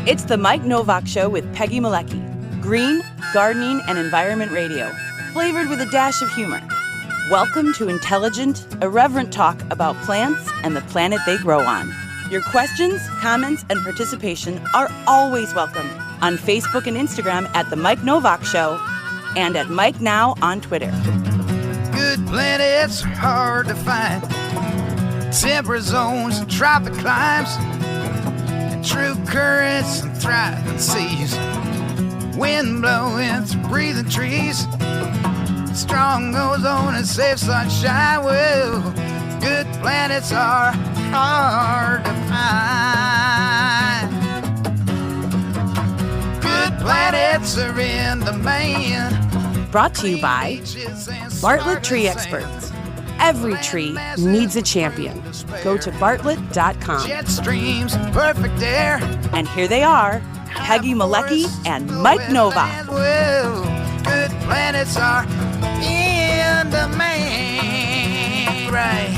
It's the Mike Nowak Show with Peggy Malecki. Green, gardening, and environment radio, flavored with a dash of humor. Welcome to intelligent, irreverent talk about plants and the planet they grow on. Your questions, comments, and participation are always welcome on Facebook and Instagram at The Mike Nowak Show and at Mike Now on Twitter. Good planets are hard to find. Temperate zones and tropic climes. And true currents and thriving seas. Wind blowing through breathing trees. Strong ozone and safe sunshine. Well, good planets are hard to find. Good planets are in demand. Brought to you by Bartlett Tree Experts. Every tree needs a champion. Go to bartlett.com. Jet streams, perfect air. And here they are, Peggy Malecki and Mike Nowak. Well, good planets are in demand. Right.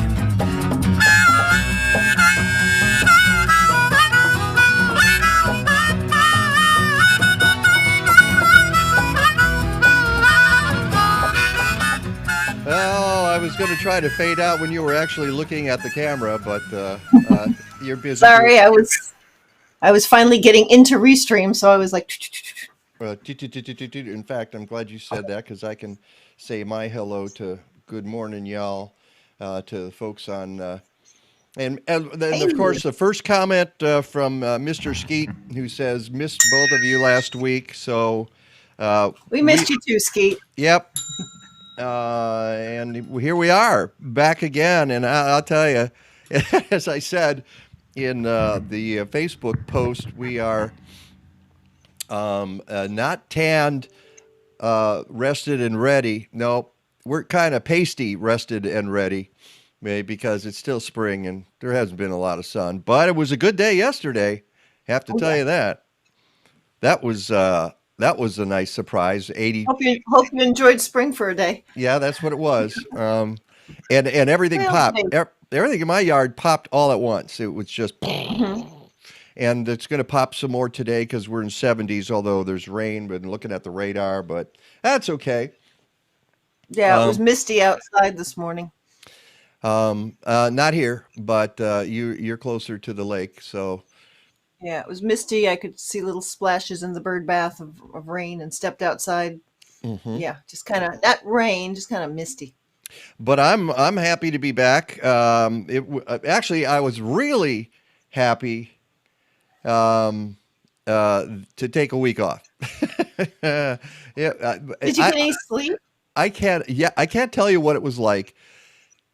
Well, I was going to try to fade out when you were actually looking at the camera, but you're busy. Sorry, I was finally getting into Restream, so I was like. In fact, I'm glad you said that because I can say my hello to good morning, y'all, to the folks on. And then, of course, the first comment from Mr. Skeet, who says, missed both of you last week. So we missed you too, Skeet. Yep. And here we are back again. And I'll tell you, as I said in the Facebook post, we are not tanned, rested and ready. No, we're kind of pasty, rested and ready, maybe because it's still spring and there hasn't been a lot of sun. But it was a good day yesterday. Have to tell you that. That was a nice surprise. 80. Hope you enjoyed spring for a day. Yeah, that's what it was. And everything popped. Everything in my yard popped all at once. It was just, and it's going to pop some more today because we're in 70s. Although there's rain. Been looking at the radar, but that's okay. Yeah, it was misty outside this morning. Not here, but you're closer to the lake, so. Yeah, it was misty. I could see little splashes in the bird bath of rain and stepped outside. Mm-hmm. Yeah, just kind of, not rain, just kind of misty. But I'm happy to be back. Actually, I was really happy to take a week off. Did you get any sleep? I can't tell you what it was like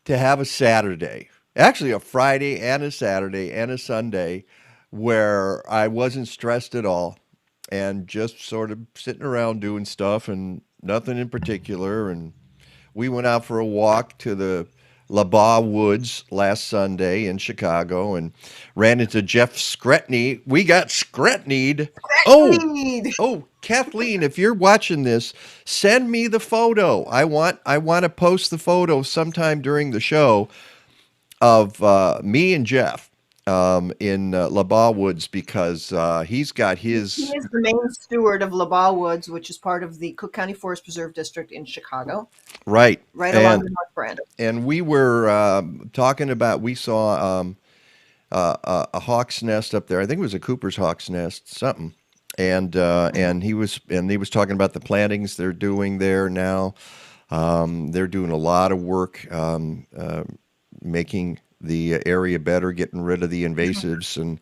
to have a Saturday, actually a Friday and a Saturday and a Sunday, where I wasn't stressed at all and just sort of sitting around doing stuff and nothing in particular. And we went out for a walk to the LaBaugh Woods last Sunday in Chicago and ran into Jeff Scretney. We got Scretneyed. Oh, Kathleen, if you're watching this, send me the photo. I want to post the photo sometime during the show of me and Jeff. In LaBaugh Woods because he's got his. He is the main steward of LaBaugh Woods, which is part of the Cook County Forest Preserve District in Chicago. Right along the North Brand. And we were talking about. We saw a hawk's nest up there. I think it was a Cooper's hawk's nest, something. And he was talking about the plantings they're doing there now. They're doing a lot of work making the area better, getting rid of the invasives, and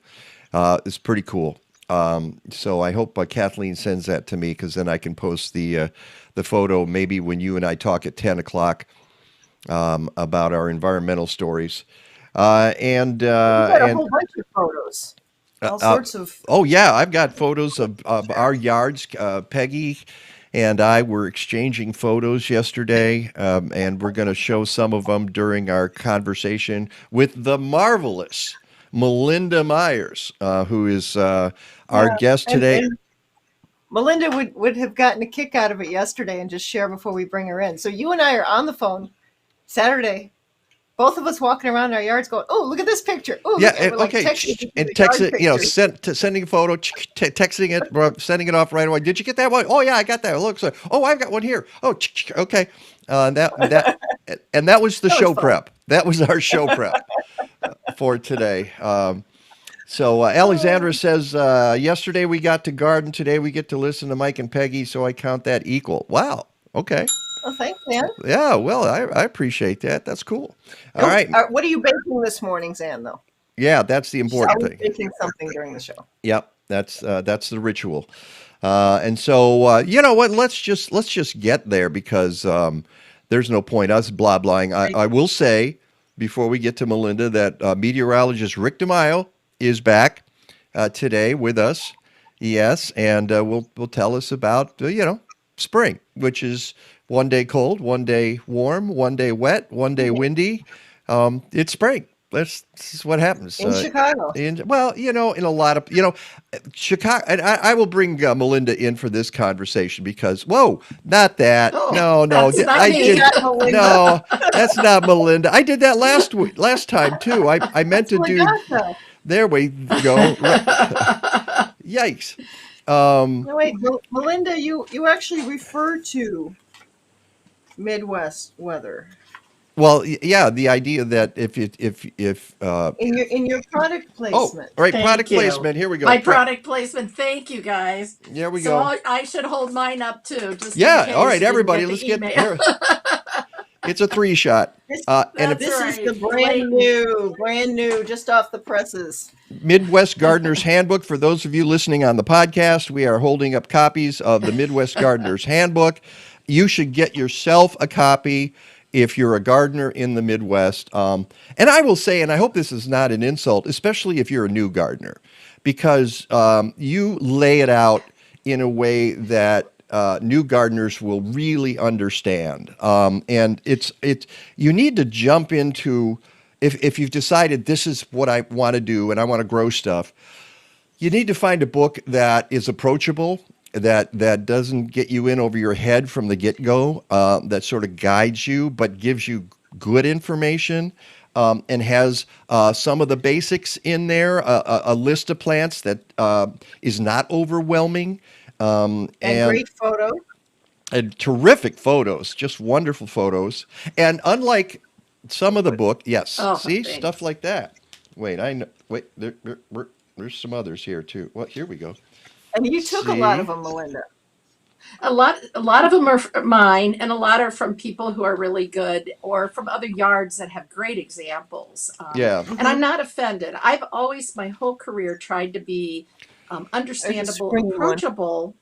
it's pretty cool. So I hope Kathleen sends that to me because then I can post the photo maybe when you and I talk at 10 o'clock about our environmental stories. And a whole bunch of photos, all sorts of. Oh yeah, I've got photos of our yards. Peggy and I were exchanging photos yesterday, and we're going to show some of them during our conversation with the marvelous Melinda Myers, who is our guest today. And Melinda would have gotten a kick out of it yesterday and just share before we bring her in. So you and I are on the phone Saturday, both of us walking around our yards going, "Oh, look at this picture." Oh, Yeah, and we're like okay. texting And the text yard it, pictures. sending a photo, texting it, sending it off right away. Did you get that one? Oh yeah, I got that. Looks like, oh, I've got one here. Oh, okay. And that was the That was show fun. prep. That was our show prep for today. So Alexandra says, yesterday we got to garden. Today we get to listen to Mike and Peggy. So I count that equal. Wow. Okay. Well, thanks, Ann. Yeah. Well, I appreciate that. That's cool. All right. What are you baking this morning, Zan? Though Yeah, that's the she's important always thing. baking something during the show. Yep, that's the ritual, and so you know what? Let's just get there because there's no point us blah blahing. I will say before we get to Melinda that meteorologist Rick DiMaio is back today with us. Yes, and will tell us about spring, which is one day cold, one day warm, one day wet, one day windy. It's spring. This is what happens In Chicago. well, in a lot of Chicago, and I will bring Melinda in for this conversation because not that. Oh, No, that's not I me. did Melinda. no, that's not Melinda. I did that last time too. I meant to do. Melinda. There we go. Yikes. No, wait, Melinda, you actually refer to Midwest weather Well, yeah, the idea that if in your product oh, placement. all right, Thank product you. placement. Here we go. My product placement. Thank you, guys. There we So go. I should hold mine up too, just in Yeah, case all right, you didn't everybody, get the let's get email. here. It's a 3-shot. This, And That's this is right. the brand new, just off the presses. Midwest Gardener's Handbook. For those of you listening on the podcast, we are holding up copies of the Midwest Gardener's Handbook. You should get yourself a copy if you're a gardener in the Midwest. And I will say, and I hope this is not an insult, especially if you're a new gardener, because you lay it out in a way that new gardeners will really understand. And it's you need to jump into if you've decided this is what I want to do and I want to grow stuff, you need to find a book that is approachable, that doesn't get you in over your head from the get-go, that sort of guides you but gives you good information, and has some of the basics in there, a list of plants that is not overwhelming, And great photo. and terrific photos, just wonderful photos. And unlike some of the book, yes, Oh, see, thanks. stuff like that. Wait, I know. Wait, there's some others here too. Well, here we go. And you took a lot See? of them, Melinda. A lot of them are mine, and a lot are from people who are really good, or from other yards that have great examples. Yeah. And I'm not offended. I've always, my whole career, tried to be understandable, spring one. approachable.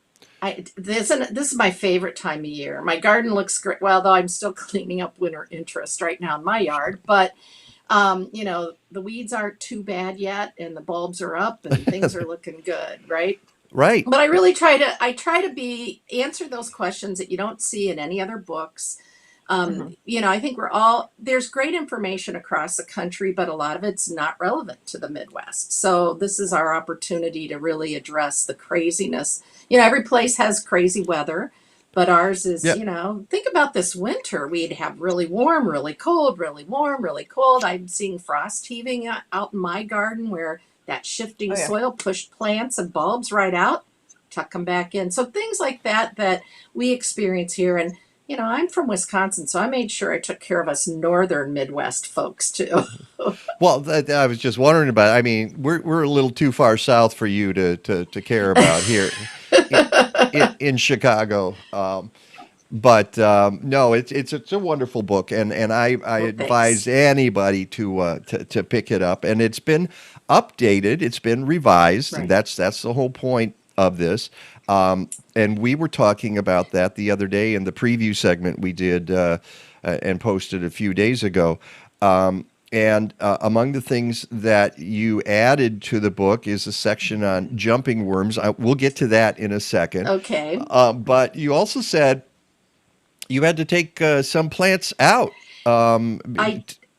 This is my favorite time of year. My garden looks great. Well, though I'm still cleaning up winter interest right now in my yard, but the weeds aren't too bad yet, and the bulbs are up, and things are looking good, right? Right. But I really try to answer those questions that you don't see in any other books. I think there's great information across the country, but a lot of it's not relevant to the Midwest. So this is our opportunity to really address the craziness. Every place has crazy weather, but ours is, Yeah. think about this winter. We'd have really warm, really cold, really warm, really cold. I'm seeing frost heaving out in my garden where that shifting Oh, yeah. soil pushed plants and bulbs right out, tuck them back in. So things like that we experience here. And, I'm from Wisconsin, so I made sure I took care of us northern Midwest folks too. Well, I was just wondering about. I mean, we're a little too far south for you to care about here in Chicago. But no, it's a wonderful book, and I advise anybody to pick it up. And it's been updated, it's been revised, and Right. that's the whole point of this. And we were talking about that the other day in the preview segment we did and posted a few days ago. And among the things that you added to the book is a section on jumping worms. We'll get to that in a second. Okay. But you also said you had to take some plants out.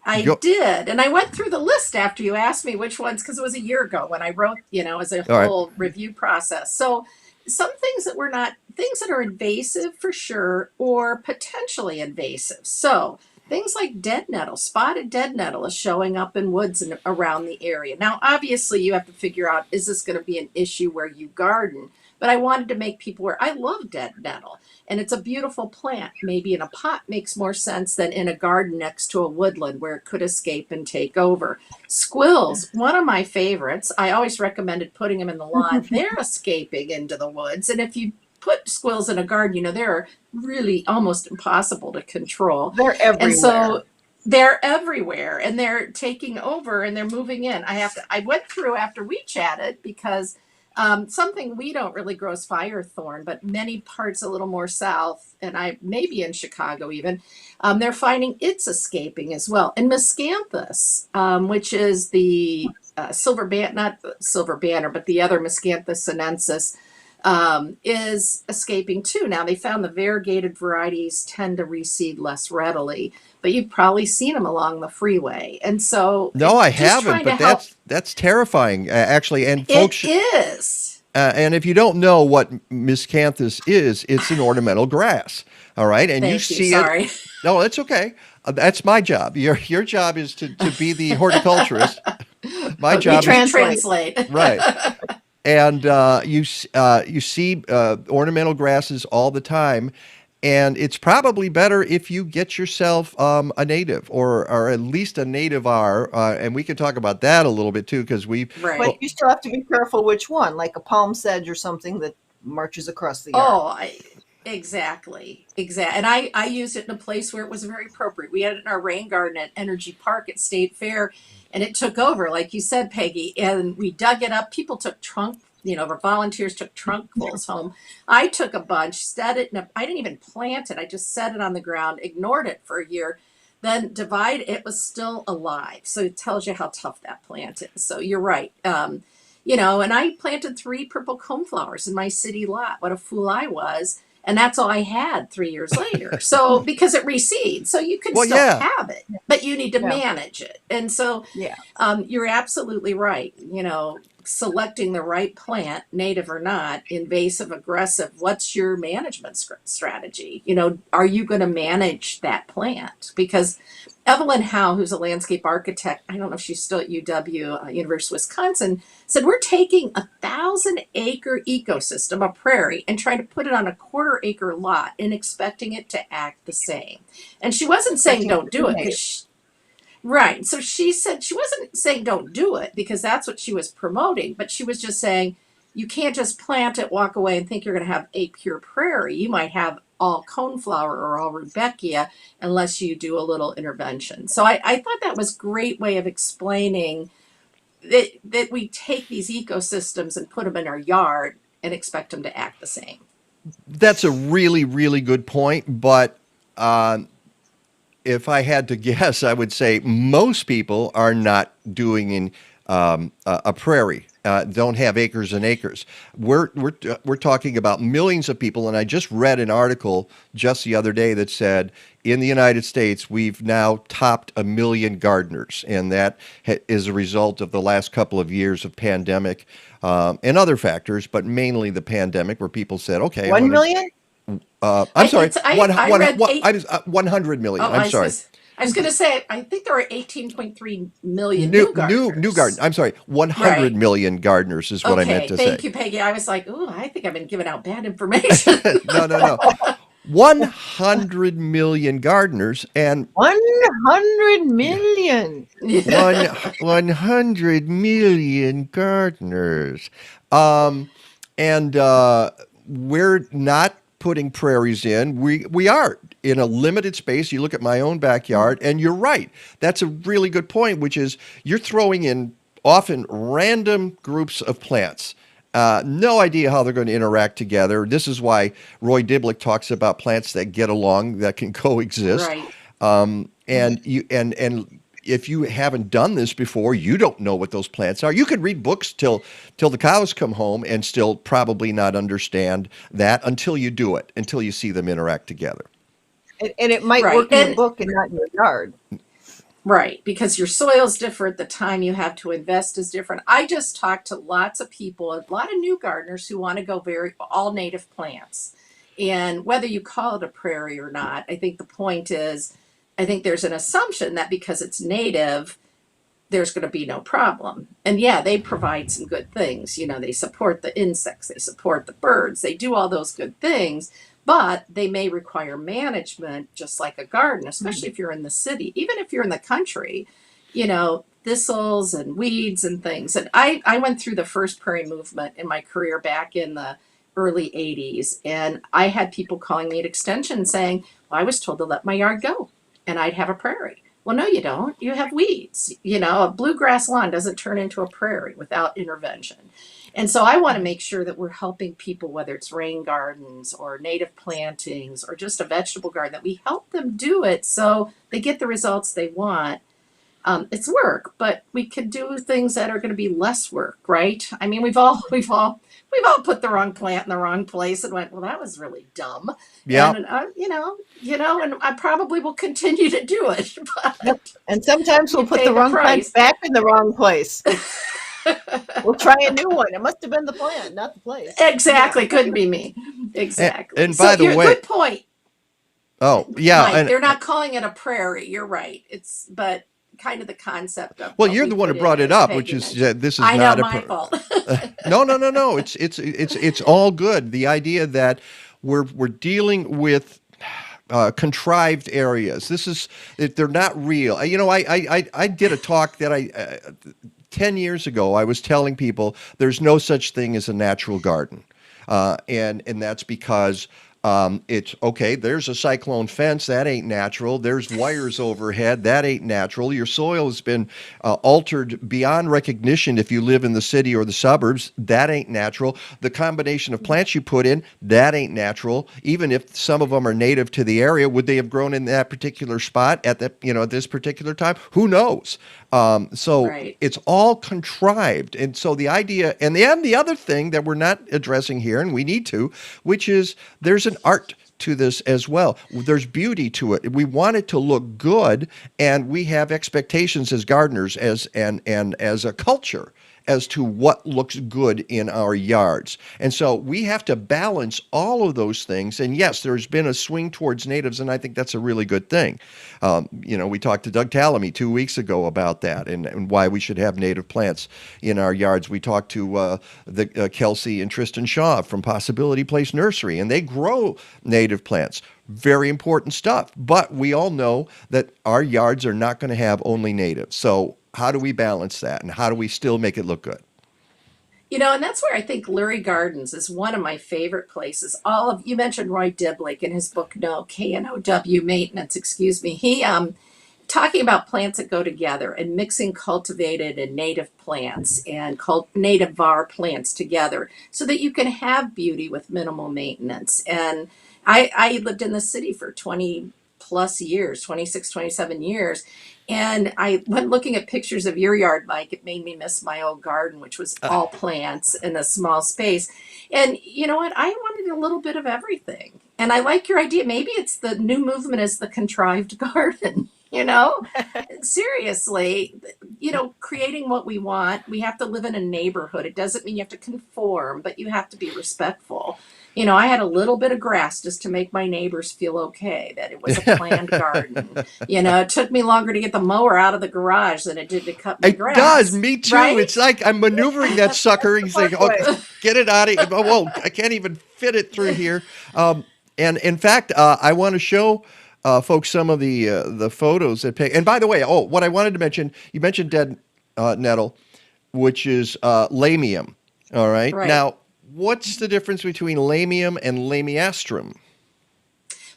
I Go- did, and I went through the list after you asked me which ones, because it was a year ago when I wrote, as a All right. whole review process. So some things that were not things that are invasive for sure, or potentially invasive. So things like dead nettle, spotted dead nettle is showing up in woods and around the area. Now, obviously, you have to figure out, is this going to be an issue where you garden? But I wanted to make people aware. I love dead nettle, and it's a beautiful plant. Maybe in a pot makes more sense than in a garden next to a woodland where it could escape and take over. Squills, one of my favorites. I always recommended putting them in the lawn. They're escaping into the woods, and if you put squills in a garden, you know, they're really almost impossible to control. They're everywhere. And so they're everywhere, and they're taking over, and they're moving in. I went through after we chatted because something we don't really grow is firethorn, but many parts a little more south, and maybe in Chicago even, they're finding it's escaping as well. And miscanthus, which is the not the silver banner, but the other Miscanthus sinensis, is escaping too. Now they found the variegated varieties tend to reseed less readily, but you've probably seen them along the freeway. And so No, I haven't, but that's terrifying, actually. And folks, it is. And if you don't know what miscanthus is, it's an ornamental grass. All right, and Thank you see sorry. it. No, it's okay. That's my job. Your job is to be the horticulturist. My job is translate. Right. And you see ornamental grasses all the time, and it's probably better if you get yourself a native or at least a native and we can talk about that a little bit too because Right. But you still have to be careful which one, like a palm sedge or something that marches across the yard. Oh, exactly. And I used it in a place where it was very appropriate. We had it in our rain garden at Energy Park at State Fair, and it took over, like you said, Peggy, and we dug it up. People took our volunteers took trunkfuls home. I took a bunch, set it, I didn't even plant it. I just set it on the ground, ignored it for a year, then it was still alive. So it tells you how tough that plant is. So you're right. And I planted 3 purple coneflowers in my city lot. What a fool I was. And that's all I had 3 years later. So because it reseeds, so you can still have it, but you need to manage it. And so you're absolutely right. Selecting the right plant, native or not, invasive, aggressive, what's your management strategy? Are you going to manage that plant? Because Evelyn Howe, who's a landscape architect, I don't know if she's still at UW, University of Wisconsin, said we're taking 1,000-acre ecosystem, a prairie, and trying to put it on a 1/4-acre lot and expecting it to act the same. And she wasn't saying don't do it. Right. So she said she wasn't saying don't do it because that's what she was promoting, but she was just saying you can't just plant it, walk away, and think you're going to have a pure prairie. You might have all coneflower or all rudbeckia unless you do a little intervention. So I thought that was a great way of explaining that we take these ecosystems and put them in our yard and expect them to act the same. That's a really, really good point. But if I had to guess, I would say most people are not doing in a prairie. Don't have acres and acres. We're talking about millions of people, and I just read an article just the other day that said in the United States we've now topped 1 million gardeners, and that is a result of the last couple of years of pandemic and other factors, but mainly the pandemic, where people said, "Okay, 1 million." I'm sorry, I read 100 million. I'm sorry. I was going to say, I think there were 18.3 million new gardeners. New garden. I'm sorry, 100 million gardeners is what I meant to say. Thank you, Peggy. I was like, ooh, I think I've been giving out bad information. No. 100 million gardeners and 100 million. 100 million gardeners. And we're not putting prairies in. We are in a limited space. You look at my own backyard, and you're right. That's a really good point, which is you're throwing in often random groups of plants. No idea how they're going to interact together. This is why Roy Diblick talks about plants that get along, that can coexist. Right. And if you haven't done this before, you don't know what those plants are. You could read books till the cows come home and still probably not understand that until you do it, until you see them interact together. And it might work in a book and not in your yard. Right, because your soil's different, the time you have to invest is different. I just talked to lots of people, a lot of new gardeners who want to go all native plants. And whether you call it a prairie or not, I think the point is, I think there's an assumption that because it's native, there's going to be no problem. And yeah, they provide some good things. You know, they support the insects, they support the birds, they do all those good things, but they may require management just like a garden, especially if you're in the city. Even if you're in the country, you know, thistles and weeds and things. And I went through the first prairie movement in my career back in the early 80s. And I had people calling me at Extension saying, well, I was told to let my yard go and I'd have a prairie. Well, no, you don't. You have weeds. You know, a bluegrass lawn doesn't turn into a prairie without intervention. And so I want to make sure that we're helping people, whether it's rain gardens or native plantings or just a vegetable garden, that we help them do it so they get the results they want. It's work, but we could do things that are going to be less work, right? I mean, we've all put the wrong plant in the wrong place and went, well, that was really dumb. Yeah. And and I probably will continue to do it. But and sometimes we'll you put pay the the wrong plant price. back in the wrong place. We'll try a new one. It must have been the plant, not the place. Exactly, couldn't be me. Exactly. And by the way, good point. oh yeah, Mike, and they're not calling it a prairie. You're right. But kind of the concept of well, what you're we the one who put brought in, it as up, Peggy which is mentioned. this is I know, not my fault. no. It's all good. The idea that we're dealing with contrived areas. This is they're not real. You know, I did a talk that 10 years ago. I was telling people there's no such thing as a natural garden, and that's because. It's okay. There's a cyclone fence. That ain't natural. There's wires overhead. That ain't natural. Your soil has been altered beyond recognition if you live in the city or the suburbs. That ain't natural. The combination of plants you put in, that ain't natural. Even if some of them are native to the area, would they have grown in that particular spot at at this particular time? Who knows? So Right. it's all contrived. And so the idea, and the other thing that we're not addressing here, and we need to, which is there's an art to this as well. There's beauty to it. We want it to look good, and we have expectations as gardeners, and as a culture, as to what looks good in our yards. And so we have to balance all of those things. And yes, there's been a swing towards natives, and I think that's a really good thing. We talked to Doug Tallamy 2 weeks ago about that and why we should have native plants in our yards. We talked to Kelsey and Tristan Shaw from Possibility Place Nursery, and they grow native plants. Very important stuff. But we all know that our yards are not going to have only natives. So how do we balance that, and how do we still make it look good? You know, and that's where I think Lurie Gardens is one of my favorite places. You mentioned Roy Diblick in his book, K-N-O-W, Maintenance, excuse me. He, talking about plants that go together and mixing cultivated and native plants and native var plants together so that you can have beauty with minimal maintenance. And I lived in the city for 20 plus years, 26, 27 years. And I went looking at pictures of your yard, Mike. It made me miss my old garden, which was all plants in a small space. And you know what? I wanted a little bit of everything. And I like your idea. Maybe it's the new movement is the contrived garden, you know? Seriously, creating what we want. We have to live in a neighborhood. It doesn't mean you have to conform, but you have to be respectful. You know, I had a little bit of grass just to make my neighbors feel okay that it was a planned garden. You know, it took me longer to get the mower out of the garage than it did to cut my grass. It does. Me too. Right? It's like I'm maneuvering that sucker. He's like, okay, get it out of here. Whoa, I can't even fit it through here. And in fact, I want to show folks some of the photos that Peg. And by the way, what I wanted to mention, you mentioned dead nettle, which is Lamium. All right. Right. Now, what's the difference between Lamium and Lamyastrum?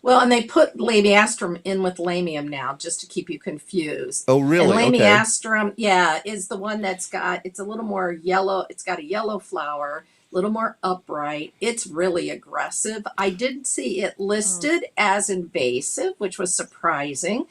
Well, and they put Lamyastrum in with Lamium now, just to keep you confused. Oh, really? And Okay. Lamyastrum, is the one it's a little more yellow. It's got a yellow flower, a little more upright. It's really aggressive. I did see it listed as invasive, which was surprising.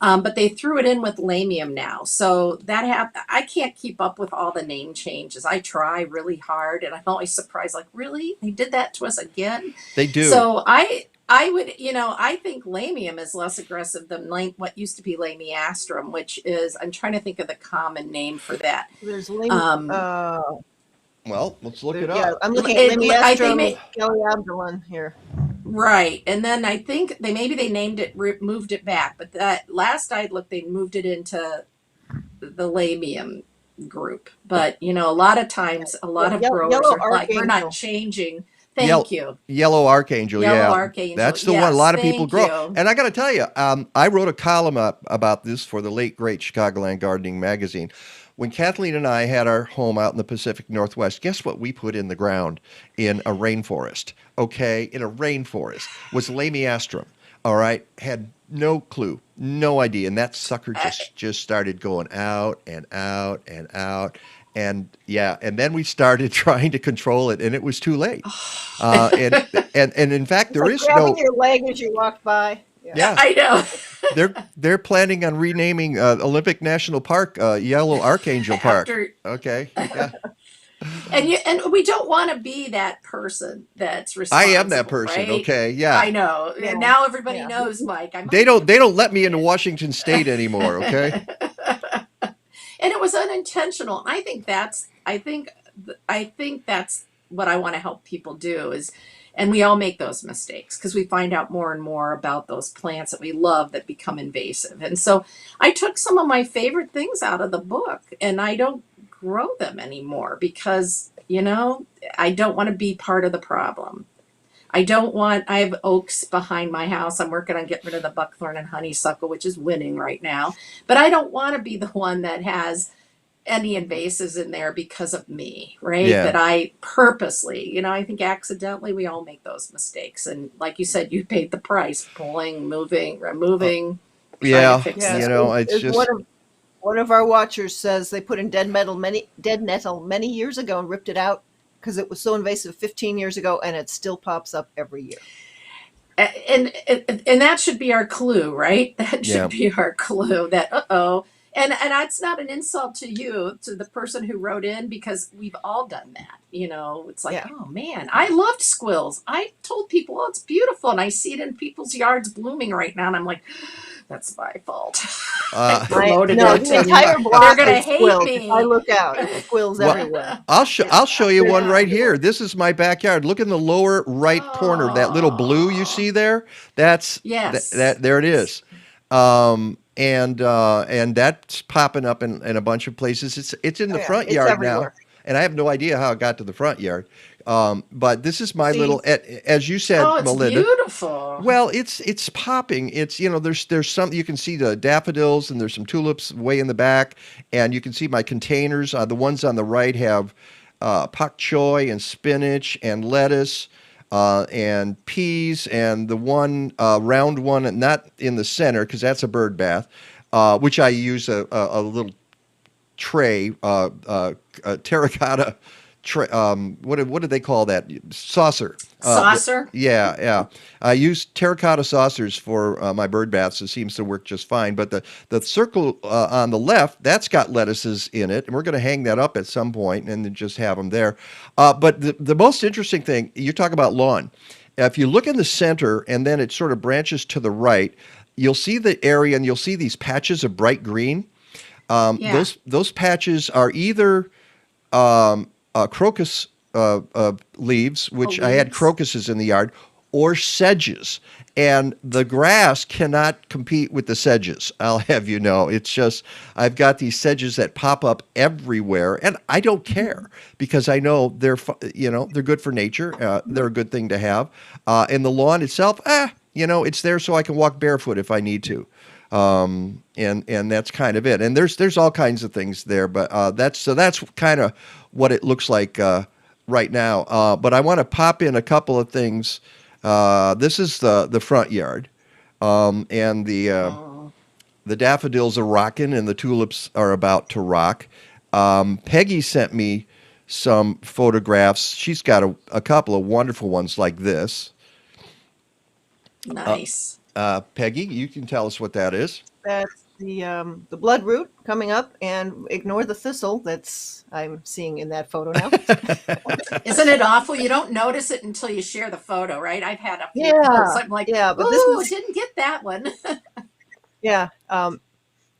But they threw it in with Lamium now. So I can't keep up with all the name changes. I try really hard, and I'm always surprised, like, really? They did that to us again? They do. So I would, I think Lamium is less aggressive than what used to be Lamyastrum, which is, I'm trying to think of the common name for that. There's Lamium. Well, let's look it yeah, up. I'm looking at I think Lamyastrum Kellyabdolin here. Right. And then I think they named it, moved it back. But that last I looked, they moved it into the Lamium group. But, a lot of times, a lot of growers Yellow are like, we're not Archangel. changing. Yellow, Thank you. Yellow Archangel, Yellow yeah. Archangel. That's the one a Yes, lot of people thank grow. you. And I got to tell you, I wrote a column up about this for the late, great Chicagoland Gardening magazine. When Kathleen and I had our home out in the Pacific Northwest, guess what we put in the ground in a rainforest? Okay, in a rainforest was Lamiastrum. All right, had no clue, no idea, and that sucker just started going out and out and out, and yeah, and then we started trying to control it, and it was too late. And in fact, It's there like is grabbing no, your leg as you walk by. yeah. I know. They're planning on renaming Olympic National Park Yellow Archangel Park. After Okay, yeah. and we don't want to be that person that's I am that responsible, person. right? Okay, yeah. I know. Yeah. And now everybody Yeah. knows, Mike. I They might don't let me into Washington State anymore. Okay. and it was unintentional. And I think that's what I want to help people do is, and we all make those mistakes because we find out more and more about those plants that we love that become invasive. And so I took some of my favorite things out of the book and I don't grow them anymore because, I don't want to be part of the problem. I have oaks behind my house. I'm working on getting rid of the buckthorn and honeysuckle, which is winning right now. But I don't want to be the one that has any invasives in there because of me, right? Yeah. That I purposely, I think accidentally we all make those mistakes. And like you said, you paid the price, pulling, moving, removing, trying Yeah, to fix Yeah. it. it's There's just one of our watchers says they put in dead nettle many years ago and ripped it out because it was so invasive 15 years ago, and it still pops up every year. And that should be our clue, right? That Yeah. should be our clue that uh-oh. And that's not an insult to you, to the person who wrote in, because we've all done that. It's like, Yeah. oh man, I loved squills. I told people, oh, it's beautiful. And I see it in people's yards blooming right now. And I'm like, that's my fault. I promoted No, it. the entire They're block gonna is hate squills. me. I look out, squills Well, everywhere. I'll show you one right spectacular. here. This is my backyard. Look in the lower right corner, that little blue you see there. That's Yes. that there it is. And that's popping up in a bunch of places. It's in the Yeah, front it's yard now, everywhere. and I have no idea how it got to the front yard. But this is my See? little, as you said, Oh, it's Melinda. beautiful. Well, it's popping. It's there's some, you can see the daffodils and there's some tulips way in the back, and you can see my containers. The ones on the right have pak choi and spinach and lettuce and peas, and the one round one, and not in the center because that's a bird bath, which I use a little tray, terracotta. What do they call that? Saucer. Saucer? Yeah. I use terracotta saucers for my bird baths. It seems to work just fine. But the circle on the left, that's got lettuces in it, and we're going to hang that up at some point and then just have them there. But the most interesting thing, you talk about lawn. If you look in the center and then it sort of branches to the right, you'll see the area and you'll see these patches of bright green. Yeah. Those patches are either crocus leaves, which I had leaves. crocuses in the yard, or sedges. And the grass cannot compete with the sedges. I'll have you know. It's just, I've got these sedges that pop up everywhere, and I don't care because I know they're good for nature. They're a good thing to have. And the lawn itself, it's there so I can walk barefoot if I need to. And that's kind of it. And there's all kinds of things there, but that's kind of what it looks like right now. But I want to pop in a couple of things. This is the front yard, and the daffodils are rocking, and the tulips are about to rock. Peggy sent me some photographs. She's got a couple of wonderful ones like this. Nice. Peggy, you can tell us what that is. That's the bloodroot coming up, and ignore the thistle that's I'm seeing in that photo now. Isn't it awful? You don't notice it until you share the photo, right? I've had a few Yeah, posts. I'm like, yeah, but oh, this is didn't get that one. yeah.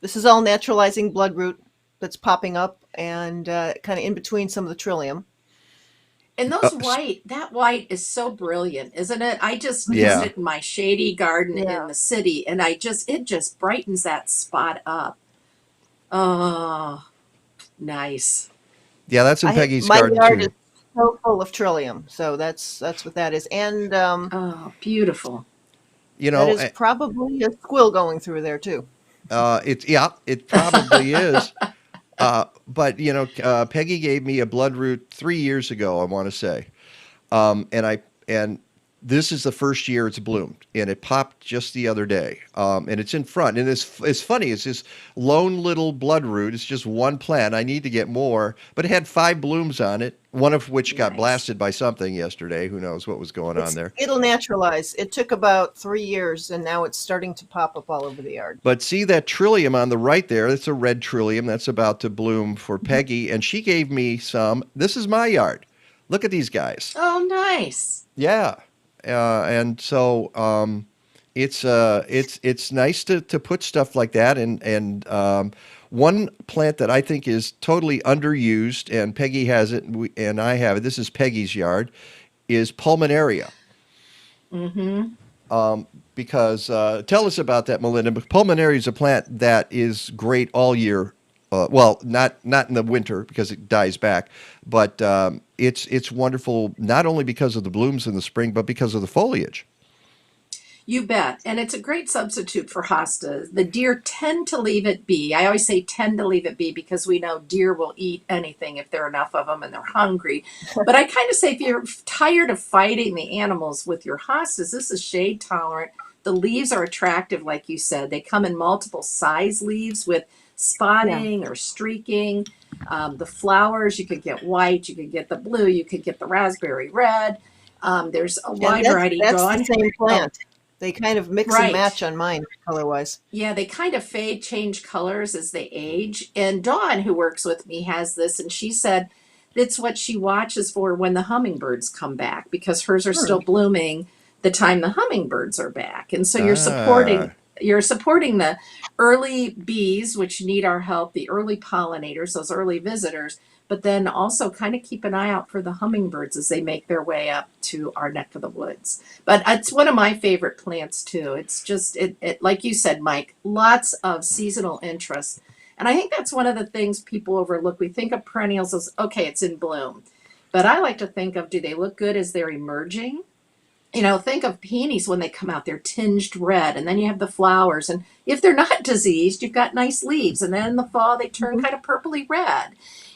This is all naturalizing bloodroot that's popping up and kind of in between some of the trillium. And those that white is so brilliant, isn't it? I just use Yeah. it in my shady garden in Yeah. the city, and it just brightens that spot up. Oh, nice. Yeah, that's in Peggy's My garden yard is too. so full of trillium, so that's what that is, and Oh, beautiful. You that know, is probably a squill going through there too. it probably is. But Peggy gave me a bloodroot 3 years ago, I want to say, and this is the first year it's bloomed, and it popped just the other day, and it's in front, and it's funny. It's this lone little bloodroot. It's just one plant. I need to get more, but it had 5 blooms on it, one of which got Nice. blasted by something yesterday. Who knows what was going on there? It'll naturalize. It took about 3 years, and now it's starting to pop up all over the yard. But see that trillium on the right there? That's a red trillium that's about to bloom for Peggy, and she gave me some. This is my yard. Look at these guys. Oh, nice. Yeah, and so it's nice to put stuff like that, and one plant that I think is totally underused, and Peggy has it, and I have it. This is Peggy's yard, is pulmonaria. Mm-hmm. Because tell us about that, Melinda. Pulmonaria is a plant that is great all year. Well, not in the winter because it dies back, but it's wonderful not only because of the blooms in the spring, but because of the foliage. You bet. And it's a great substitute for hostas. The deer tend to leave it be. I always say tend to leave it be because we know deer will eat anything if there are enough of them and they're hungry. But I kind of say if you're tired of fighting the animals with your hostas, this is shade tolerant. The leaves are attractive, like you said. They come in multiple size leaves with spotting or streaking. The flowers, you could get white, you could get the blue, you could get the raspberry red. There's a wide variety. That's Dawn, the same plant. They kind of mix Right. and match on mine color-wise. Yeah, they kind of fade, change colors as they age. And Dawn, who works with me, has this, and she said it's what she watches for when the hummingbirds come back because hers are still blooming the time the hummingbirds are back. And so Ah, you're supporting the early bees, which need our help, the early pollinators, those early visitors, but then also kind of keep an eye out for the hummingbirds as they make their way up to our neck of the woods. But it's one of my favorite plants too. It's just it like you said, Mike, lots of seasonal interest. And I think that's one of the things people overlook. We think of perennials as okay, it's in bloom. But I like to think of do they look good as they're emerging? Think of peonies when they come out, they're tinged red, and then you have the flowers. And if they're not diseased, you've got nice leaves. And then in the fall, they turn kind of purpley red.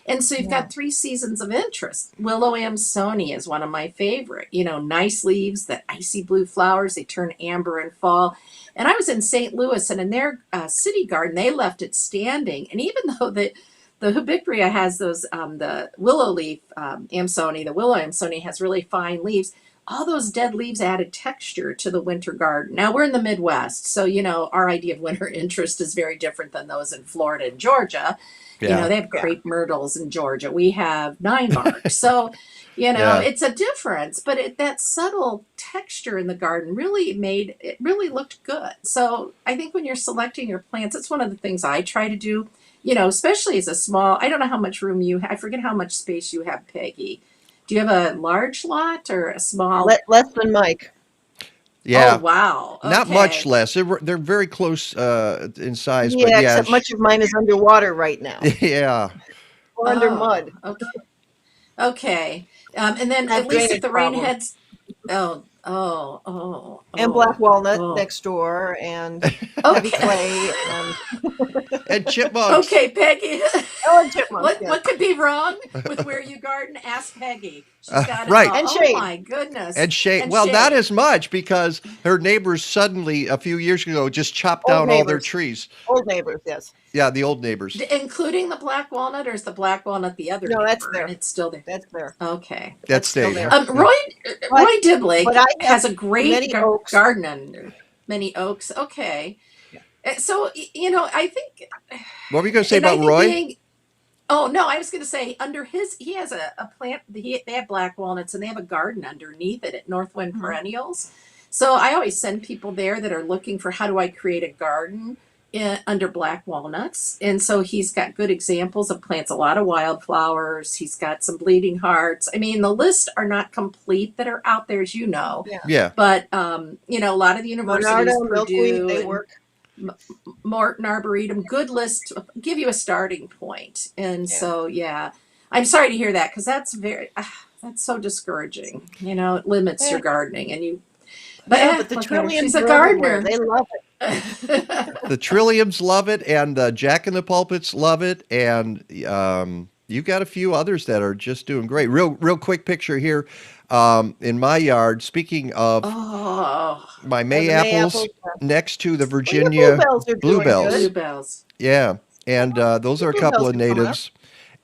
And so you've got 3 seasons of interest. Willow Amsoni is one of my favorite. Nice leaves, the icy blue flowers, they turn amber in fall. And I was in St. Louis, and in their city garden, they left it standing. And even though the Hibicria has those, the willow leaf Amsoni, the willow Amsoni has really fine leaves. All those dead leaves added texture to the winter garden. Now we're in the Midwest, so our idea of winter interest is very different than those in Florida and Georgia. yeah, They have crepe myrtles in Georgia. We have 9-bark. So, yeah. it's a difference, but that subtle texture in the garden really looked good. So I think when you're selecting your plants, it's one of the things I try to do, especially as a small, I don't know how much room you have. I forget how much space you have, Peggy. Do you have a large lot or a small? Less than Mike. Yeah, Oh, wow. not much Okay. less. They're very close in size, but Yeah, yeah, except much of mine is underwater right now, yeah. or under mud. Okay. Okay. And then Have at least if drainage the rain problems. heads, oh, And black walnut oh. next door, and heavy Okay. clay, and And chipmunks. Okay, Peggy. chipmunks. What could be wrong with where you garden? Ask Peggy. She's got it right. all. And Oh shade. my goodness. And shade. And Well, not shade. as much because her neighbors suddenly a few years ago just chopped Old down all their neighbors. trees. Old neighbors, yes. Yeah, the old neighbors. Including the black walnut, or is the black walnut the other No, that's neighbor? there. And it's still there. That's there. Okay. That still stayed. there. Huh? Roy Dibley but I has have a great many oaks. garden under many oaks. Okay. So, I think. What were you going to say and I about think Roy? Oh no, I was going to say he has a plant. They have black walnuts, and they have a garden underneath it at Northwind Perennials. So I always send people there that are looking for how do I create a garden under black walnuts. And so he's got good examples of plants, a lot of wildflowers. He's got some bleeding hearts. I mean, the lists are not complete that are out there, as you know, Yeah. Yeah. but, you know, a lot of the universities, Monarda, milkweed, Purdue they and work. Morton, Arboretum, good list, give you a starting point. And Yeah. so, yeah, I'm sorry to hear that because that's that's so discouraging. You know, it limits Yeah. your gardening and you, Yeah, but the look at her. trilliums She's a are everywhere. gardener. They love it. The Trilliums love it, and the Jack in the Pulpits love it, and you've got a few others that are just doing great. Real quick picture here in my yard. Speaking of Oh, my the May apples, Mayaples. next to the Well, your Virginia bluebells are doing bluebells. good. bluebells. Yeah, and those are a couple Bluebells of are coming up. natives.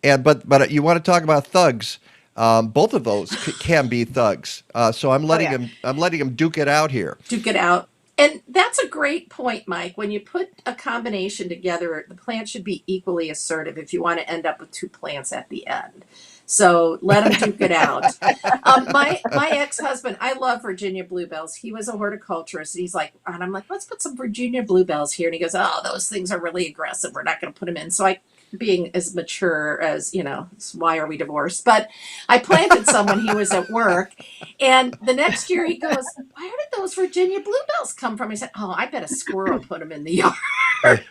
And but you want to talk about thugs? Both of those can be thugs. So I'm letting yeah. them. I'm letting them duke it out here. Duke it out. And that's a great point, Mike. When you put a combination together, the plant should be equally assertive if you want to end up with two plants at the end. So let them duke it out. My ex-husband, I love Virginia bluebells. He was a horticulturist. And he's like, and I'm like, let's put some Virginia bluebells here. And he goes, oh, those things are really aggressive. We're not going to put them in. So I, being as mature as, you know, why are we divorced? But I planted some when he was at work. And the next year he goes, where did those Virginia bluebells come from? I said, oh, I bet a squirrel put them in the yard.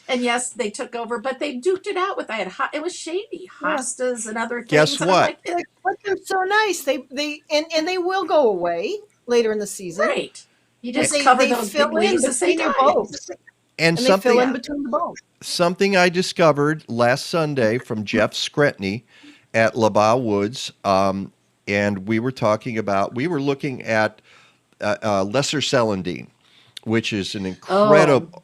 And yes, they took over, but they duked it out with, it was shady, hostas and other things. Guess And I'm what? like, But they're so nice. And they will go away later in the season. right. You just They cover those fill big in leaves as they between your die. bulbs. And And they fill in something between the bulbs. something I discovered last Sunday from Jeff Scretney at LaBaugh Woods, and we were looking at lesser celandine, which is an incredible,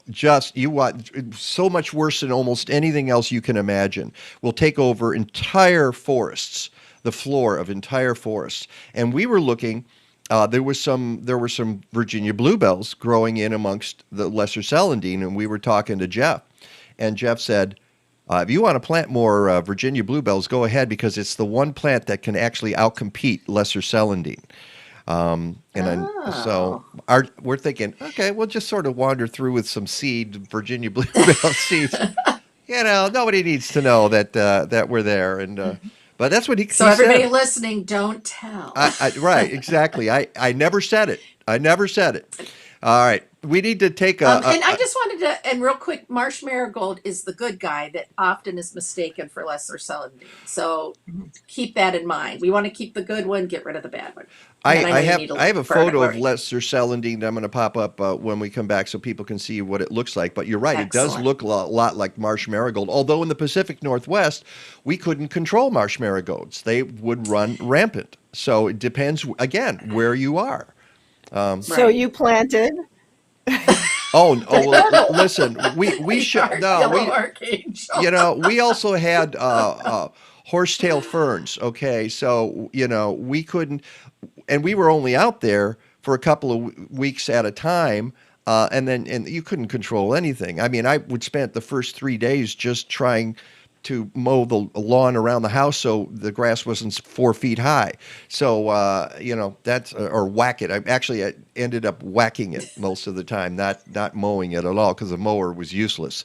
you want so much worse than almost anything else you can imagine. Will take over entire forests, the floor of entire forests. And we were looking. There were some Virginia bluebells growing in amongst the lesser celandine, and we were talking to Jeff, and Jeff said, if you want to plant more Virginia bluebells, go ahead, because it's the one plant that can actually outcompete lesser celandine. So we're thinking, okay, we'll just sort of wander through with some Virginia bluebell seeds. You know, nobody needs to know that we're there, and but that's what he So he everybody said. listening, don't tell. Right, exactly. I never said it. I never said it. All right, we need to take And I just wanted to, and real quick, marsh marigold is the good guy that often is mistaken for lesser celandine. So keep that in mind. We want to keep the good one, get rid of the bad one. I And know you need have a product photo of learning. lesser celandine that I'm going to pop up when we come back so people can see what it looks like. But you're right, it does Excellent. look a lot like marsh marigold. Although in the Pacific Northwest, we couldn't control marsh marigolds. They would run rampant. So it depends, again, where you are. So you planted. Well, listen, we should, Yellow Archangel. you know, we also had horsetail ferns. Okay, so you know we couldn't, and we were only out there for a couple of weeks at a time, and you couldn't control anything. I mean, I would spend the first 3 days just trying to mow the lawn around the house so the grass wasn't 4 feet high. So you know, that's or whack it. I ended up whacking it most of the time, not mowing it at all, because the mower was useless.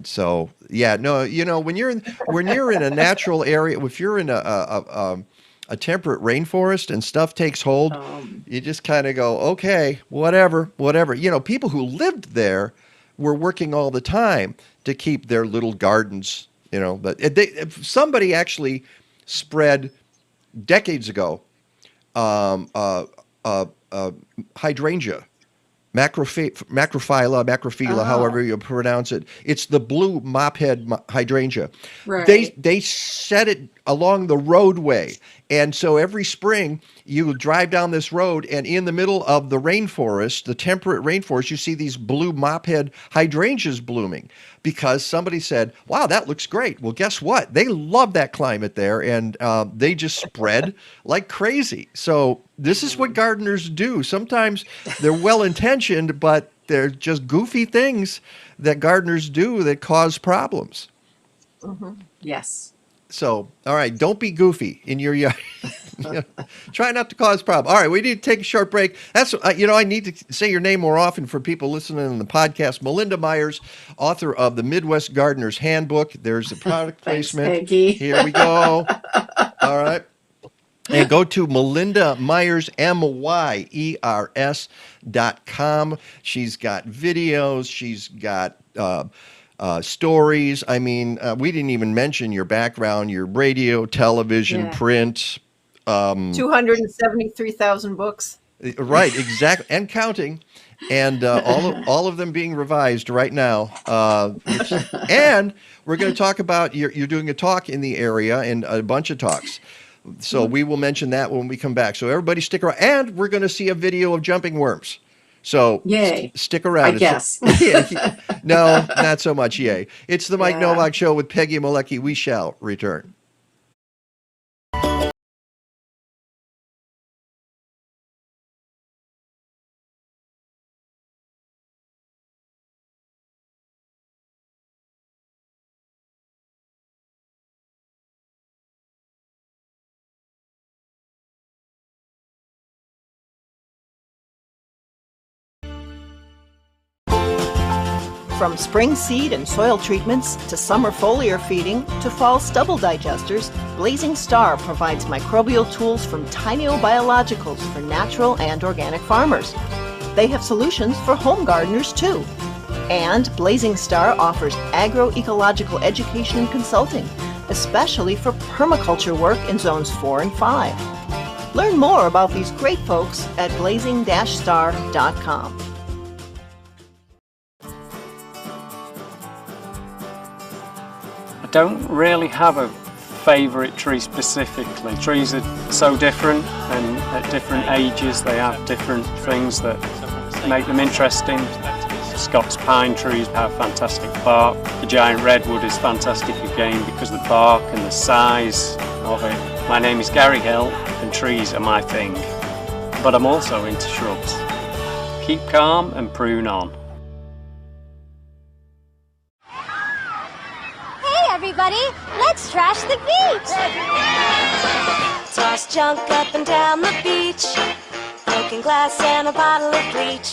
So yeah, no, you know, when you're in a natural area, if you're in a temperate rainforest and stuff takes hold, you just kind of go, okay, whatever. You know, people who lived there were working all the time to keep their little gardens. You know, but somebody actually spread decades ago hydrangea, macrophylla, however you pronounce it. It's the blue mophead hydrangea. Right. They set it along the roadway, and so every spring you drive down this road, and in the middle of the rainforest, the temperate rainforest, you see these blue mophead hydrangeas blooming, because somebody said, wow, that looks great. Well, guess what? They love that climate there, and they just spread like crazy. So this is what gardeners do. Sometimes they're well-intentioned, but they're just goofy things that gardeners do that cause problems. Yes. So, all right, don't be goofy in your yard. Try not to cause problems. All right, we need to take a short break. That's I need to say your name more often for people listening on the podcast. Melinda Myers, author of the Midwest Gardener's Handbook. There's the product Thanks, placement. Peggy. Here we go. All right. And go to Melinda Myers, MYERS.com. She's got videos. She's got stories. I mean, we didn't even mention your background, your radio, television, print. 273,000 books. Right, exactly, and counting, and all of them being revised right now. And we're going to talk about you're doing a talk in the area and a bunch of talks. So we will mention that when we come back. So everybody stick around, and we're going to see a video of jumping worms. So stick around. I guess. No, not so much. Yay! It's the Mike Nowak Show with Peggy and Malecki. We shall return. From spring seed and soil treatments to summer foliar feeding to fall stubble digesters, Blazing Star provides microbial tools from tiny biologicals for natural and organic farmers. They have solutions for home gardeners too. And Blazing Star offers agroecological education and consulting, especially for permaculture work in zones 4 and 5. Learn more about these great folks at blazing-star.com. I don't really have a favourite tree specifically. Trees are so different, and at different ages they have different things that make them interesting. Scots pine trees have fantastic bark. The giant redwood is fantastic again because of the bark and the size of it. My name is Gary Hill and trees are my thing. But I'm also into shrubs. Keep calm and prune on. Everybody, let's trash the beach! Toss junk up and down the beach, broken glass and a bottle of bleach.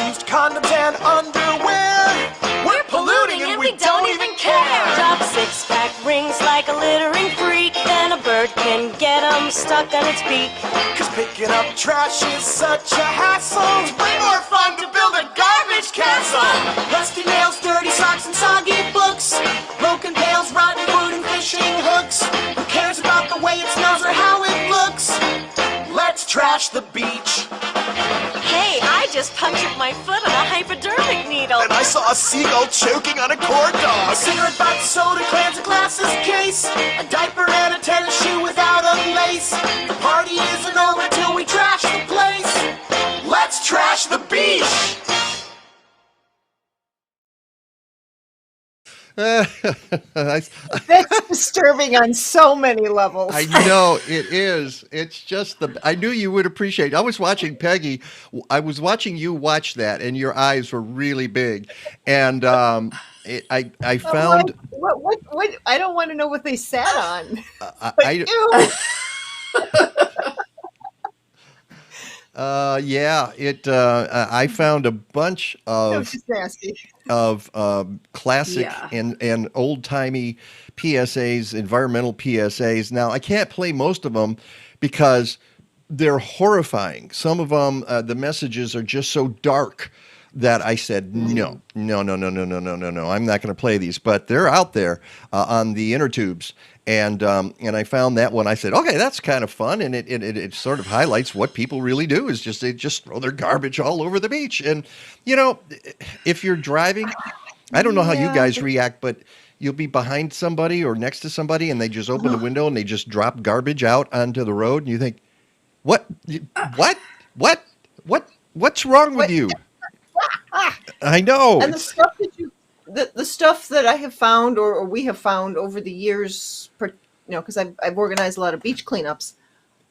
Used condoms and underwear. We're polluting and we don't even care. Drop six-pack rings like a littering freak, then a bird can get 'em stuck on its beak. Cause picking up trash is such a hassle. It's way more fun to build a garbage castle. Rusty nails, dirty socks, and soggy books. Broken pails, rotten wood, and fishing hooks. Who cares about the way it smells or how it looks? Let's trash the beach. Hey, I just punctured my foot on a hypodermic needle. And I saw a seagull choking on a corn dog. A cigarette butt, soda cans, a glasses case. A diaper and a tennis shoe without a lace. The party isn't over till we trash the place. Let's trash the beach. That's disturbing on so many levels. I know it is. It's just I knew you would appreciate it. I was watching Peggy. I was watching you watch that, and your eyes were really big. And I found What? I don't want to know what they sat on. I found a bunch of just nasty. of classic and old-timey PSAs, environmental PSAs. Now, I can't play most of them because they're horrifying. Some of them, the messages are just so dark that I said, no. I'm not going to play these. But they're out there on the inner tubes. And I found that one. I said, okay, that's kind of fun, and it sort of highlights what people really do is they just throw their garbage all over the beach. And if you're driving, I don't know how you guys react, but you'll be behind somebody or next to somebody, and they just open the window and they just drop garbage out onto the road, and you think, what's wrong with you? I know. And the stuff that the stuff that I have found or we have found over the years, because I've organized a lot of beach cleanups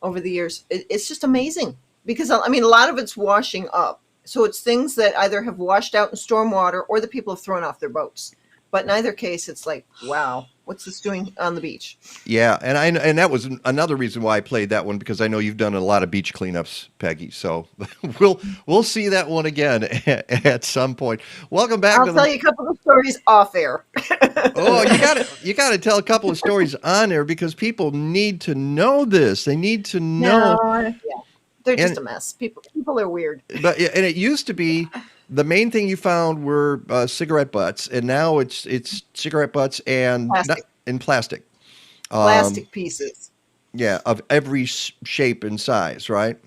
over the years, it's just amazing because a lot of it's washing up. So it's things that either have washed out in stormwater or the people have thrown off their boats. But in either case, it's like, wow, what's this doing on the beach? Yeah, and that was another reason why I played that one, because I know you've done a lot of beach cleanups, Peggy. So we'll see that one again at some point. Welcome back I'll to tell you a couple of stories off air. Oh, you gotta tell a couple of stories on there, because people need to know this. They need to know. No, yeah, they're just And a mess. People are weird. but and it used to be the main thing you found were cigarette butts, and now it's cigarette butts and not Plastic, in plastic. Um, plastic pieces. yeah, of every shape and size, right?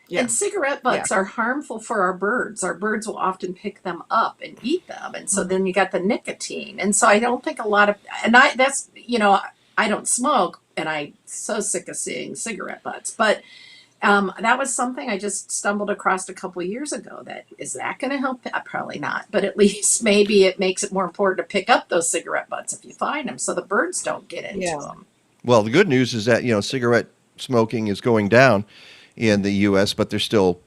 Yeah, And cigarette yeah. butts are harmful for our birds. Our birds will often pick them up and eat them. And so then you got the nicotine. And so I don't think a lot of, and that's, I don't smoke and I'm so sick of seeing cigarette butts. But that was something I just stumbled across a couple of years ago. Is that going to help? Probably not. But at least maybe it makes it more important to pick up those cigarette butts if you find them, so the birds don't get into Yeah. them. Well, the good news is that cigarette smoking is going down in the U.S., but there's still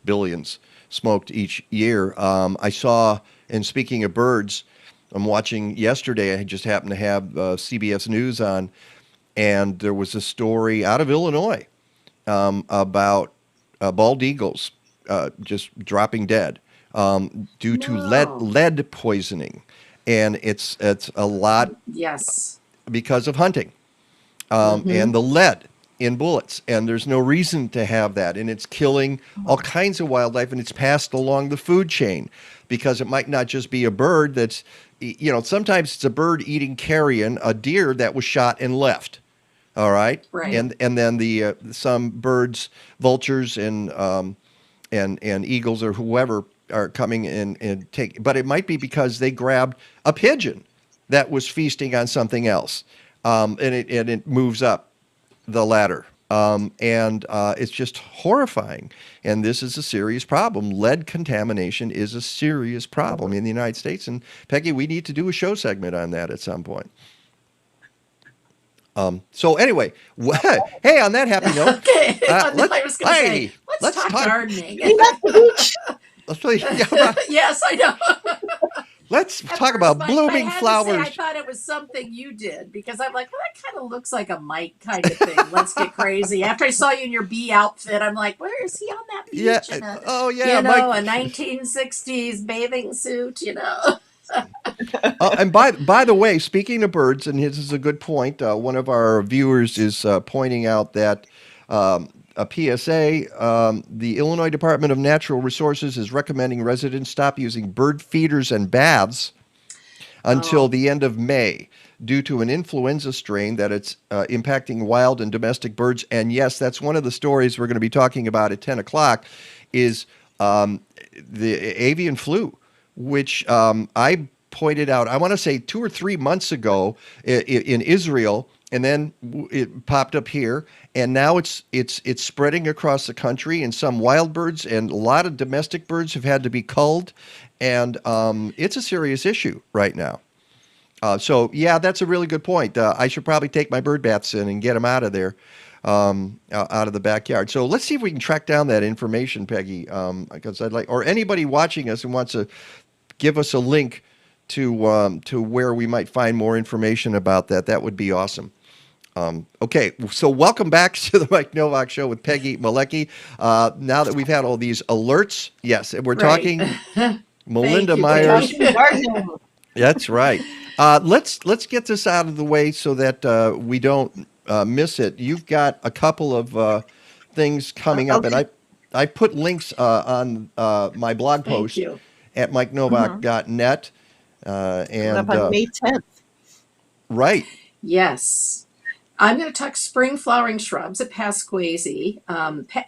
billions smoked each year. I saw, and speaking of birds, I'm watching yesterday. I just happened to have CBS News on, and there was a story out of Illinois about bald eagles just dropping dead due to No. lead poisoning, and it's a lot Yes. because of hunting and the lead in bullets, and there's no reason to have that, and it's killing all kinds of wildlife, and it's passed along the food chain, because it might not just be a bird that's sometimes it's a bird eating carrion, a deer that was shot and left. All right. Right. And then the some birds, vultures and eagles or whoever are coming in and take, but it might be because they grabbed a pigeon that was feasting on something else, and it moves up the ladder, and it's just horrifying. And this is a serious problem. Lead contamination is a serious problem in the United States. And Peggy, we need to do a show segment on that at some point. So anyway, hey, on that happy note, Okay. I was going to hey, say, let's talk gardening. let's play, yeah, Yes, I know. let's At talk first, about I blooming had to say flowers. I thought it was something you did, because I'm like, well, that kind of looks like a Mike kind of thing. Let's get crazy. After I saw you in your bee outfit, I'm like, where is he on that beach? Yeah. In a, Oh yeah, a Mike. 1960s bathing suit, And by the way, speaking of birds, and this is a good point. One of our viewers is pointing out that a PSA, the Illinois Department of Natural Resources is recommending residents stop using bird feeders and baths until the end of May due to an influenza strain that it's impacting wild and domestic birds. And yes, that's one of the stories we're going to be talking about at 10 o'clock is the avian flu, which I pointed out, I want to say 2 or 3 months ago in Israel, and then it popped up here, and now it's spreading across the country, and some wild birds and a lot of domestic birds have had to be culled, and it's a serious issue right now. So yeah, that's a really good point. I should probably take my bird baths in and get them out of there, out of the backyard. So let's see if we can track down that information, Peggy, because I'd like, or anybody watching us and wants to give us a link to where we might find more information about that. That would be awesome. Okay, so welcome back to the Mike Nowak Show with Peggy Malecki. Now that we've had all these alerts, yes, we're talking Melinda Myers. That's right. Let's get this out of the way so that we don't miss it. You've got a couple of things coming up, and I put links on my blog post at mikenovak.net. And up on May 10th. Right. Yes. I'm going to talk spring flowering shrubs at Pasquesi.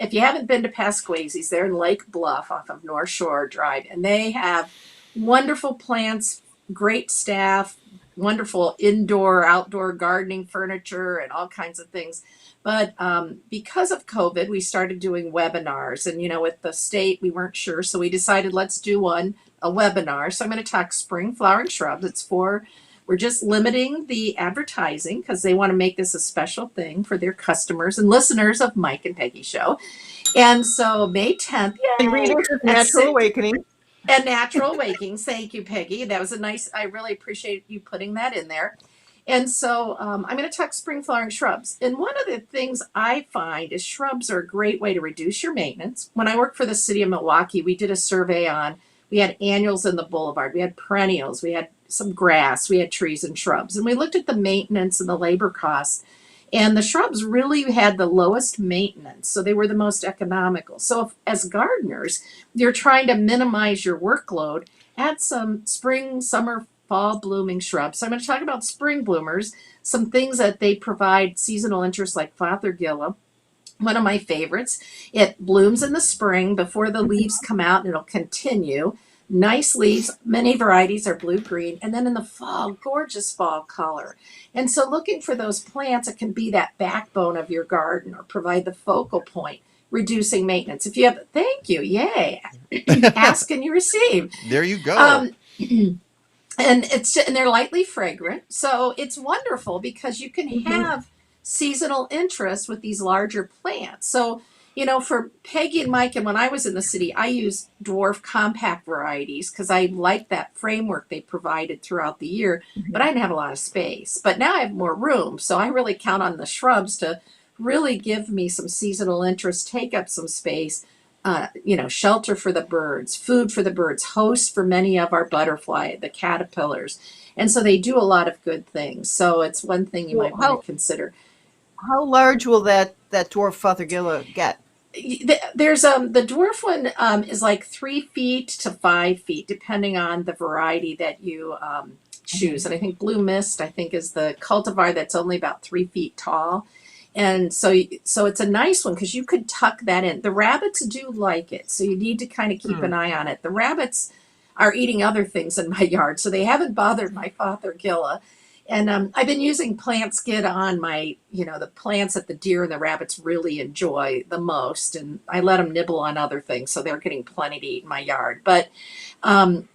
If you haven't been to Pasquesi's, they're in Lake Bluff off of North Shore Drive, and they have wonderful plants, great staff, wonderful indoor, outdoor gardening furniture, and all kinds of things. But because of COVID, we started doing webinars, and with the state, we weren't sure, so we decided let's do a webinar. So I'm going to talk spring flowering shrubs. We're just limiting the advertising because they want to make this a special thing for their customers and listeners of Mike and Peggy Show. And so May 10th, And readers of Natural Awakening. And natural wakings. Thank you, Peggy. That was a nice, I really appreciate you putting that in there. And so I'm going to talk spring flowering shrubs. And one of the things I find is shrubs are a great way to reduce your maintenance. When I worked for the city of Milwaukee, we did a survey on, we had annuals in the boulevard, we had perennials, we had some grass, we had trees and shrubs. And we looked at the maintenance and the labor costs. And the shrubs really had the lowest maintenance, so they were the most economical. So, if, as gardeners, you're trying to minimize your workload, add some spring, summer, fall blooming shrubs. So, I'm going to talk about spring bloomers, some things that they provide seasonal interest like Fothergilla. One of my favorites. It blooms in the spring before the leaves come out, and it'll continue. Nice leaves, many varieties are blue-green, and then in the fall, gorgeous fall color. And so looking for those plants that can be that backbone of your garden or provide the focal point, reducing maintenance. If you have, thank you, yay. Ask and you receive. There you go. And and they're lightly fragrant. So it's wonderful because you can have seasonal interest with these larger plants. So, you know, for Peggy and Mike, and when I was in the city, I used dwarf compact varieties because I liked that framework they provided throughout the year, but I didn't have a lot of space. But now I have more room. So I really count on the shrubs to really give me some seasonal interest, take up some space, you know, shelter for the birds, food for the birds, hosts for many of our butterfly, the caterpillars. And so they do a lot of good things. So it's one thing you might want to consider. How large will that dwarf Fothergilla get? There's the dwarf one is like 3 feet to 5 feet, depending on the variety that you choose. And I think Blue Mist, I think, is the cultivar that's only about 3 feet tall. And so it's a nice one because you could tuck that in. The rabbits do like it, so you need to kind of keep an eye on it. The rabbits are eating other things in my yard, so they haven't bothered my Fothergilla. And I've been using Plant Skid on my, you know, the plants that the deer and the rabbits really enjoy the most. And I let them nibble on other things, so they're getting plenty to eat in my yard. But,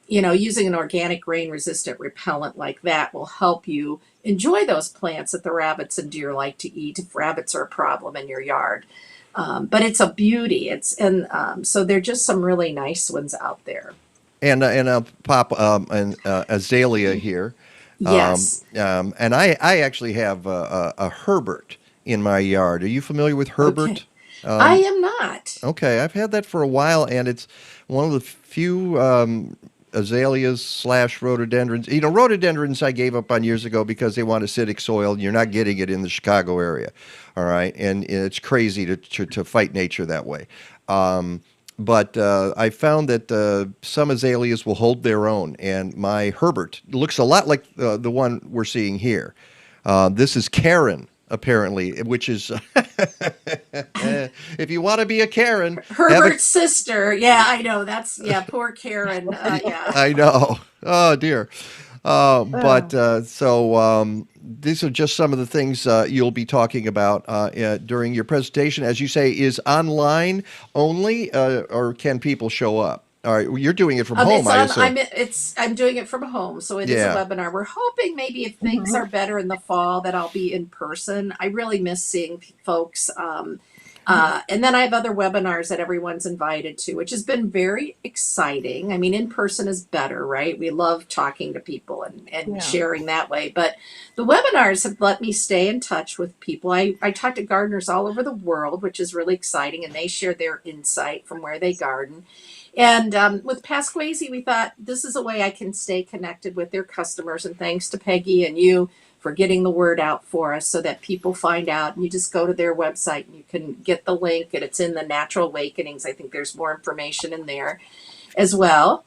you know, using an organic rain-resistant repellent like that will help you enjoy those plants that the rabbits and deer like to eat if rabbits are a problem in your yard. But it's a beauty. So they're just some really nice ones out there. And I'll pop an azalea here. Yes. And I actually have a Herbert in my yard. Are you familiar with Herbert? Okay. I am not. Okay, I've had that for a while, and it's one of the few azaleas / rhododendrons. You know, rhododendrons I gave up on years ago because they want acidic soil, and you're not getting it in the Chicago area. All right, and it's crazy to fight nature that way. But I found that some azaleas will hold their own, and my Herbert looks a lot like the one we're seeing here. This is Karen, apparently, which is, if you want to be a Karen. Herbert's sister. Yeah, I know. Poor Karen. Yeah. I know. Oh, dear. So these are just some of the things you'll be talking about during your presentation. As you say, is online only, or can people show up? All right, you're doing it from home, I assume. I'm doing it from home, so it is a webinar. We're hoping maybe if things are better in the fall that I'll be in person. I really miss seeing folks. And then I have other webinars that everyone's invited to, which has been very exciting. I mean, in person is better, right? We love talking to people and sharing that way. But the webinars have let me stay in touch with people. I talk to gardeners all over the world, which is really exciting, and they share their insight from where they garden. And with Pasquesi, we thought this is a way I can stay connected with their customers. And thanks to Peggy and you for getting the word out for us so that people find out. And you just go to their website and you can get the link, and it's in the Natural Awakenings. I think there's more information in there as well.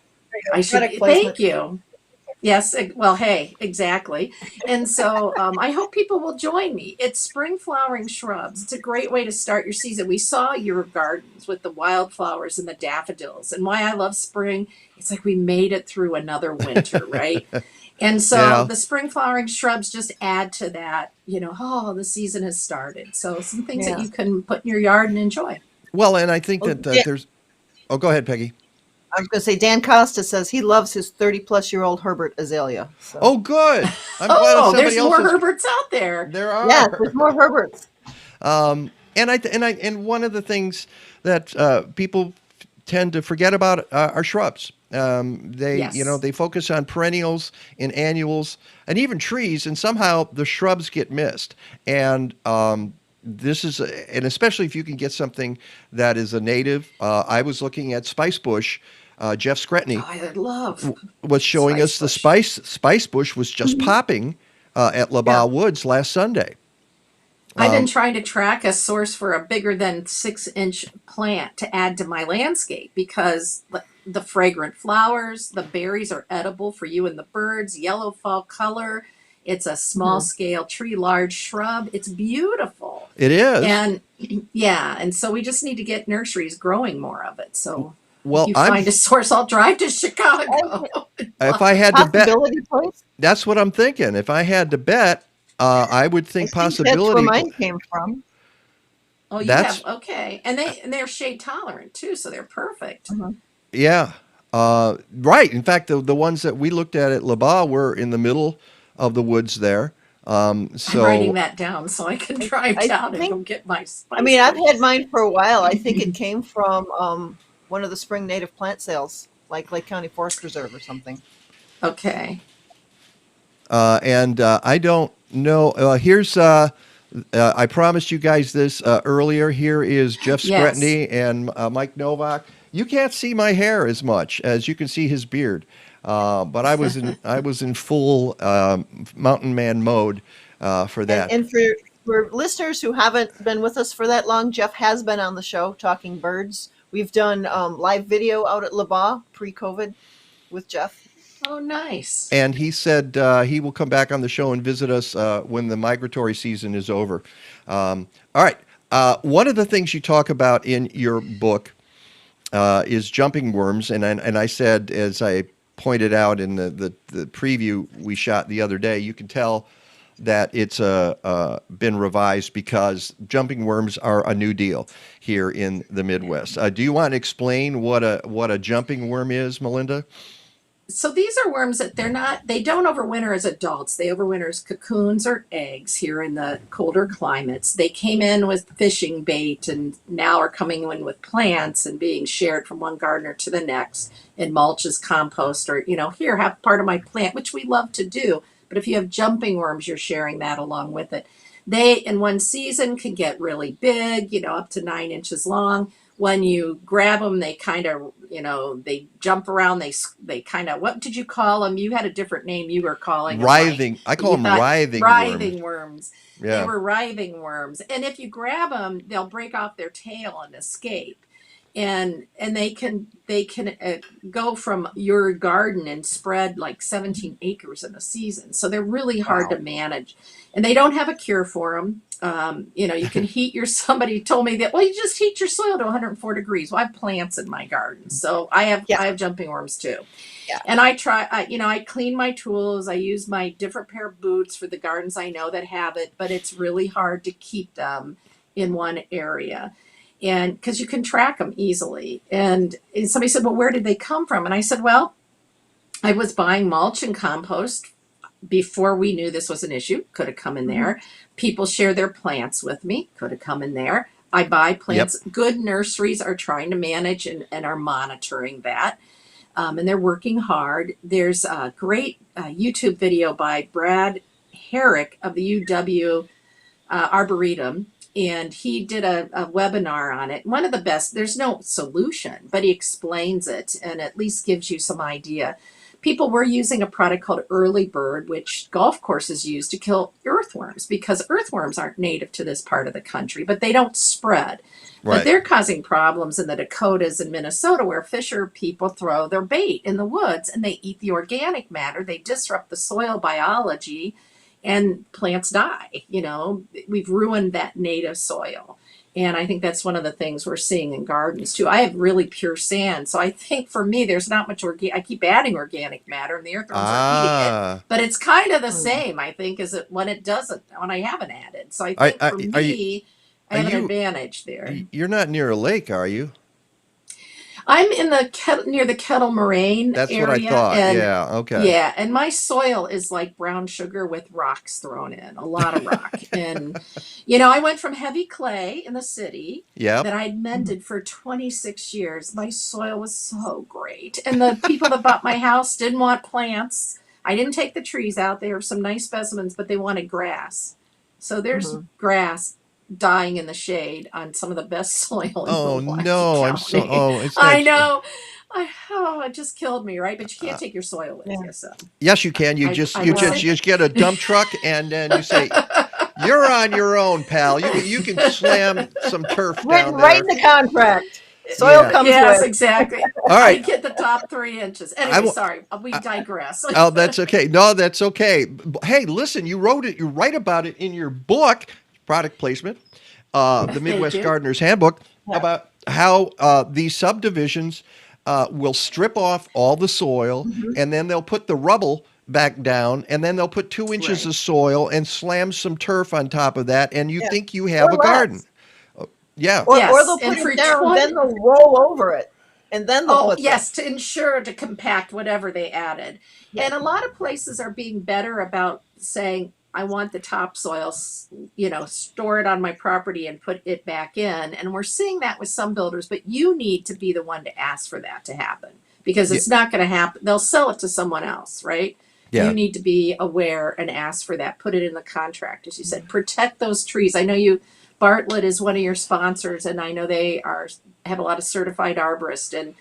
Thank you. Yes, well, hey, exactly. And so I hope people will join me. It's spring flowering shrubs. It's a great way to start your season. We saw your gardens with the wildflowers and the daffodils. And why I love spring, it's like we made it through another winter, right? And so the spring flowering shrubs just add to that, you know, the season has started. So some things that you can put in your yard and enjoy. Well, and I think that there's... Oh, go ahead, Peggy. I was going to say, Dan Costa says he loves his 30-plus-year-old Herbert azalea. So. Oh, good. I'm glad there's more Herberts out there. There are. Yeah, there's more Herberts. And one of the things that people tend to forget about are shrubs. They they focus on perennials and annuals and even trees, and somehow the shrubs get missed. And this is, and especially if you can get something that is a native. I was looking at spice bush. Jeff Scretany I love was showing us the spice bush was just popping at Labaw Woods last Sunday. I've been trying to track a source for a bigger than 6-inch plant to add to my landscape because the fragrant flowers, the berries are edible for you and the birds, yellow fall color. It's a small scale tree, large shrub. It's beautiful. It is. And and so we just need to get nurseries growing more of it. So well, if you find a source, I'll drive to Chicago. If I had to bet, Place? that's what I'm thinking. If I had to bet, I would think possibility. That's where mine came from. Oh, okay, and they're shade tolerant too, so they're perfect. Yeah, right. In fact, the ones that we looked at Labaw were in the middle of the woods there. So I'm writing that down so I can drive down and go get my spice. I mean, I've had mine for a while. I think it came from one of the spring native plant sales, like Lake County Forest Reserve or something. Okay. And I don't know. Here's I promised you guys this earlier. Here is Jeff Scretany and Mike Nowak. You can't see my hair as much as you can see his beard, but I was in full mountain man mode for that. And for listeners who haven't been with us for that long, Jeff has been on the show talking birds. We've done live video out at Labaw pre-COVID with Jeff. Oh, nice. And he said he will come back on the show and visit us when the migratory season is over. All right. One of the things you talk about in your book is jumping worms. And I said, as I pointed out in the preview we shot the other day, you can tell that it's been revised because jumping worms are a new deal here in the Midwest. Do you want to explain what a jumping worm is, Melinda? So these are worms that they don't overwinter as adults. They overwinter as cocoons or eggs here in the colder climates. They came in with fishing bait and now are coming in with plants and being shared from one gardener to the next in mulch as compost or, here, have part of my plant, which we love to do. But if you have jumping worms, you're sharing that along with it. They, in one season, can get really big, up to 9 inches long. When you grab them, they kind of, they jump around. They kind of, what did you call them? You had a different name you were calling them. Writhing. I call them writhing worms. Yeah. They were writhing worms. And if you grab them, they'll break off their tail and escape. And they can go from your garden and spread like 17 acres in a season. So they're really hard to manage. And they don't have a cure for them. You can somebody told me that, well, you just heat your soil to 104 degrees. Well, I have plants in my garden. So I have jumping worms too. Yeah. And I clean my tools. I use my different pair of boots for the gardens I know that have it, but it's really hard to keep them in one area. And because you can track them easily. And somebody said, well, where did they come from? And I said, well, I was buying mulch and compost before we knew this was an issue. Could have come in there. People share their plants with me. Could have come in there. I buy plants. Yep. Good nurseries are trying to manage and are monitoring that. And they're working hard. There's a great YouTube video by Brad Herrick of the UW Arboretum. And he did a webinar on it. One of the best, there's no solution, but he explains it and at least gives you some idea. People were using a product called Early Bird, which golf courses use to kill earthworms because earthworms aren't native to this part of the country, but they don't spread. Right. But they're causing problems in the Dakotas and Minnesota where fisher people throw their bait in the woods and they eat the organic matter. They disrupt the soil biology and plants die. We've ruined that native soil. And I think that's one of the things we're seeing in gardens too. I have really pure sand. So I think for me, there's not much I keep adding organic matter and the earthworms are eating it. But it's kind of the same, I think, as when I haven't added. So I think for me, I have an advantage there. You're not near a lake, are you? I'm in the near the Kettle Moraine That's what I area, thought. and Yeah. Okay. yeah, and my soil is like brown sugar with rocks thrown in, a lot of rock. And I went from heavy clay in the city Yep. that I'd mended for 26 years. My soil was so great, and the people that bought my house didn't want plants. I didn't take the trees out. They were some nice specimens, but they wanted grass. So there's grass dying in the shade on some of the best soil in Oh Milwaukee no, I'm so. County. Oh, it's I thanks. know. It just killed me, right? But you can't take your soil with you, so Yes, you can. I You was. just get a dump truck and then you say, "You're on your own, pal. You can slam some turf Written down right in there." the contract. Soil Yeah. comes Yes, with. exactly. All I right. get the top 3 inches. I Anyway, wa- sorry, we digress. Oh, that's okay. No, that's okay. Hey, listen, you wrote it. You write about it in your book, product placement, the Thank Midwest you. Gardener's Handbook, about how these subdivisions will strip off all the soil, and then they'll put the rubble back down, and then they'll put 2 inches Right. of soil and slam some turf on top of that, and you Yeah. think you Or have a garden. less. Yeah. Or Yes, they'll and put for it down, 20. then they'll roll over it, and then they'll Oh, put the. yes, to ensure to compact whatever they added. Yeah. And a lot of places are being better about saying, I want the topsoil, store it on my property and put it back in. And we're seeing that with some builders, but you need to be the one to ask for that to happen because Yeah. it's not going to happen. They'll sell it to someone else, right? You Yeah. need to be aware and ask for that. Put it in the contract, as you said. Protect those trees. I know Bartlett is one of your sponsors, and I know they have a lot of certified arborists, and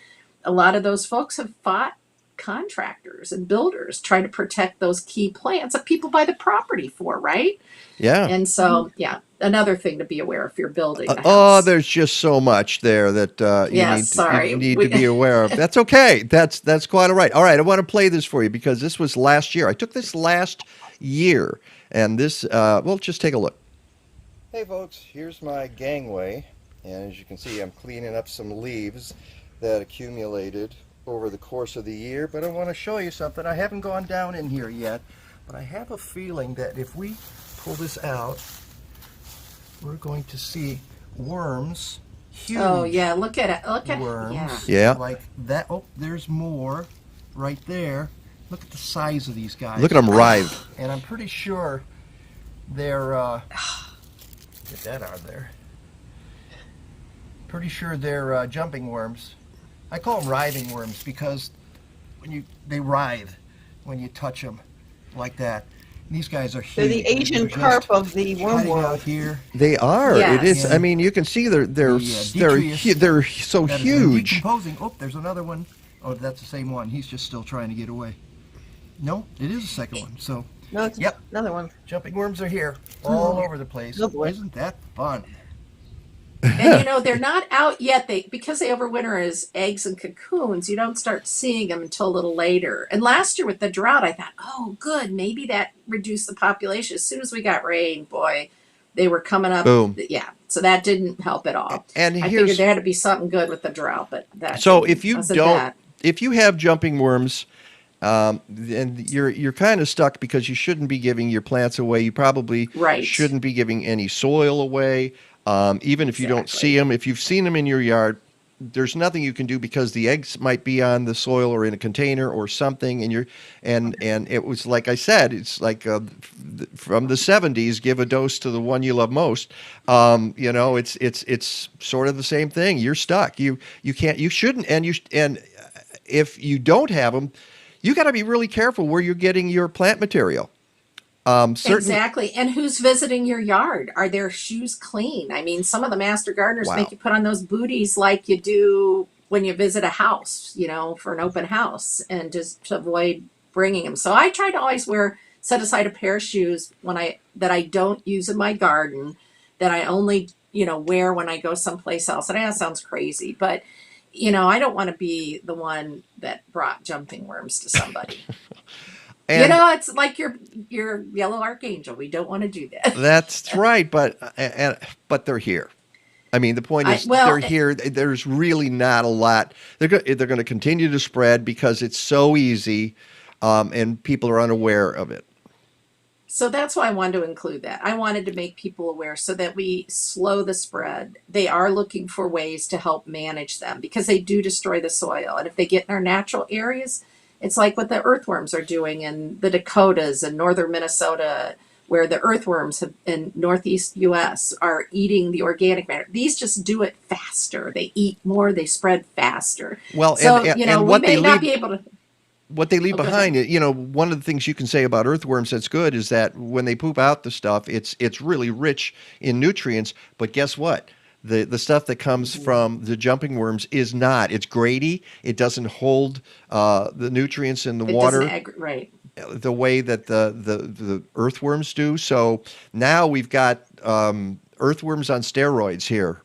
a lot of those folks have fought contractors and builders trying to protect those key plants that people buy the property for, right? Yeah. And so, yeah, another thing to be aware if you're building a Oh, house. there's just so much there that Yes, sorry. you need to be aware of. That's okay. That's quite all right. All right, I want to play this for you because this was last year. I took this last year, and this well, just take a look. Hey, folks. Here's my gangway, and as you can see, I'm cleaning up some leaves that accumulated over the course of the year. But I want to show you something. I haven't gone down in here yet, but I have a feeling that if we pull this out, we're going to see worms, huge Oh, yeah, look at it. Look at worms. yeah. Yeah. Like that. Oh, there's more right there. Look at the size of these guys. Look at them writhe. And I'm pretty sure they're, get that out of there. Pretty sure they're jumping worms. I call them writhing worms because they writhe when you touch them like that. And these guys are They're huge. the Asian They're carp just of the worm cutting out world. here. They are. It is. Yes. I mean, you can see they're Detritus. they're so That is huge. decomposing. Oh, there's another one. Oh, that's the same one. He's just still trying to get away. No, it is the second one. So, No, it's Yep. another one. jumping worms are here all over the place. Oh, boy. Isn't that fun? And they're not out yet. Because they overwinter as eggs and cocoons, you don't start seeing them until a little later. And last year with the drought, I thought, oh, good, maybe that reduced the population. As soon as we got rain, boy, they were coming up. Boom. Yeah, so that didn't help at all. And I here's figured there had to be something good with the drought, but that. so didn't. if you Wasn't don't, that. if you have jumping worms, then you're kind of stuck because you shouldn't be giving your plants away. You probably Right. shouldn't be giving any soil away. Even if you don't Exactly. see them, if you've seen them in your yard, there's nothing you can do because the eggs might be on the soil or in a container or something. And it was like I said, it's like from the 70s. Give a dose to the one you love most. It's sort of the same thing. You're stuck. You shouldn't, and if you don't have them, you got to be really careful where you're getting your plant material. Exactly. And who's visiting your yard? Are their shoes clean? I mean, some of the master gardeners Wow. make you put on those booties like you do when you visit a house, for an open house, and just to avoid bringing them. So I try to always set aside a pair of shoes that I don't use in my garden, that I only, wear when I go someplace else. And I know it sounds crazy, but I don't want to be the one that brought jumping worms to somebody. And It's like your yellow Archangel. We don't want to do that. that's right, but they're here. I mean, the point is they're here. There's really not a lot. They're going to continue to spread because it's so easy, and people are unaware of it. So that's why I wanted to include that. I wanted to make people aware so that we slow the spread. They are looking for ways to help manage them because they do destroy the soil. And if they get in our natural areas, it's like what the earthworms are doing in the Dakotas and northern Minnesota, where the earthworms have, in northeast US are eating the organic matter. These just do it faster. They eat more, they spread faster. Well, So, and you know, we what may they not leave, be able to. what they leave Oh, go behind, ahead. one of the things you can say about earthworms that's good is that when they poop out the stuff, it's really rich in nutrients. But guess what? The stuff that comes from the jumping worms is not. It's grainy. It doesn't hold the nutrients in the It doesn't water right. the way that the earthworms do. So now we've got earthworms on steroids here.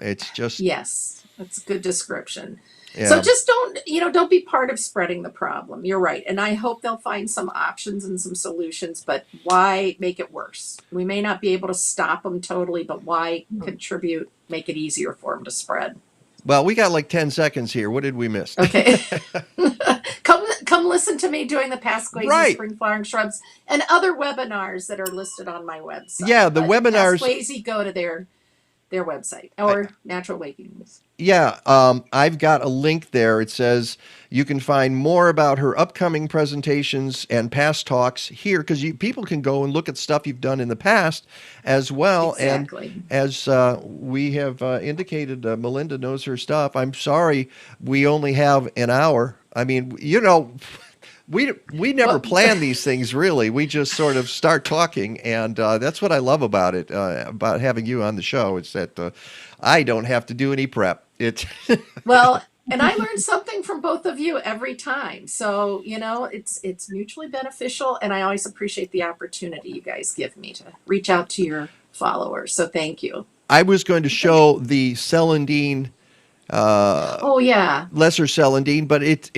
It's just Yes, that's a good description. So yeah. just don't be part of spreading the problem. You're right. And I hope they'll find some options and some solutions, but why make it worse? We may not be able to stop them totally, but why contribute, make it easier for them to spread? Well, we got like 10 seconds here. What did we miss? Okay. Come listen to me doing the Pasquesi Right. spring flowering shrubs and other webinars that are listed on my website. Yeah, the But webinars. Pasquesi, go to their website or Natural Awakenings. Yeah, I've got a link there. It says you can find more about her upcoming presentations and past talks here because people can go and look at stuff you've done in the past as well. Exactly. And as we have indicated, Melinda knows her stuff. I'm sorry we only have an hour. I mean, we never plan these things really. We just sort of start talking, and that's what I love about it, about having you on the show. It's that I don't have to do any prep. Well, and I learn something from both of you every time. So, it's mutually beneficial, and I always appreciate the opportunity you guys give me to reach out to your followers. So thank you. I was going to show the celandine, Oh yeah. lesser celandine, but it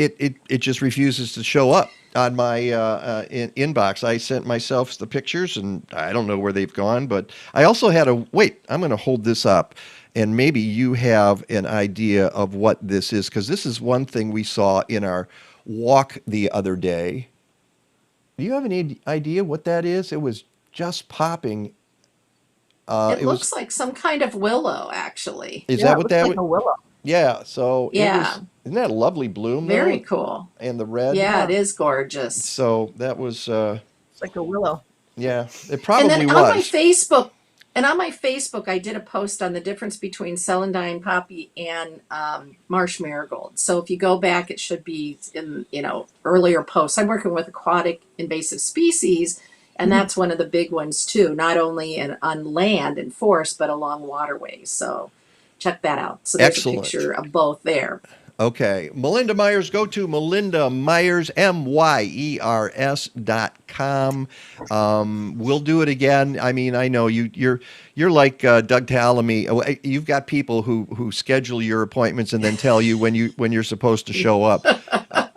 just refuses to show up on my inbox. I sent myself the pictures, and I don't know where they've gone. But I also had wait. I'm going to hold this up, and maybe you have an idea of what this is, because this is one thing we saw in our walk the other day. Do you have any idea what that is? It was just popping. It looks like some kind of willow, actually. Is Yeah, that it what looks that like a willow. Yeah, so Yeah. isn't that a lovely bloom though? Very cool. And the red. Yeah, it is gorgeous. So that was It's like a willow. yeah, it And probably then on was. on my Facebook, I did a post on the difference between celandine poppy and marsh marigold. So if you go back, it should be in earlier posts. I'm working with aquatic invasive species, and that's one of the big ones too. Not only on land and forest, but along waterways. So check that out. So there's Excellent. a picture of both there. Okay. Melinda Myers, go to Melinda Myers, MYERS.com. We'll do it again. I mean, I know you're like Doug Tallamy. You've got people who schedule your appointments and then tell you when you're supposed to show up.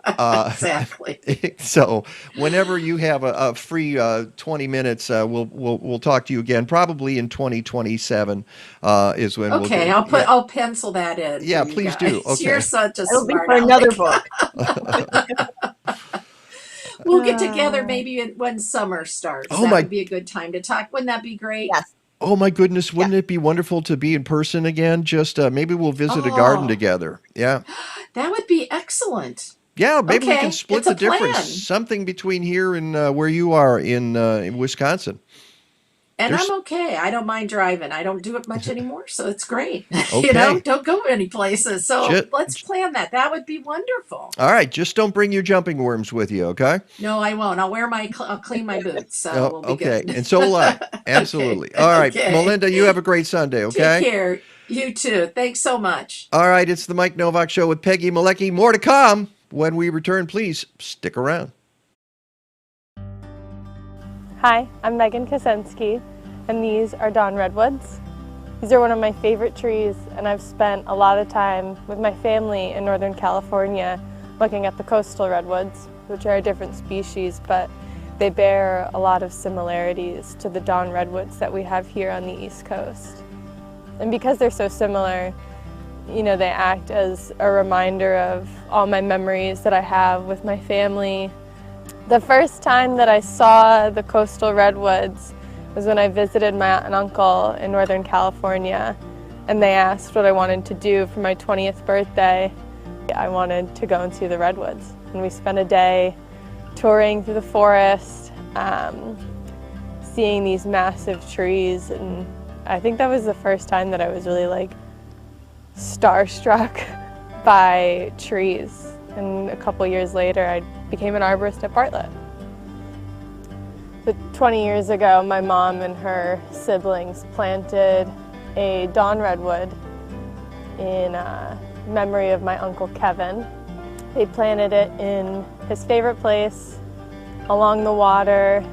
Exactly. So whenever you have a free 20 minutes, we'll talk to you again. Probably in 2027 is when we'll do Okay, it. I'll pencil that in. Yeah, for you please guys. do. Okay. You're such a It'll be smart for another aleck. book. We'll get together maybe when summer starts. Oh That my- would be a good time to talk. Wouldn't that be great? Yes. Oh my goodness, wouldn't it be wonderful to be in person again? Just maybe we'll visit a garden Oh. together. Yeah. That would be excellent. Yeah, maybe we Okay, can split it's the a plan. difference. Something between here and where you are in Wisconsin. And There's- I'm okay. I don't mind driving. I don't do it much anymore, so it's great. Okay. Don't go any places. So Ju- let's plan that. That would be wonderful. All right, just don't bring your jumping worms with you, okay? No, I won't. I'll clean my boots. So Oh, we'll be okay, good. and so will I. Absolutely. All right, Okay. Melinda, you have a great Sunday, okay? Take care. You too. Thanks so much. All right, it's the Mike Nowak Show with Peggy Malecki. More to come when we return. Please stick around. Hi, I'm Megan Kosensky, and these are Dawn Redwoods. These are one of my favorite trees, and I've spent a lot of time with my family in Northern California looking at the coastal redwoods, which are a different species, but they bear a lot of similarities to the Dawn Redwoods that we have here on the East Coast. And because they're so similar, they act as a reminder of all my memories that I have with my family, The first time that I saw the coastal redwoods was when I visited my aunt and uncle in Northern California, and they asked what I wanted to do for my 20th birthday. I wanted to go and see the redwoods, and we spent a day touring through the forest, seeing these massive trees, and I think that was the first time that I was really like starstruck by trees. And a couple years later, I became an arborist at Bartlett. So 20 years ago, my mom and her siblings planted a dawn redwood in memory of my Uncle Kevin. They planted it in his favorite place along the water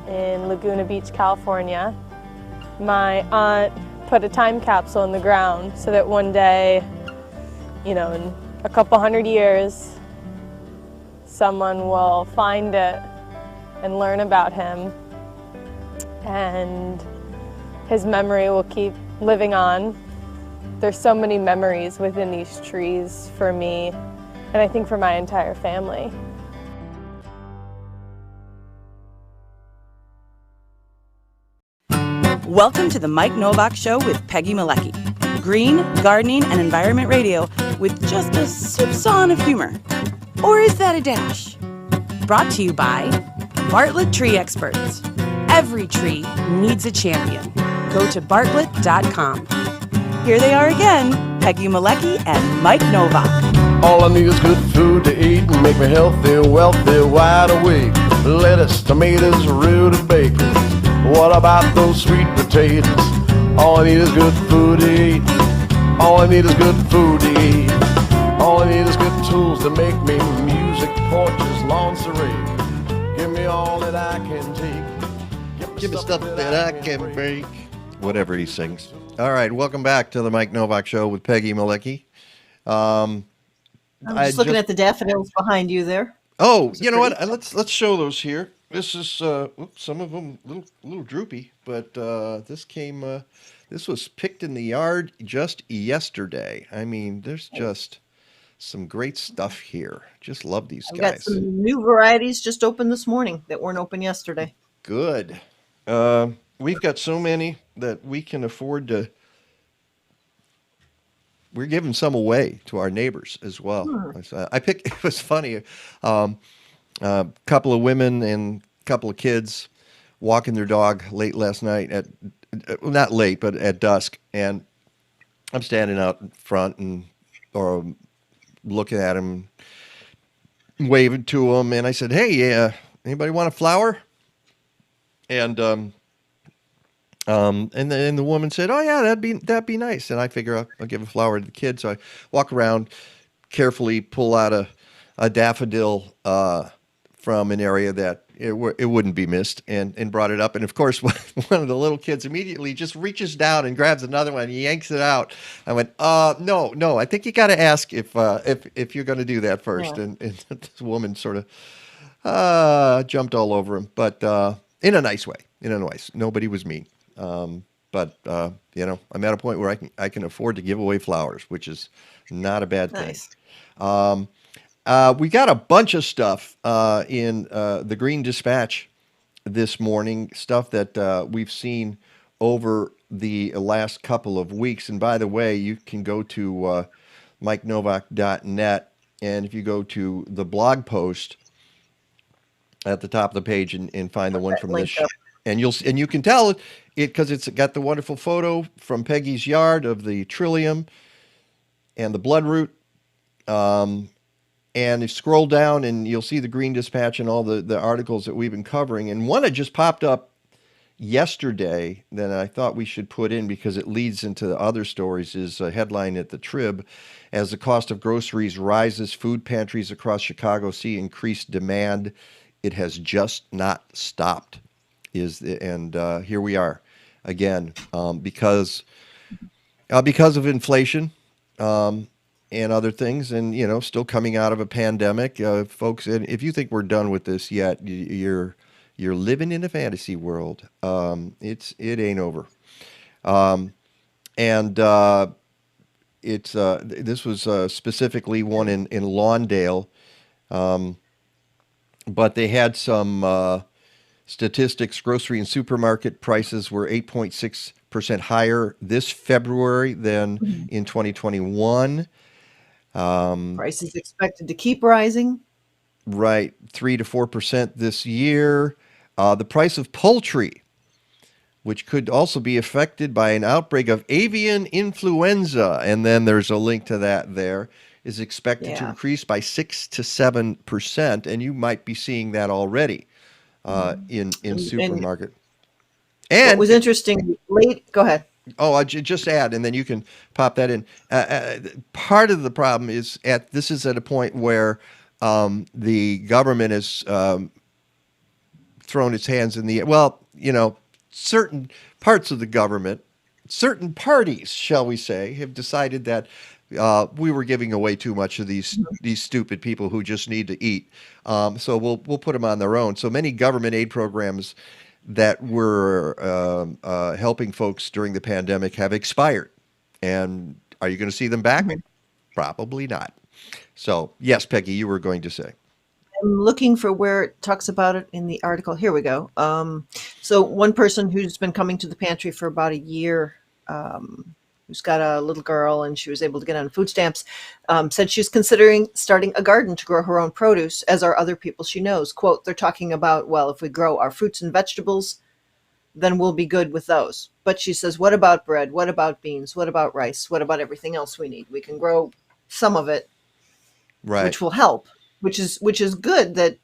in Laguna Beach, California. My aunt put a time capsule in the ground so that one day, you know, in a couple hundred years, someone will find it and learn about him, and his memory will keep living on. There's so many memories within these trees for me, and I think for my entire family. Welcome to the Mike Nowak Show with Peggy Malecki. Green, gardening, and environment radio with just a soupçon of humor. Or is that a dash? Brought to you by Bartlett Tree Experts. Every tree needs a champion. Go to bartlett.com. Here they are again, Peggy Malecki and Mike Nowak. All I need is good food to eat and make me healthy, wealthy, wide awake. Lettuce, tomatoes, rutabaga. What about those sweet potatoes? All I need is good food to eat. All I need is good food to eat. All I need is good tools to make me music, porches, lawns to rake. Give me all that I can take. Give me stuff that I can break. Whatever he sings. All right, welcome back to the Mike Nowak Show with Peggy Malecki. I'm just looking at the daffodils behind you there. Oh, you know what? Let's show those here. This is some of them little droopy, but this was picked in the yard just yesterday. I mean, there's just some great stuff here. Just love these I've guys. got some new varieties just opened this morning that weren't open yesterday. Good. We've got so many that we can afford to. We're giving some away to our neighbors as well. I picked. It was funny. A couple of women and a couple of kids walking their dog late last night not late, but at dusk. And I'm standing out in front or looking at them, waving to them. And I said, "Hey, anybody want a flower?" And then the woman said, "Oh yeah, that'd be nice." And I figure I'll give a flower to the kid. So I walk around, carefully pull out a daffodil from an area that it wouldn't be missed, and brought it up. And of course, one of the little kids immediately just reaches down and grabs another one and yanks it out. I went, no, I think you got to ask if you're going to do that first. Yeah. And this woman sort of jumped all over him, but in a nice way. Nobody was mean. But I'm at a point where I can afford to give away flowers, which is not a bad thing. Nice. We got a bunch of stuff in the Green Dispatch this morning, stuff that we've seen over the last couple of weeks. And by the way, you can go to MikeNowak.net, and if you go to the blog post at the top of the page and find the one from this, and you can tell it because it's got the wonderful photo from Peggy's yard of the trillium and the bloodroot. And you scroll down and you'll see the Green Dispatch and all the articles that we've been covering. And one that just popped up yesterday that I thought we should put in because it leads into the other stories is a headline at the Trib. As the cost of groceries rises, food pantries across Chicago see increased demand. It has just not stopped. Here we are again because of inflation. And other things, and still coming out of a pandemic, folks. And if you think we're done with this yet, you're living in a fantasy world. It ain't over. This was specifically one in Lawndale, but they had some statistics. Grocery and supermarket prices were 8.6% higher this February than in 2021. Prices expected to keep rising. Right, 3 to 4% this year. The price of poultry, which could also be affected by an outbreak of avian influenza, and then there's a link to that there, is expected to Yeah. increase by 6 to 7%, and you might be seeing that already in And supermarket. what And was interesting, go ahead. oh, just add, and then you can pop that in. Part of the problem is this is at a point where the government has thrown its hands in the air. Well, certain parts of the government, certain parties, shall we say, have decided that we were giving away too much of these stupid people who just need to eat. So we'll put them on their own. So many government aid programs that were helping folks during the pandemic have expired. And are you going to see them back? Probably not. So yes, Peggy, you were going to say. I'm looking for where it talks about it in the article. Here we go. So one person who's been coming to the pantry for about a year, who's got a little girl and she was able to get on food stamps, said she's considering starting a garden to grow her own produce, as are other people she knows. Quote, they're talking about, well, if we grow our fruits and vegetables, then we'll be good with those. But she says, what about bread? What about beans? What about rice? What about everything else we need? We can grow some of it, Right. which will help. Which is good that,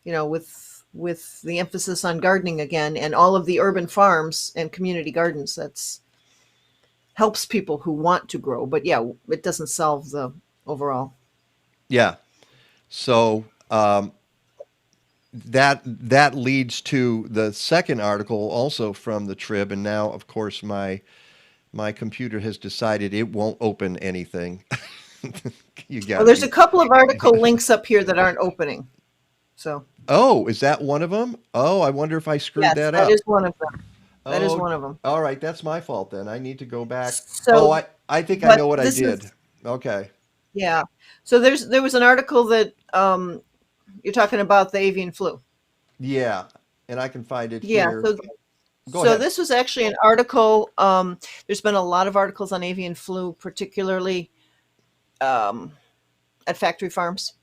with the emphasis on gardening again and all of the urban farms and community gardens, that's helps people who want to grow. But yeah, it doesn't solve the overall. Yeah. So that leads to the second article, also from the Trib, and now, of course, my computer has decided it won't open anything. You got. Well, there's a couple of article links up here that aren't opening. So. Oh, is that one of them? Oh, I wonder if I screwed Yes, that up. that is one of them. That is Oh, one of them. all right, that's my fault then. I need to go back. So, I think I but know what I this did. is- Okay. Yeah. So there was an article that you're talking about the avian flu. Yeah, and I can find it Yeah. here. So Go So ahead. this was actually an article. There's been a lot of articles on avian flu, particularly at factory farms,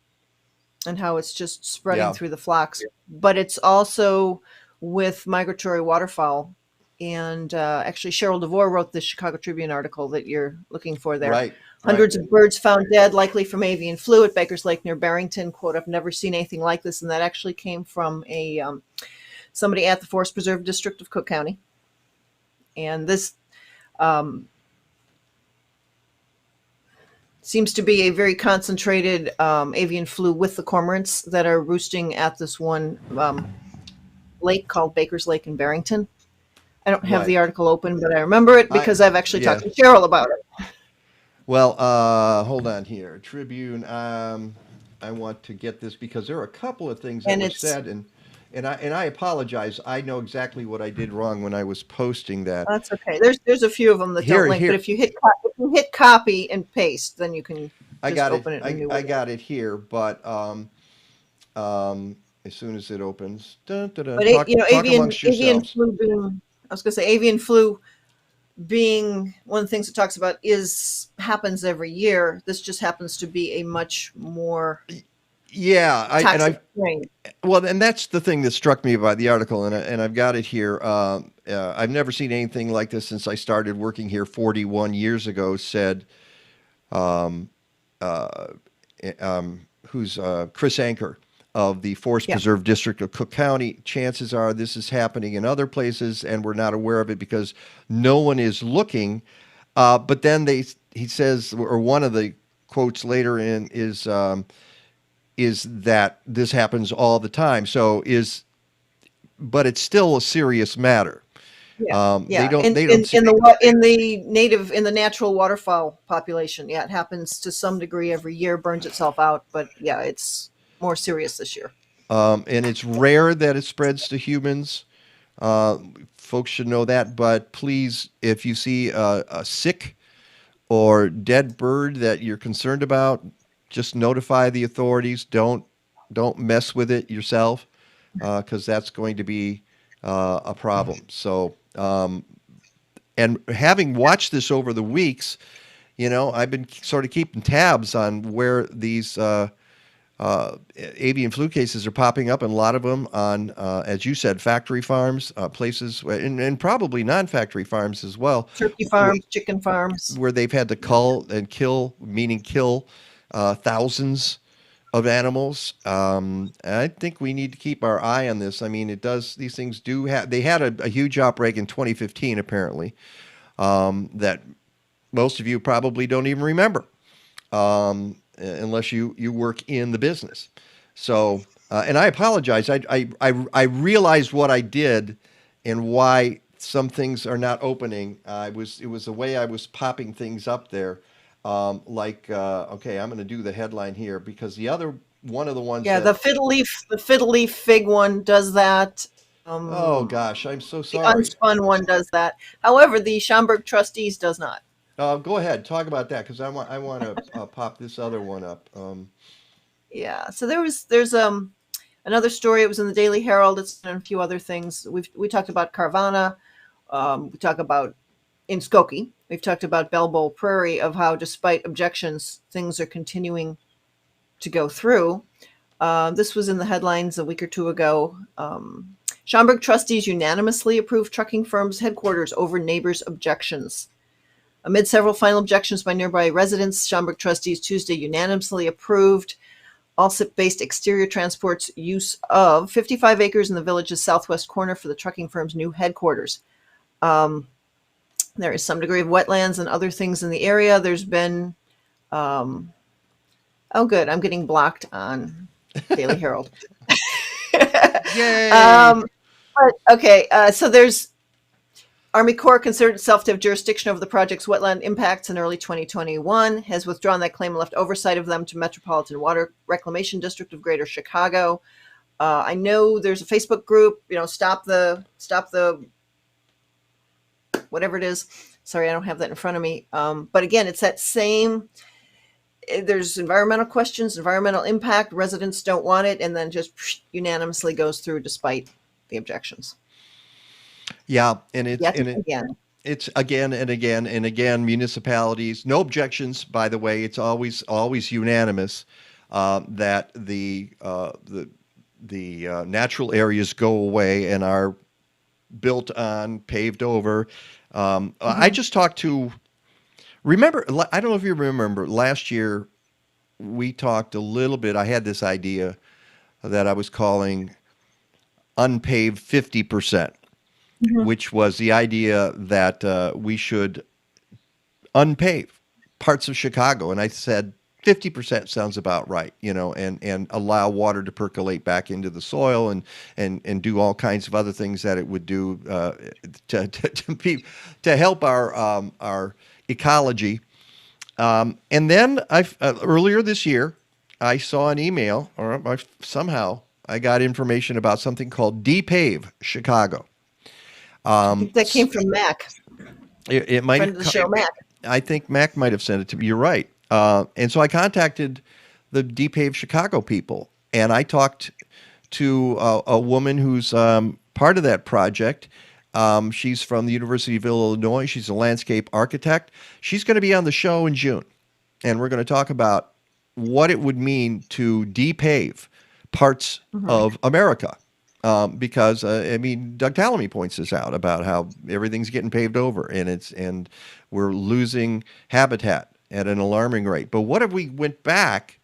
and how it's just spreading Yeah. through the flocks. But it's also with migratory waterfowl. And actually, Cheryl DeVore wrote the Chicago Tribune article that you're looking for there. Right. Hundreds of birds found dead, likely from avian flu at Baker's Lake near Barrington. Quote, I've never seen anything like this. And that actually came from somebody at the Forest Preserve District of Cook County. And this seems to be a very concentrated avian flu with the cormorants that are roosting at this one lake called Baker's Lake in Barrington. I don't have Right. the article open, but I remember it because I've actually yeah. talked to Cheryl about it. Well, hold on here. Tribune. I want to get this because there are a couple of things that And were it's- said, and I apologize. I know exactly what I did wrong when I was posting that. That's okay. There's a few of them that Here- don't link, here. but if you hit copy and paste, then you can I just got open it. it. in a new I window. got it here, but as soon as it opens, dun, dun, dun, But talk avian amongst yourselves. flu being, I was going to say, avian flu being one of the things it talks about happens every year. This just happens to be a much more Yeah, toxic strain. well, and that's the thing that struck me about the article, and I've got it here. I've never seen anything like this since I started working here 41 years ago. Said, who's Chris Anker of the Forest Preserve District of Cook County. Chances are this is happening in other places, and we're not aware of it because no one is looking. But then he says, or one of the quotes later in is that this happens all the time. But it's still a serious matter. Yeah. They don't. in the natural waterfowl population, it happens to some degree every year, burns itself out. But yeah, it's more serious this year. And it's rare that it spreads to humans. Folks should know that. But please, if you see a sick or dead bird that you're concerned about, just notify the authorities. Don't Don't mess with it yourself, because that's going to be a problem. So, and having watched this over the weeks, I've been sort of keeping tabs on where these avian flu cases are popping up, and a lot of them on, as you said, factory farms, places, and probably non-factory farms as well, Turkey farms, chicken farms. where they've had to cull and kill, meaning kill thousands of animals. I think we need to keep our eye on this. I mean, these things do have, they had a huge outbreak in 2015, apparently, that most of you probably don't even remember, unless you work in the business. So, and I apologize. I realized what I did and why some things are not opening. It was the way I was popping things up there. Okay, I'm going to do the headline here, because one of the ones. Yeah, the fiddle leaf fig one does that. Oh gosh, I'm so The sorry. unspun one does that. However, the Schaumburg Trustees does not. Go ahead, talk about that, because I want to pop this other one up. Yeah, so there's another story. It was in the Daily Herald. It's in a few other things. We talked about Carvana. We talk about in Skokie. We've talked about Bell Bowl Prairie, of how, despite objections, things are continuing to go through. This was in the headlines a week or two ago. Schaumburg trustees unanimously approved trucking firm's headquarters over neighbors' objections. Amid several final objections by nearby residents, Schaumburg trustees Tuesday unanimously approved Alsip-based Exterior Transport's use of 55 acres in the village's southwest corner for the trucking firm's new headquarters. There is some degree of wetlands and other things in the area. There's been, oh good, I'm getting blocked on Daily Herald. Yay! So there's Army Corps considered itself to have jurisdiction over the project's wetland impacts in early 2021, has withdrawn that claim and left oversight of them to Metropolitan Water Reclamation District of Greater Chicago. I know there's a Facebook group, stop the whatever it is. Sorry, I don't have that in front of me. But again, it's that same, there's environmental questions, environmental impact, residents don't want it, and then just unanimously goes through despite the objections. Yeah, and it's again and again municipalities, no objections, by the way. It's always unanimous that the natural areas go away and are built on, paved over. I just talked to, remember, I don't know if you remember, last year we talked a little bit. I had this idea that I was calling unpaved 50%. Which was the idea that we should unpave parts of Chicago. And I said 50% sounds about right, and allow water to percolate back into the soil and do all kinds of other things that it would do to help our ecology. And then earlier this year, I saw an email, or somehow I got information about something called Depave Chicago. I think that came from Mac. It might friend of the show, Mac. I think Mac might have sent it to me. You're right. And so I contacted the Depave Chicago people, and I talked to a woman who's part of that project. She's from the University of Illinois. She's a landscape architect. She's going to be on the show in June, and we're going to talk about what it would mean to depave parts of America. Because Doug Tallamy points this out about how everything's getting paved over, and we're losing habitat at an alarming rate. But what if we went back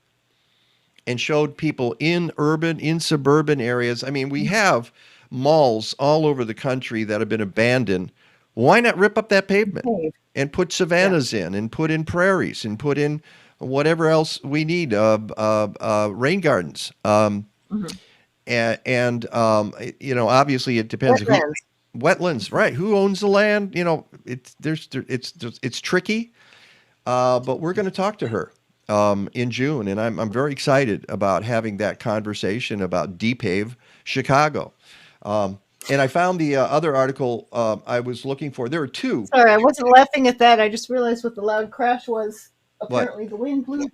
and showed people in suburban areas? I mean, we have malls all over the country that have been abandoned. Why not rip up that pavement and put savannas in, and put in prairies, and put in whatever else we need, rain gardens. And obviously it depends. Wetlands, right? Who owns the land? It's tricky, but we're going to talk to her in June, and I'm very excited about having that conversation about Depave Chicago. And I found the other article I was looking for. There are two. Sorry, I wasn't laughing at that. I just realized what the loud crash was. Apparently, the wind blew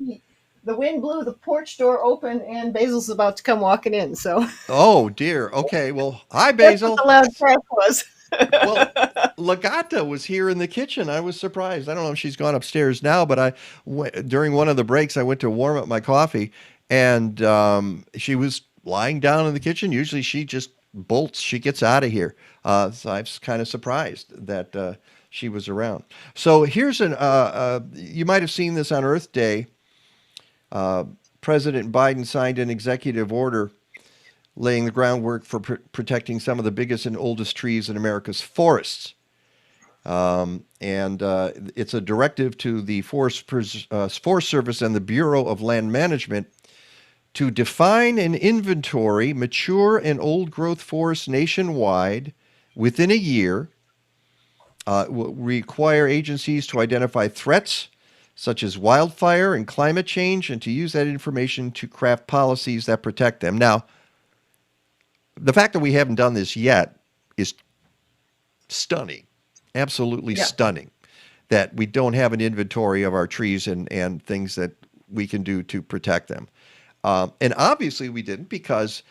the wind blew the porch door open, and Basil's about to come walking in. So Oh dear. Okay. Well, hi, that's what Basil. the loud crack was. Well, Lagata was here in the kitchen. I was surprised. I don't know if she's gone upstairs now, but during one of the breaks, I went to warm up my coffee, and she was lying down in the kitchen. Usually, she just bolts. She gets out of here. So I was kind of surprised that she was around. So here's you might have seen this on Earth Day. President Biden signed an executive order laying the groundwork for protecting some of the biggest and oldest trees in America's forests. It's a directive to the Forest Service and the Bureau of Land Management to define and inventory mature and old-growth forests nationwide within a year. Will require agencies to identify threats such as wildfire and climate change, and to use that information to craft policies that protect them. Now, the fact that we haven't done this yet is stunning, absolutely stunning, that we don't have an inventory of our trees and things that we can do to protect them. And obviously we didn't, because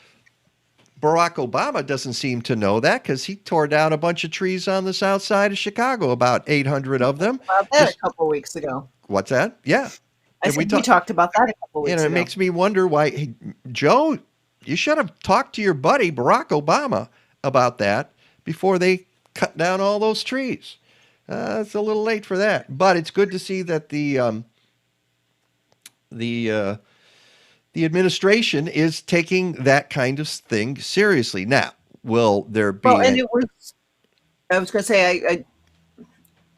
Barack Obama doesn't seem to know that, because he tore down a bunch of trees on the south side of Chicago, about 800 of them. About that a couple of weeks ago. What's that? Yeah. I said we talked about that a couple of weeks ago. And it makes me wonder why, hey, Joe, you should have talked to your buddy Barack Obama about that before they cut down all those trees. It's a little late for that, but it's good to see that the administration is taking that kind of thing seriously. Now, will there be? Well, and I was going to say, I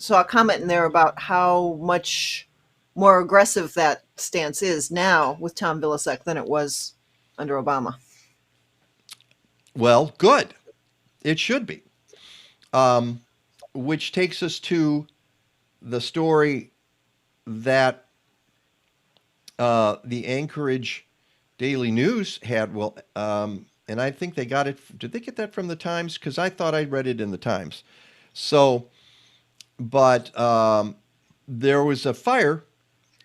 saw a comment in there about how much more aggressive that stance is now with Tom Vilsack than it was under Obama. Well, good. It should be. Which takes us to the story that the Anchorage Daily News had. Well, and I think they got it. Did they get that from the Times? Because I thought I read it in the Times. So, but there was a fire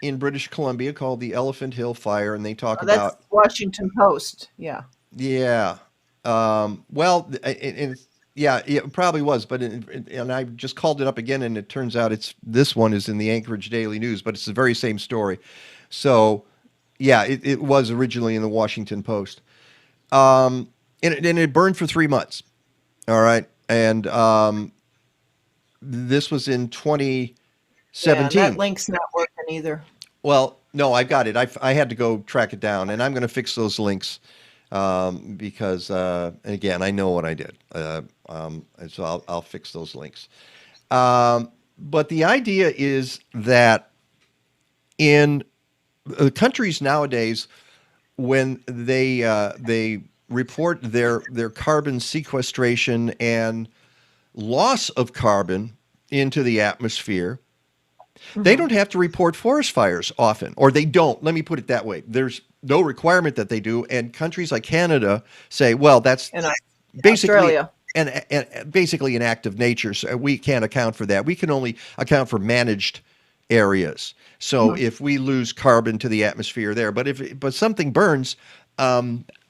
in British Columbia called the Elephant Hill Fire, and they talk about Washington Post. Yeah. Yeah. Well, yeah, it probably was, but and I just called it up again, and it turns out this one is in the Anchorage Daily News, but it's the very same story. So, yeah, it was originally in the Washington Post, and it burned for 3 months. All right, and this was in 2017. Yeah, that link's not working either. Well, no, I got it. I had to go track it down, and I'm going to fix those links. Because again, I know what I did, so I'll fix those links. But the idea is that in countries nowadays, when they report their carbon sequestration and loss of carbon into the atmosphere, they don't have to report forest fires often, or they don't. Let me put it that way. There's no requirement that they do, and countries like Canada say, well, that's basically basically an act of nature, so we can't account for that. We can only account for managed areas. So if we lose carbon to the atmosphere there, but something burns,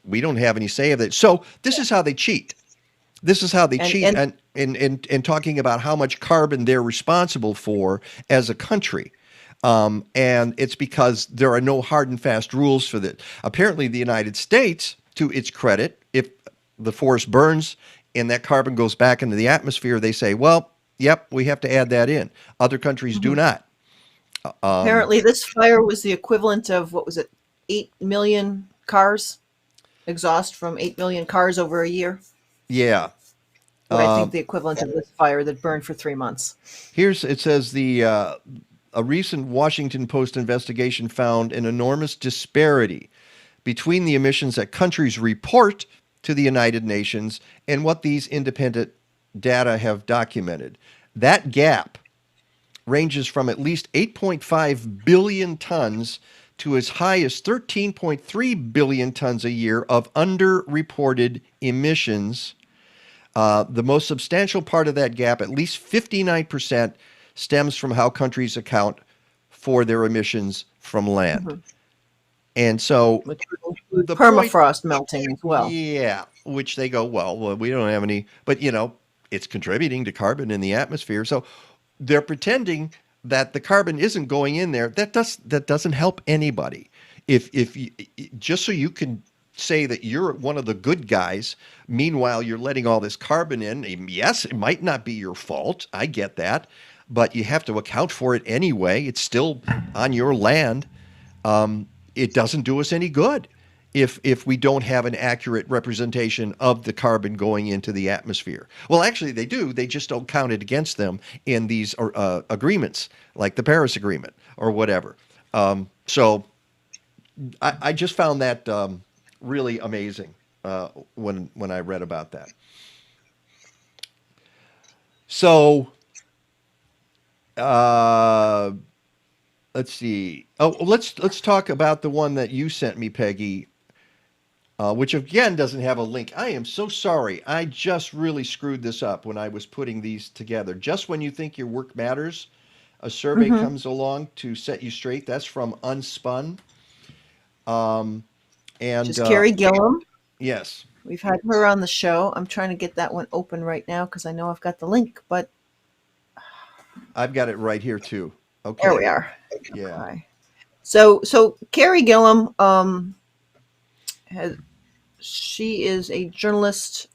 we don't have any say of it. So this is how they cheat. This is how they cheat and talking about how much carbon they're responsible for as a country. And it's because there are no hard and fast rules for that. Apparently, the United States, to its credit, if the forest burns and that carbon goes back into the atmosphere, they say, well, yep, we have to add that in. Other countries do not. Apparently, this fire was the equivalent of, 8 million cars? Exhaust from 8 million cars over a year? Yeah. I think the equivalent of this fire that burned for 3 months. It says a recent Washington Post investigation found an enormous disparity between the emissions that countries report to the United Nations and what these independent data have documented. That gap ranges from at least 8.5 billion tons to as high as 13.3 billion tons a year of underreported emissions. The most substantial part of that gap, at least 59%, stems from how countries account for their emissions from land. And so Which would include the point, permafrost melting as well. yeah, which they go, well, we don't have any, but it's contributing to carbon in the atmosphere. So they're pretending that the carbon isn't going in there. That doesn't help anybody. If you, just so you can say that you're one of the good guys, meanwhile you're letting all this carbon in. Yes, it might not be your fault. I get that, but you have to account for it anyway. It's still on your land. It doesn't do us any good if we don't have an accurate representation of the carbon going into the atmosphere. Well, actually, they do. They just don't count it against them in these agreements, like the Paris Agreement or whatever. So I just found that really amazing when I read about that. So let's see. Oh, let's talk about the one that you sent me, Peggy. Which again doesn't have a link. I am so sorry. I just really screwed this up when I was putting these together. Just when you think your work matters, a survey comes along to set you straight. That's from Unspun. And Just Carrie Gillum. Yes. We've had her on the show. I'm trying to get that one open right now because I know I've got the link, but I've got it right here too. Okay. There we are. Yeah. Okay. So Carrie Gillum, she is a journalist.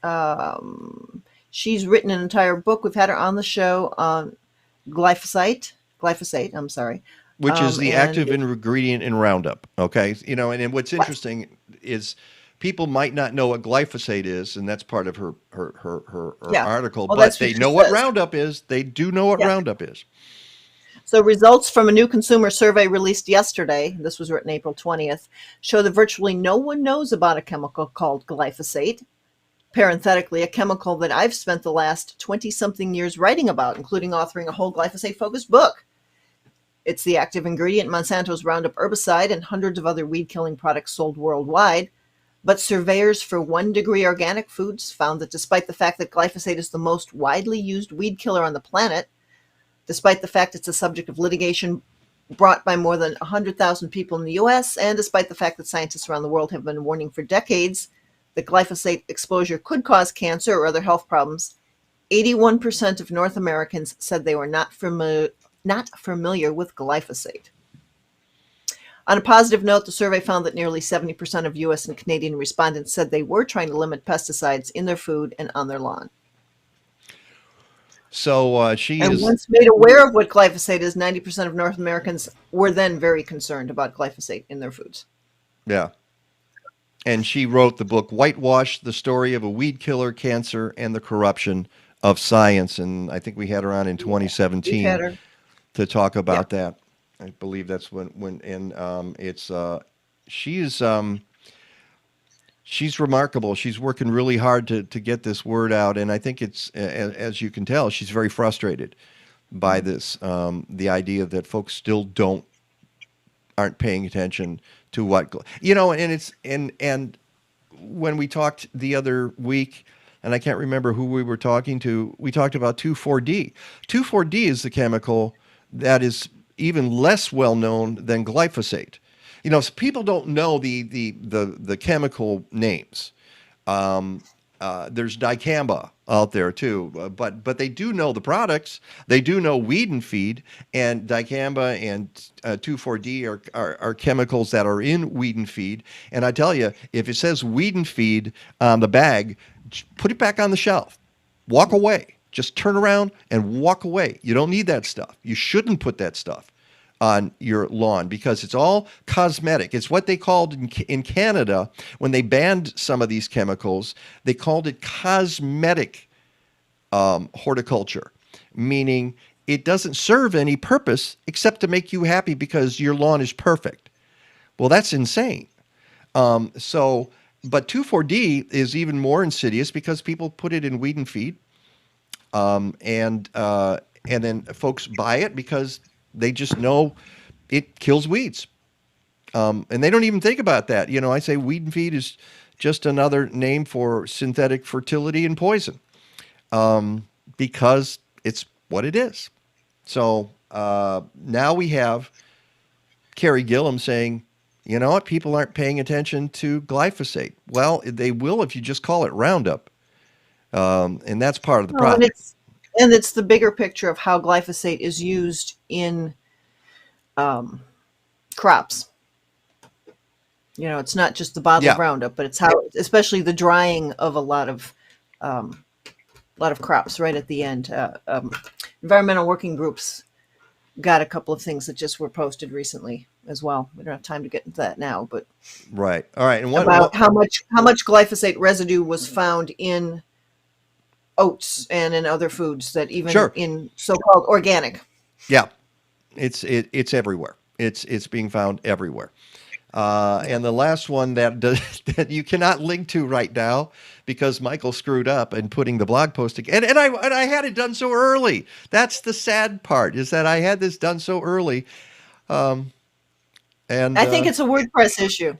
She's written an entire book. We've had her on the show on glyphosate. I'm sorry. Which is the active ingredient in Roundup. Okay. And what's interesting is people might not know what glyphosate is, and that's part of her article, but they know what Roundup is. They do know what Roundup is. So results from a new consumer survey released yesterday, this was written April 20th, show that virtually no one knows about a chemical called glyphosate. Parenthetically, a chemical that I've spent the last 20-something years writing about, including authoring a whole glyphosate-focused book. It's the active ingredient in Monsanto's Roundup herbicide and hundreds of other weed-killing products sold worldwide. But surveyors for 1 Degree Organic Foods found that despite the fact that glyphosate is the most widely used weed killer on the planet, despite the fact it's a subject of litigation brought by more than 100,000 people in the U.S., and despite the fact that scientists around the world have been warning for decades that glyphosate exposure could cause cancer or other health problems, 81% of North Americans said they were not familiar with glyphosate. On a positive note, the survey found that nearly 70% of U.S. and Canadian respondents said they were trying to limit pesticides in their food and on their lawn. So once made aware of what glyphosate is, 90% of North Americans were then very concerned about glyphosate in their foods. Yeah. And she wrote the book, Whitewash, the Story of a Weed Killer, Cancer, and the Corruption of Science. And I think we had her on in 2017 to talk about that. I believe that's she's remarkable. She's working really hard to get this word out. And I think it's, as you can tell, she's very frustrated by this, the idea that folks still aren't paying attention to what, and when we talked the other week, and I can't remember who we were talking to, we talked about 2,4-D. 2,4-D is the chemical that is even less well known than glyphosate. So people don't know the chemical names. There's dicamba out there too, but they do know the products. They do know weed and feed, and dicamba and 2,4-D are chemicals that are in weed and feed. And I tell you, if it says weed and feed on the bag, put it back on the shelf. Walk away. Just turn around and walk away. You don't need that stuff. You shouldn't put that stuff on your lawn because it's all cosmetic. It's what they called in Canada when they banned some of these chemicals. They called it cosmetic horticulture, meaning it doesn't serve any purpose except to make you happy because your lawn is perfect. Well, that's insane. But 2,4-D is even more insidious because people put it in weed and feed, and then folks buy it because they just know it kills weeds. And they don't even think about that. I say weed and feed is just another name for synthetic fertility and poison, because it's what it is. So now we have Carrie Gillum saying, you know what? People aren't paying attention to glyphosate. Well, they will if you just call it Roundup. And that's part of the problem. And it's the bigger picture of how glyphosate is used in crops. You know, it's not just the bottle of Roundup, but it's how, especially the drying of a lot of crops right at the end. Environmental working groups got a couple of things that just were posted recently as well. We don't have time to get into that now, but right. All right. And about how much glyphosate residue was found in oats and in other foods that even in so-called organic. Yeah, it's everywhere. It's being found everywhere. And the last one that you cannot link to right now because Michael screwed up in putting the blog post together. And I had it done so early. That's the sad part, is that I had this done so early. And I think it's a WordPress issue.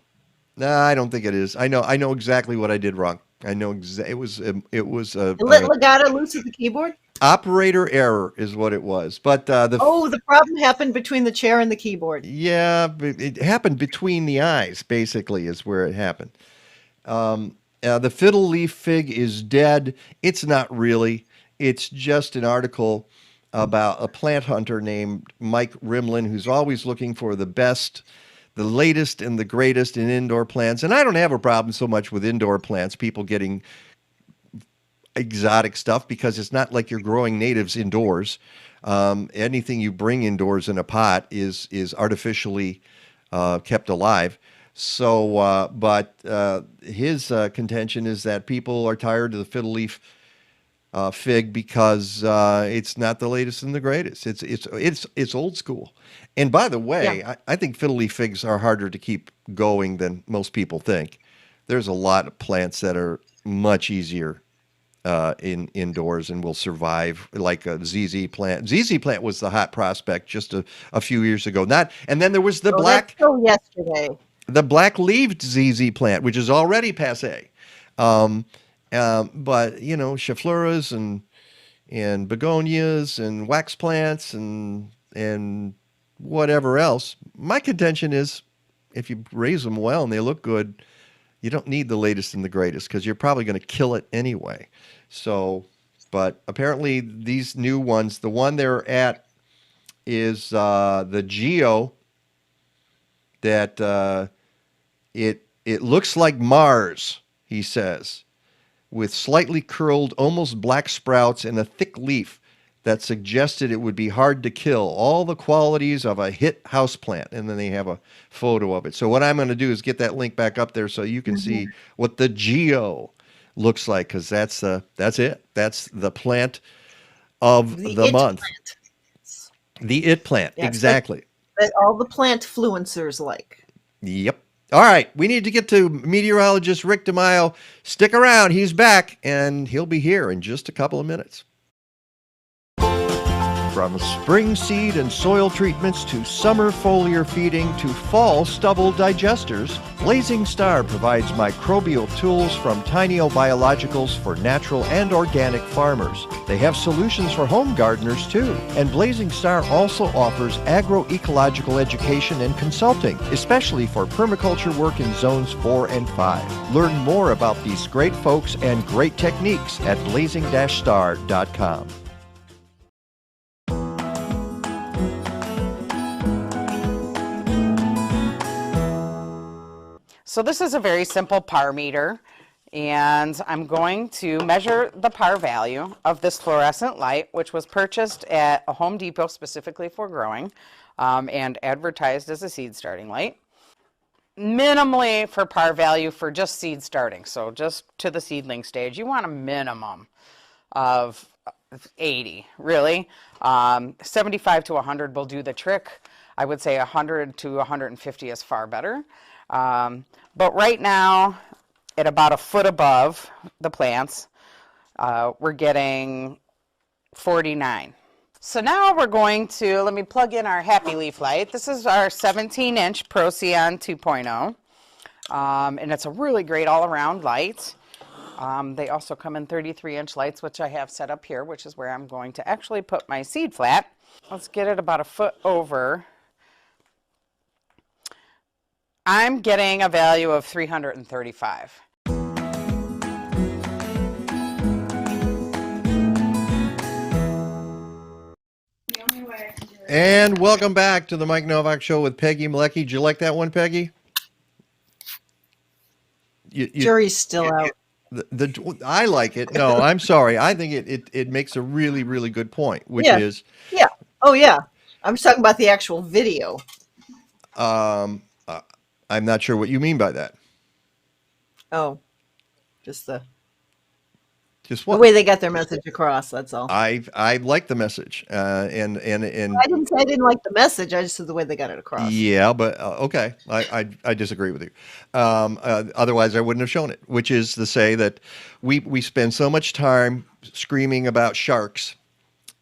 No, I don't think it is. I know exactly what I did wrong. I know it was got loose at the keyboard. Operator error is what it was. But the problem happened between the chair and the keyboard. Yeah, it happened between the eyes. Basically, is where it happened. The fiddle leaf fig is dead. It's not really. It's just an article about a plant hunter named Mike Rimlin, who's always looking for the best, the latest and the greatest in indoor plants. And I don't have a problem so much with indoor plants, people getting exotic stuff, because it's not like you're growing natives indoors. Anything you bring indoors in a pot is artificially kept alive. So, but his contention is that people are tired of the fiddle leaf fig because it's not the latest and the greatest. It's old school. And by the way, I think fiddle leaf figs are harder to keep going than most people think. There's a lot of plants that are much easier indoors and will survive, like a ZZ plant. ZZ plant was the hot prospect just a few years ago. And then there was the black. That's still yesterday. The black-leaved ZZ plant, which is already passé. But you know, chafleuras and begonias and wax plants and whatever else. My contention is, if you raise them well and they look good, you don't need the latest and the greatest, because you're probably going to kill it anyway. So, but apparently these new ones, the one they're at is the Geo. That it looks like Mars, he says, with slightly curled, almost black sprouts and a thick leaf that suggested it would be hard to kill. All the qualities of a hit houseplant. And then they have a photo of it. So what I'm going to do is get that link back up there so you can see what the Geo looks like, because that's it. That's the plant of the month. Plant. The it plant, yes, exactly. That all the plant fluencers like. Yep. All right, we need to get to meteorologist Rick DiMaio. Stick around, he's back, and he'll be here in just a couple of minutes. From spring seed and soil treatments to summer foliar feeding to fall stubble digesters, Blazing Star provides microbial tools from Biologicals for natural and organic farmers. They have solutions for home gardeners too. And Blazing Star also offers agroecological education and consulting, especially for permaculture work in zones 4 and 5. Learn more about these great folks and great techniques at blazing-star.com. So this is a very simple par meter, and I'm going to measure the par value of this fluorescent light, which was purchased at a Home Depot specifically for growing and advertised as a seed starting light. Minimally for par value for just seed starting, so just to the seedling stage, you want a minimum of 80, really. 75 to 100 will do the trick. I would say 100 to 150 is far better. But right now, at about a foot above the plants, we're getting 49. So now we're going to, let me plug in our Happy Leaf light. This is our 17-inch Procyon 2.0, and it's a really great all-around light. They also come in 33-inch lights, which I have set up here, which is where I'm going to actually put my seed flat. Let's get it about a foot over. I'm getting a value of 335. And welcome back to the Mike Nowak Show with Peggy Malecki. Did you like that one, Peggy? Jury's still out. I like it. No, I'm sorry. I think it makes a really, really good point, which Yeah. is, Yeah. Oh, yeah. I'm just talking about the actual video. I'm not sure what you mean by that. Oh, just the what? way they got their message across. That's all. I like the message, and I didn't say I didn't like the message. I just said the way they got it across. yeah, but okay, I disagree with you. Otherwise, I wouldn't have shown it. Which is to say that we spend so much time screaming about sharks,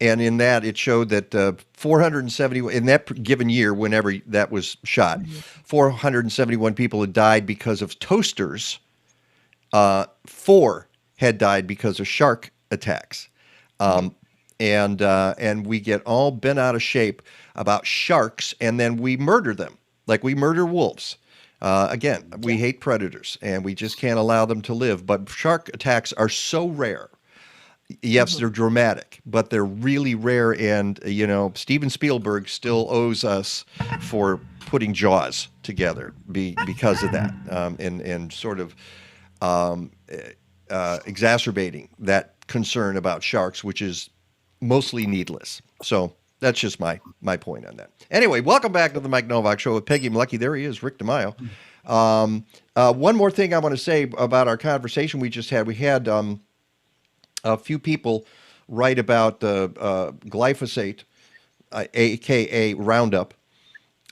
and in that it showed that 470 in that given year, whenever that was shot, 471 people had died because of toasters. 4 had died because of shark attacks. And we get all bent out of shape about sharks, and then we murder them like we murder wolves. Again, we hate predators, and we just can't allow them to live. But shark attacks are so rare. Yes, they're dramatic, but they're really rare. And, Steven Spielberg still owes us for putting Jaws together because of that, and sort of exacerbating that concern about sharks, which is mostly needless. So that's just my point on that. Anyway, welcome back to the Mike Nowak Show with Peggy Malecki. There he is, Rick DiMaio. One more thing I want to say about our conversation we just had. We had a few people write about glyphosate, aka Roundup.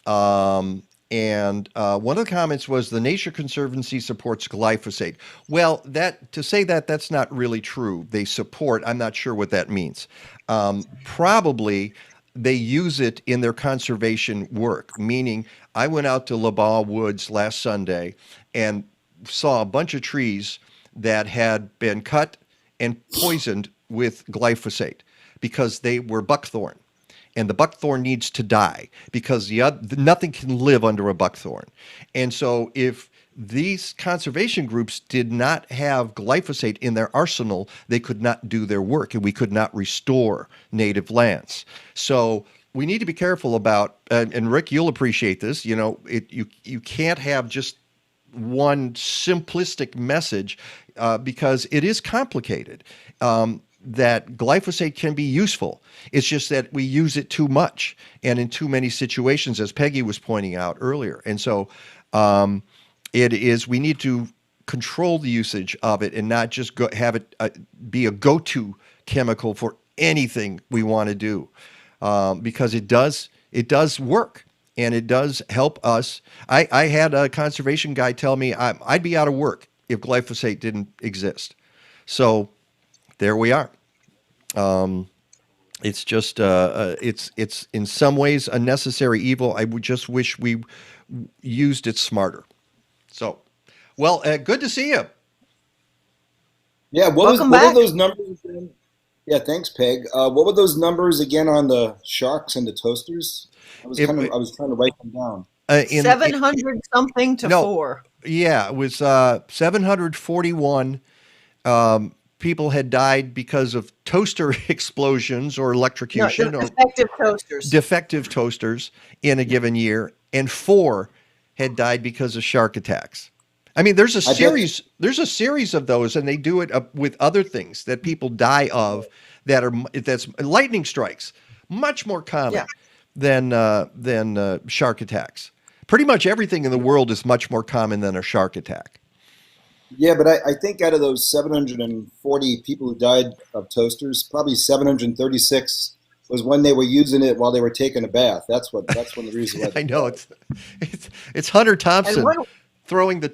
And one of the comments was the Nature Conservancy supports glyphosate. Well, that's not really true. They support, I'm not sure what that means. Probably they use it in their conservation work, meaning I went out to LaBaw Woods last Sunday and saw a bunch of trees that had been cut and poisoned with glyphosate because they were buckthorn. And the buckthorn needs to die because nothing can live under a buckthorn. And so if these conservation groups did not have glyphosate in their arsenal, they could not do their work, and we could not restore native lands. So we need to be careful about, and Rick, you'll appreciate this, you can't have just one simplistic message because it is complicated. That glyphosate can be useful. It's just that we use it too much and in too many situations, as Peggy was pointing out earlier. And so we need to control the usage of it and not just have it be a go-to chemical for anything we want to do, because it does work and it does help us. I had a conservation guy tell me I'd be out of work if glyphosate didn't exist. So there we are. It's just it's in some ways a necessary evil. I would just wish we used it smarter. So, well, good to see you. Yeah, what were those numbers again? Yeah, thanks, Peg. What were those numbers again on the sharks and the toasters? I was trying to write them down. 700 something to 4. Yeah, it was 741 people had died because of toaster explosions or electrocution or defective toasters in a given year, and 4 had died because of shark attacks. I mean, there's a series of those, and they do it with other things that people die of that's lightning strikes, much more common than shark attacks. Pretty much everything in the world is much more common than a shark attack. Yeah, but I think out of those 740 people who died of toasters, probably 736 was when they were using it while they were taking a bath. That's one of the reasons. I know it's Hunter Thompson throwing the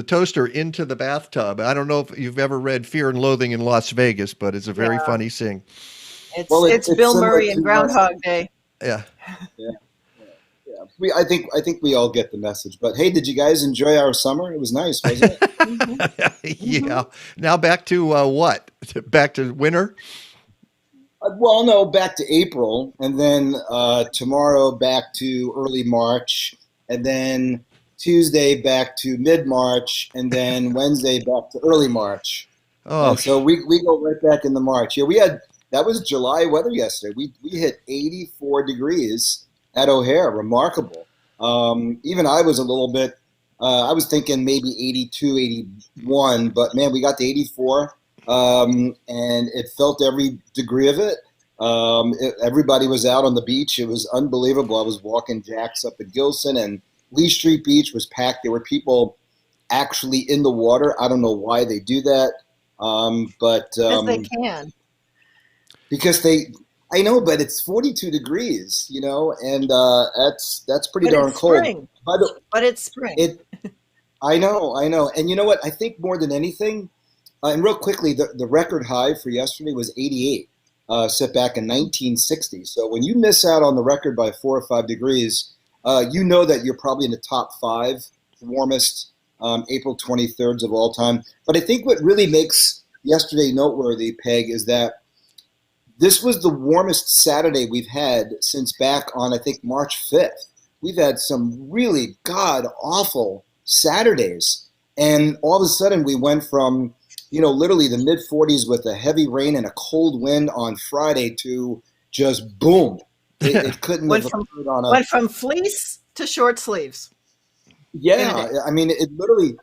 toaster into the bathtub. I don't know if you've ever read Fear and Loathing in Las Vegas, but it's a very funny scene. It's Bill Murray and Groundhog Day. Yeah. I think we all get the message. But hey, did you guys enjoy our summer? It was nice, wasn't it? Yeah. Now back to what? Back to winter? Well, no, back to April, and then tomorrow back to early March, and then Tuesday back to mid-March, and then Wednesday back to early March. Oh, And so we go right back into March. Yeah, that was July weather yesterday. We hit 84 degrees at O'Hare, remarkable. Even I was a little bit, I was thinking maybe 82, 81, but man, we got to 84, and it felt every degree of it. Everybody was out on the beach. It was unbelievable. I was walking jacks up at Gilson, and Lee Street Beach was packed. There were people actually in the water. I don't know why they do that, but Because they can. because I know, but it's 42 degrees, and that's pretty But darn it's cold. spring. But it's spring. I know, and you know what? I think more than anything, and real quickly, the record high for yesterday was 88, set back in 1960. So when you miss out on the record by 4 or 5 degrees, you know that you're probably in the top 5 warmest April 23rds of all time. But I think what really makes yesterday noteworthy, Peg, is that this was the warmest Saturday we've had since back on, I think, March 5th. We've had some really god-awful Saturdays. And all of a sudden we went from, literally the mid-40s with a heavy rain and a cold wind on Friday to just boom. It couldn't went have from, occurred on went from fleece to short sleeves. Yeah, I mean,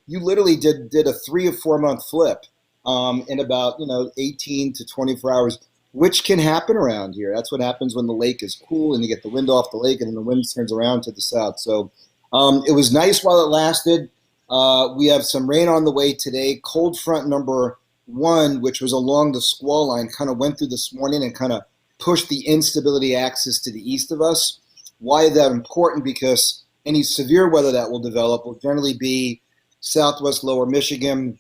you literally did a 3 or 4 month flip in about 18 to 24 hours, which can happen around here. That's what happens when the lake is cool and you get the wind off the lake, and then the wind turns around to the south. So it was nice while it lasted. We have some rain on the way today. Cold front number 1, which was along the squall line, kind of went through this morning and kind of pushed the instability axis to the east of us. Why is that important? Because any severe weather that will develop will generally be southwest lower Michigan,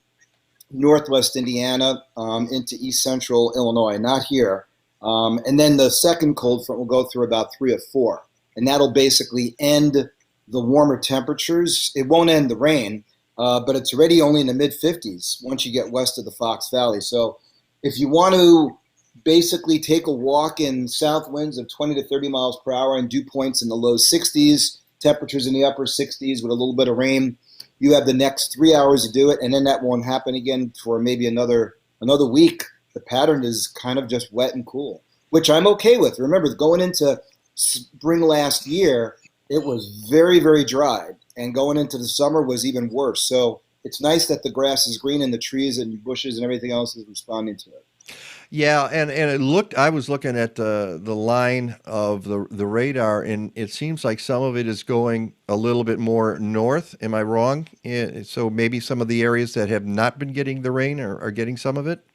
northwest Indiana, into east central Illinois, not here. And then the second cold front will go through about 3 or 4. And that'll basically end the warmer temperatures. It won't end the rain, but it's already only in the mid-50s once you get west of the Fox Valley. So if you want to basically take a walk in south winds of 20 to 30 miles per hour and dew points in the low 60s, temperatures in the upper 60s with a little bit of rain, you have the next 3 hours to do it, and then that won't happen again for maybe another week. The pattern is kind of just wet and cool, which I'm okay with. Remember, going into spring last year, it was very, very dry, and going into the summer was even worse. So it's nice that the grass is green and the trees and bushes and everything else is responding to it. Yeah, and I was looking at the line of the radar, and it seems like some of it is going a little bit more north. Am I wrong? So maybe some of the areas that have not been getting the rain are getting some of it?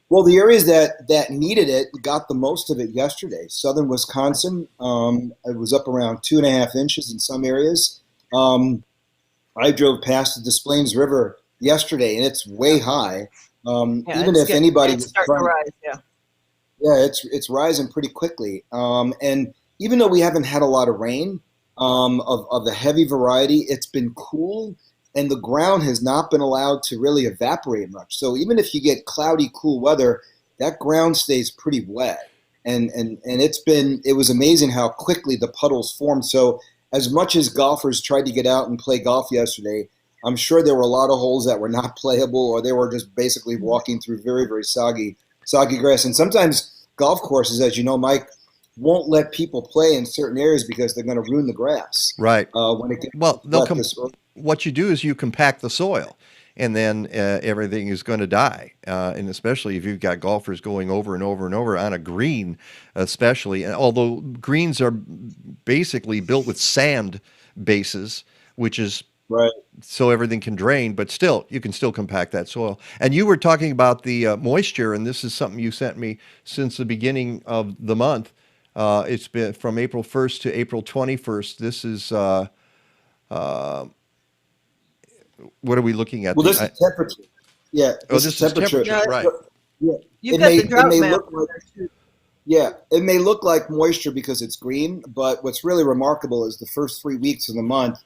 Well, the areas that needed it got the most of it yesterday. Southern Wisconsin, it was up around 2.5 inches in some areas. I drove past the Des Plaines River yesterday, and it's way high. Even if anybody was starting to rise, it's rising pretty quickly. And even though we haven't had a lot of rain of the heavy variety, it's been cool, and the ground has not been allowed to really evaporate much. So even if you get cloudy, cool weather, that ground stays pretty wet. And it was amazing how quickly the puddles formed. So as much as golfers tried to get out and play golf yesterday, I'm sure there were a lot of holes that were not playable, or they were just basically walking through very, very soggy grass. And sometimes golf courses, as you know, Mike, won't let people play in certain areas because they're going to ruin the grass. Right. When it gets what you do is you compact the soil, and then everything is going to die. And especially if you've got golfers going over and over and over on a green, especially. And although greens are basically built with sand bases, which is right, so everything can drain, but still, you can still compact that soil. And you were talking about the moisture, and this is something you sent me since the beginning of the month. It's been from April 1st to April 21st. This is, what are we looking at? Well, this is temperature. Yeah, this is temperature, right. Yeah. You've got the drought map. It may look like moisture because it's green, but what's really remarkable is the first 3 weeks of the month,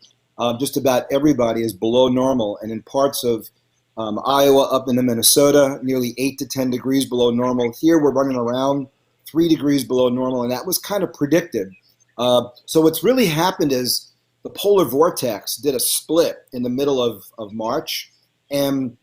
just about everybody is below normal. And in parts of Iowa up into Minnesota, nearly 8 to 10 degrees below normal. Here we're running around 3 degrees below normal, and that was kind of predicted. So what's really happened is the polar vortex did a split in the middle of March. And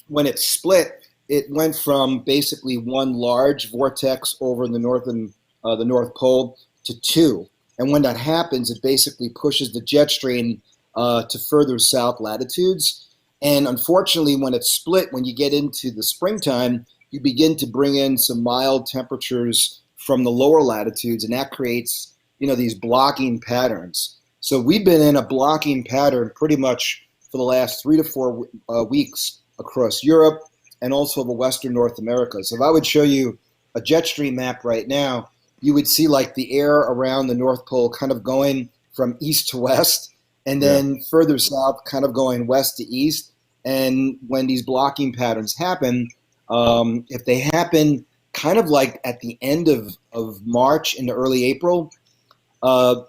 when it split, it went from basically one large vortex over the North Pole to two. And when that happens, it basically pushes the jet stream to further south latitudes. And unfortunately, when it's split, when you get into the springtime, you begin to bring in some mild temperatures from the lower latitudes, and that creates, these blocking patterns. So we've been in a blocking pattern pretty much for the last 3 to 4 weeks across Europe and also over Western North America. So if I would show you a jet stream map right now, you would see like the air around the North Pole kind of going from east to west, and then further south kind of going west to east. And when these blocking patterns happen, if they happen kind of like at the end of March into early April,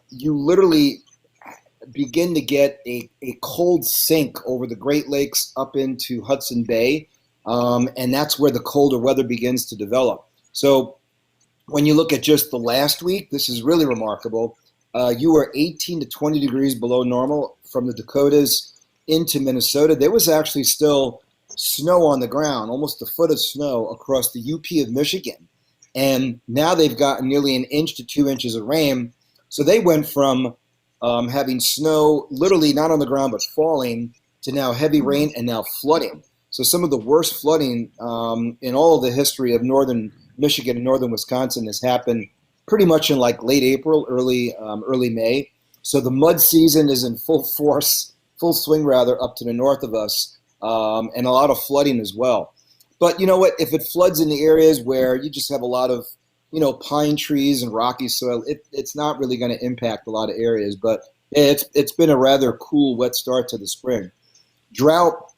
you literally begin to get a cold sink over the Great Lakes up into Hudson Bay, and that's where the colder weather begins to develop. So when you look at just the last week, this is really remarkable. You were 18 to 20 degrees below normal from the Dakotas into Minnesota. There was actually still snow on the ground, almost a foot of snow across the UP of Michigan. And now they've gotten nearly 1 inch to 2 inches of rain. So they went from having snow literally not on the ground but falling to now heavy rain and now flooding. So some of the worst flooding in all of the history of northern Michigan and northern Wisconsin has happened pretty much in like late April, early May. So the mud season is in full swing up to the north of us, and a lot of flooding as well. But you know what? If it floods in the areas where you just have a lot of pine trees and rocky soil, it's not really going to impact a lot of areas. But it's been a rather cool, wet start to the spring. Drought.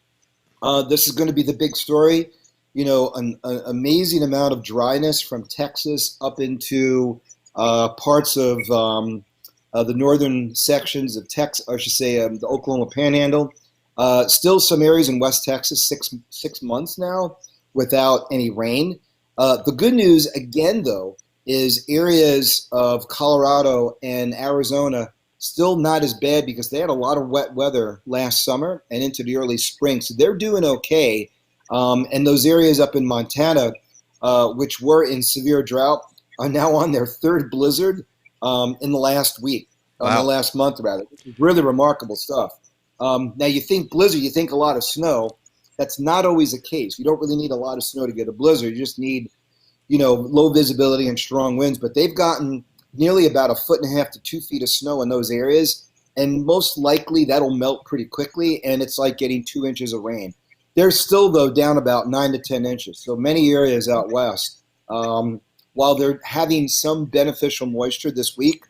This is going to be the big story. An amazing amount of dryness from Texas up into parts of the northern sections of Texas, I should say the Oklahoma Panhandle. Still some areas in West Texas, six months now without any rain. The good news, again, though, is areas of Colorado and Arizona still not as bad because they had a lot of wet weather last summer and into the early spring. So they're doing okay. And those areas up in Montana, which were in severe drought, are now on their third blizzard in the last week, in the last month, rather. Really remarkable stuff. Now, you think blizzard, you think a lot of snow. That's not always the case. You don't really need a lot of snow to get a blizzard. You just need, low visibility and strong winds. But they've gotten nearly about 1.5 feet to 2 feet of snow in those areas. And most likely that'll melt pretty quickly, and it's like getting 2 inches of rain. They're still, though, down about 9 to 10 inches. So many areas out west, while they're having some beneficial moisture this week,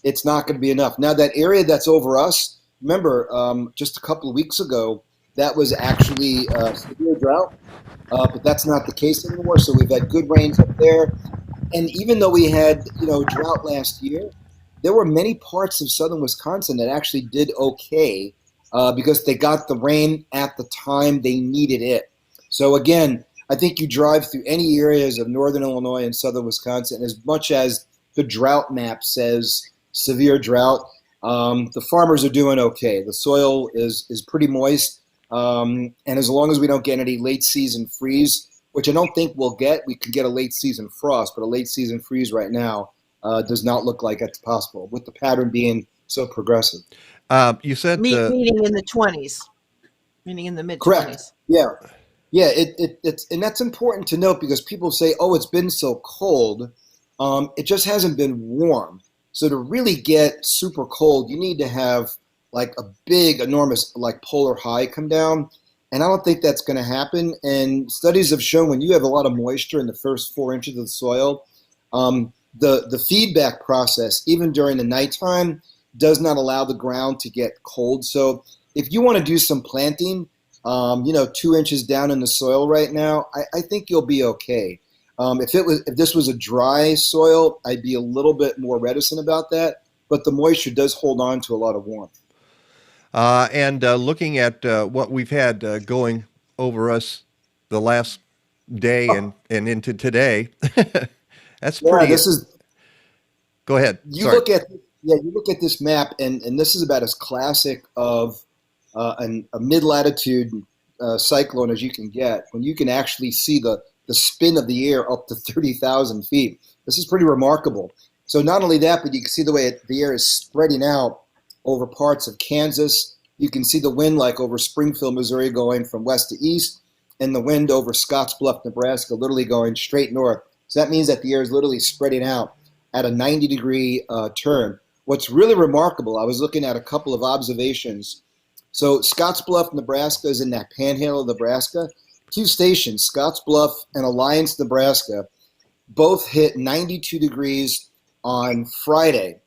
it's not going to be enough. Now, that area that's over us, remember, just a couple of weeks ago, that was actually severe drought, but that's not the case anymore. So we've had good rains up there. And even though we had, drought last year, there were many parts of southern Wisconsin that actually did okay because they got the rain at the time they needed it. So again, I think you drive through any areas of northern Illinois and southern Wisconsin, as much as the drought map says severe drought, the farmers are doing okay. The soil is pretty moist. And as long as we don't get any late season freeze, which I don't think we'll get, we could get a late season frost, but a late season freeze right now does not look like it's possible, with the pattern being so progressive. You said meaning in the 20s, meaning in the mid 20s. Correct. Yeah. It's and that's important to note because people say, "Oh, it's been so cold." It just hasn't been warm. So to really get super cold, you need to have like a big, enormous, like polar high come down. And I don't think that's going to happen. And studies have shown when you have a lot of moisture in the first 4 inches of the soil, the feedback process, even during the nighttime, does not allow the ground to get cold. So if you want to do some planting, 2 inches down in the soil right now, I think you'll be okay. If this was a dry soil, I'd be a little bit more reticent about that. But the moisture does hold on to a lot of warmth. And looking at what we've had going over us the last day and into today, that's pretty. This is. Go ahead. You look at Yeah, you look at this map, and this is about as classic of a mid-latitude cyclone as you can get, when you can actually see the spin of the air up to 30,000 feet. This is pretty remarkable. So not only that, but you can see the way the air is spreading out over parts of Kansas. You can see the wind like over Springfield, Missouri, going from west to east, and the wind over Scottsbluff, Nebraska, literally going straight north. So that means that the air is literally spreading out at a 90-degree turn. What's really remarkable, I was looking at a couple of observations. So Scottsbluff, Nebraska is in that panhandle of Nebraska. Two stations, Scottsbluff and Alliance, Nebraska, both hit 92 degrees on Friday.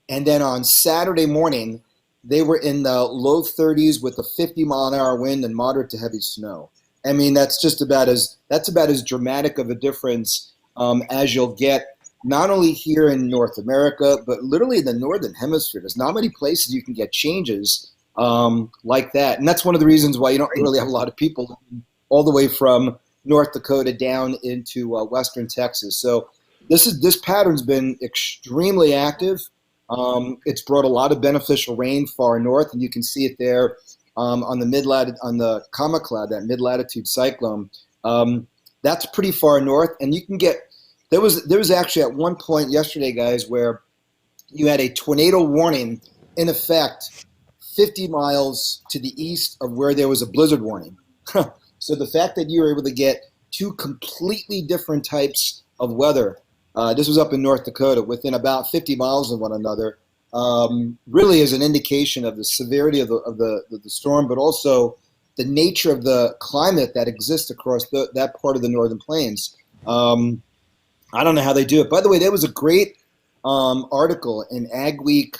And then on Saturday morning, they were in the low 30s with a 50-mile-an-hour wind and moderate to heavy snow. I mean, that's about as dramatic of a difference as you'll get, not only here in North America, but literally in the Northern Hemisphere. There's not many places you can get changes like that. And that's one of the reasons why you don't really have a lot of people all the way from North Dakota down into western Texas. So this pattern's been extremely active. It's brought a lot of beneficial rain far north, and you can see it there on the Kama Cloud, that mid-latitude cyclone. That's pretty far north, and you can get. There was actually at one point yesterday, guys, where you had a tornado warning in effect 50 miles to the east of where there was a blizzard warning. So the fact that you were able to get two completely different types of weather, this was up in North Dakota, within about 50 miles of one another, really is an indication of the severity of the storm, but also the nature of the climate that exists across that part of the northern plains. I don't know how they do it. By the way, there was a great article in Ag Week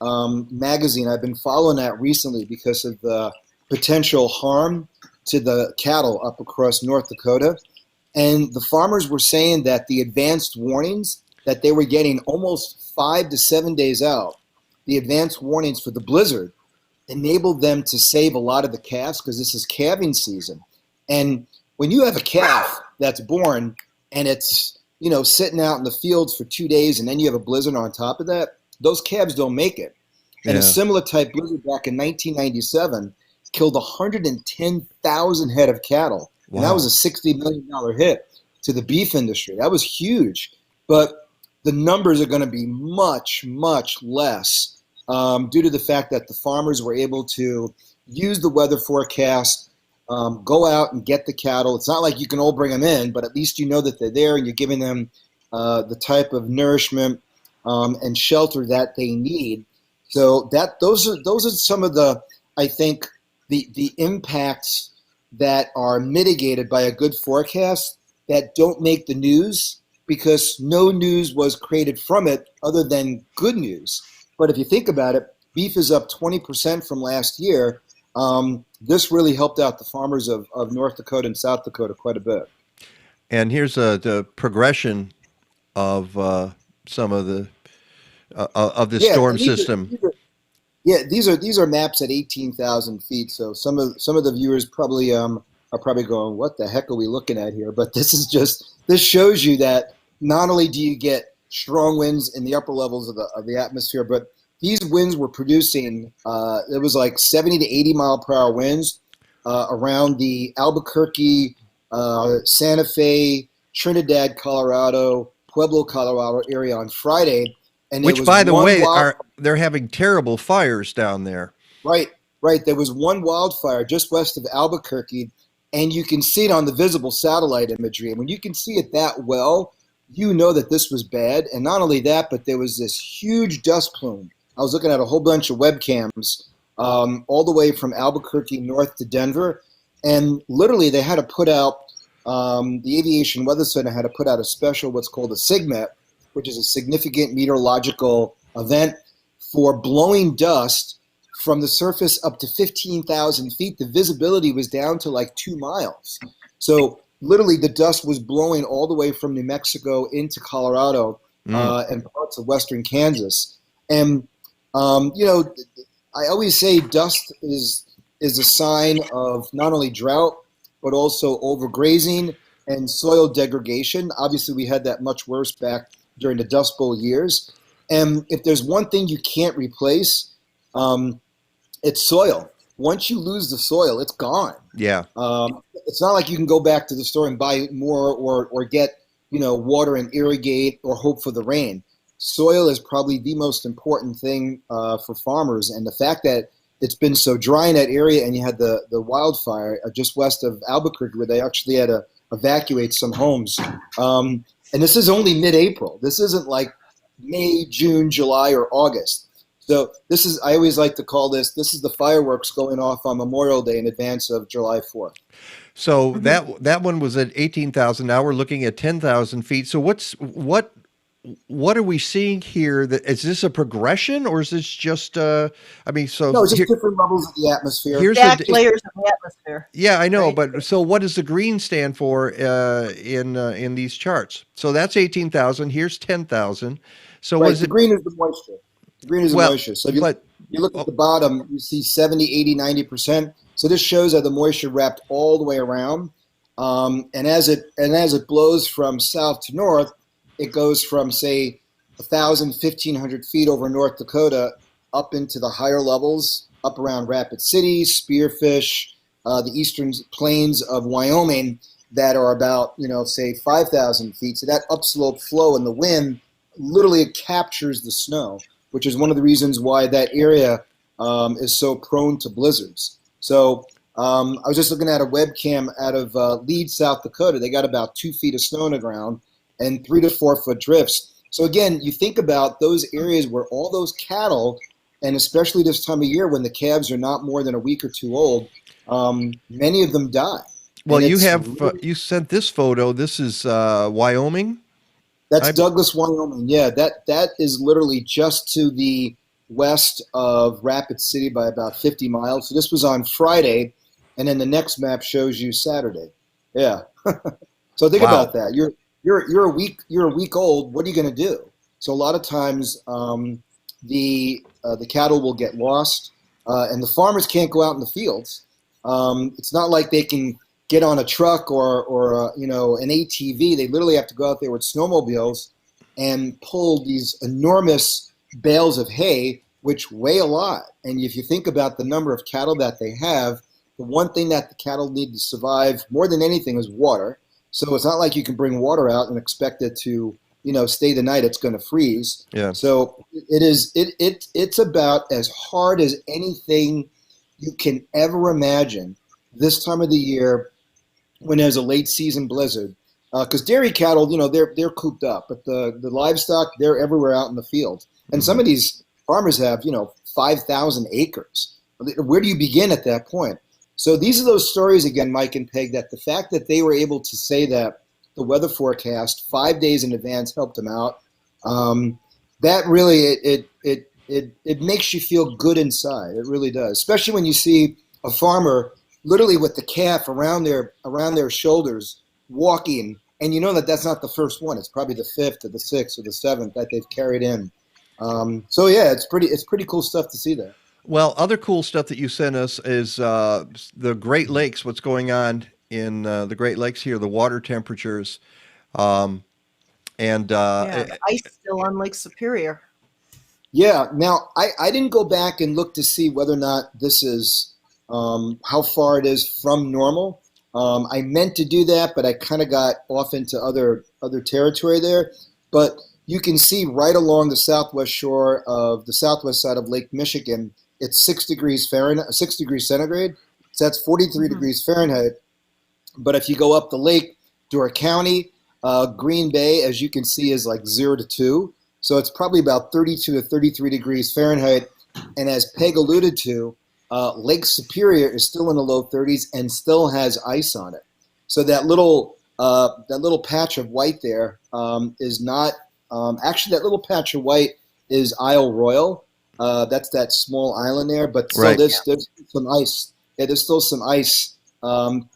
magazine. I've been following that recently because of the potential harm to the cattle up across North Dakota. And the farmers were saying that the advanced warnings that they were getting almost 5 to 7 days out, the advanced warnings for the blizzard, enabled them to save a lot of the calves because this is calving season. And when you have a calf that's born and it's sitting out in the fields for 2 days, and then you have a blizzard on top of that, those calves don't make it. And a similar type blizzard back in 1997 killed 110,000 head of cattle. Wow. And that was a $60 million hit to the beef industry. That was huge. But the numbers are going to be much, much less due to the fact that the farmers were able to use the weather forecast, go out and get the cattle. It's not like you can all bring them in, but at least you know that they're there and you're giving them the type of nourishment and shelter that they need. So those are some of the, I think, the impacts that are mitigated by a good forecast that don't make the news because no news was created from it other than good news. But if you think about it, beef is up 20% from last year. This really helped out the farmers of North Dakota and South Dakota quite a bit. And here's the progression of some of the storm system. These are maps at 18,000 feet. So some of the viewers probably are probably going, "What the heck are we looking at here?" But this shows you that not only do you get strong winds in the upper levels of the atmosphere, but these winds were producing, it was like 70 to 80 mile per hour winds around the Albuquerque, Santa Fe, Trinidad, Colorado, Pueblo, Colorado area on Friday. And which, by the way, they're having terrible fires down there. Right. There was one wildfire just west of Albuquerque, and you can see it on the visible satellite imagery. And when you can see it that well, you know that this was bad. And not only that, but there was this huge dust plume. I was looking at a whole bunch of webcams all the way from Albuquerque north to Denver. And literally they had to put out, the Aviation Weather Center had to put out a special, what's called a SIGMET, which is a significant meteorological event for blowing dust from the surface up to 15,000 feet. The visibility was down to like 2 miles. So literally the dust was blowing all the way from New Mexico into Colorado and parts of western Kansas. And, I always say dust is a sign of not only drought, but also overgrazing and soil degradation. Obviously, we had that much worse back during the Dust Bowl years. And if there's one thing you can't replace, it's soil. Once you lose the soil, it's gone. Yeah. It's not like you can go back to the store and buy more or get, water and irrigate or hope for the rain. Soil is probably the most important thing for farmers. And the fact that it's been so dry in that area, and you had the wildfire just west of Albuquerque where they actually had to evacuate some homes. And this is only mid-April. This isn't like May, June, July, or August. So I always like to call this is the fireworks going off on Memorial Day in advance of July 4th. So that one was at 18,000. Now we're looking at 10,000 feet. So what are we seeing here? Is this a progression, or is this just? No, it's just different levels of the atmosphere. Here's Stacked layers of the atmosphere. Yeah, I know, right? But so what does the green stand for in these charts? So that's 18,000. Here's 10,000. So right, what is the it? green is the moisture. The green is the moisture. So if you look at the bottom, you see 70, 80, 90%. So this shows that the moisture wrapped all the way around. And as it blows from south to north, it goes from, say, 1,000, 1,500 feet over North Dakota up into the higher levels, up around Rapid City, Spearfish, the eastern plains of Wyoming that are about, say, 5,000 feet. So that upslope flow in the wind literally captures the snow, which is one of the reasons why that area is so prone to blizzards. So I was just looking at a webcam out of Leeds, South Dakota. They got about 2 feet of snow on the ground and 3 to 4 foot drifts. So again, you think about those areas where all those cattle, and especially this time of year when the calves are not more than a week or two old, many of them die. Well, you sent this photo. This is Wyoming. That's Douglas, Wyoming. Yeah, that is literally just to the west of Rapid City by about 50 miles. So this was on Friday, and then the next map shows you Saturday. Yeah. So think about that. You're a week old. What are you going to do? So a lot of times the cattle will get lost, and the farmers can't go out in the fields. It's not like they can get on a truck or an ATV. They literally have to go out there with snowmobiles and pull these enormous bales of hay, which weigh a lot. And if you think about the number of cattle that they have, the one thing that the cattle need to survive more than anything is water. So it's not like you can bring water out and expect it to, stay the night. It's going to freeze. Yeah. So it's about as hard as anything you can ever imagine this time of the year when there's a late season blizzard. Because dairy cattle, they're cooped up, but the livestock, they're everywhere out in the field. And some of these farmers have, 5,000 acres. Where do you begin at that point? So these are those stories again, Mike and Peg, that the fact that they were able to say that the weather forecast 5 days in advance helped them out. That really, it makes you feel good inside. It really does, especially when you see a farmer literally with the calf around their shoulders walking, and you know that that's not the first one. It's probably the 5th or the 6th or the 7th that they've carried in. So yeah, it's pretty cool stuff to see that. Well, other cool stuff that you sent us is the Great Lakes, what's going on in the Great Lakes here, the water temperatures. The ice still on Lake Superior. Yeah, now I didn't go back and look to see whether or not this is how far it is from normal. I meant to do that, but I kind of got off into other territory there. But you can see right along the southwest shore of the southwest side of Lake Michigan, it's 6 degrees centigrade. So that's 43 degrees Fahrenheit. But if you go up the lake, Door County, Green Bay, as you can see, is like 0 to 2. So it's probably about 32 to 33 degrees Fahrenheit. And as Peg alluded to, Lake Superior is still in the low 30s and still has ice on it. So that little patch of white there is not actually, that little patch of white is Isle Royal. That's that small island there, but still there's some ice. Yeah, there's still some ice,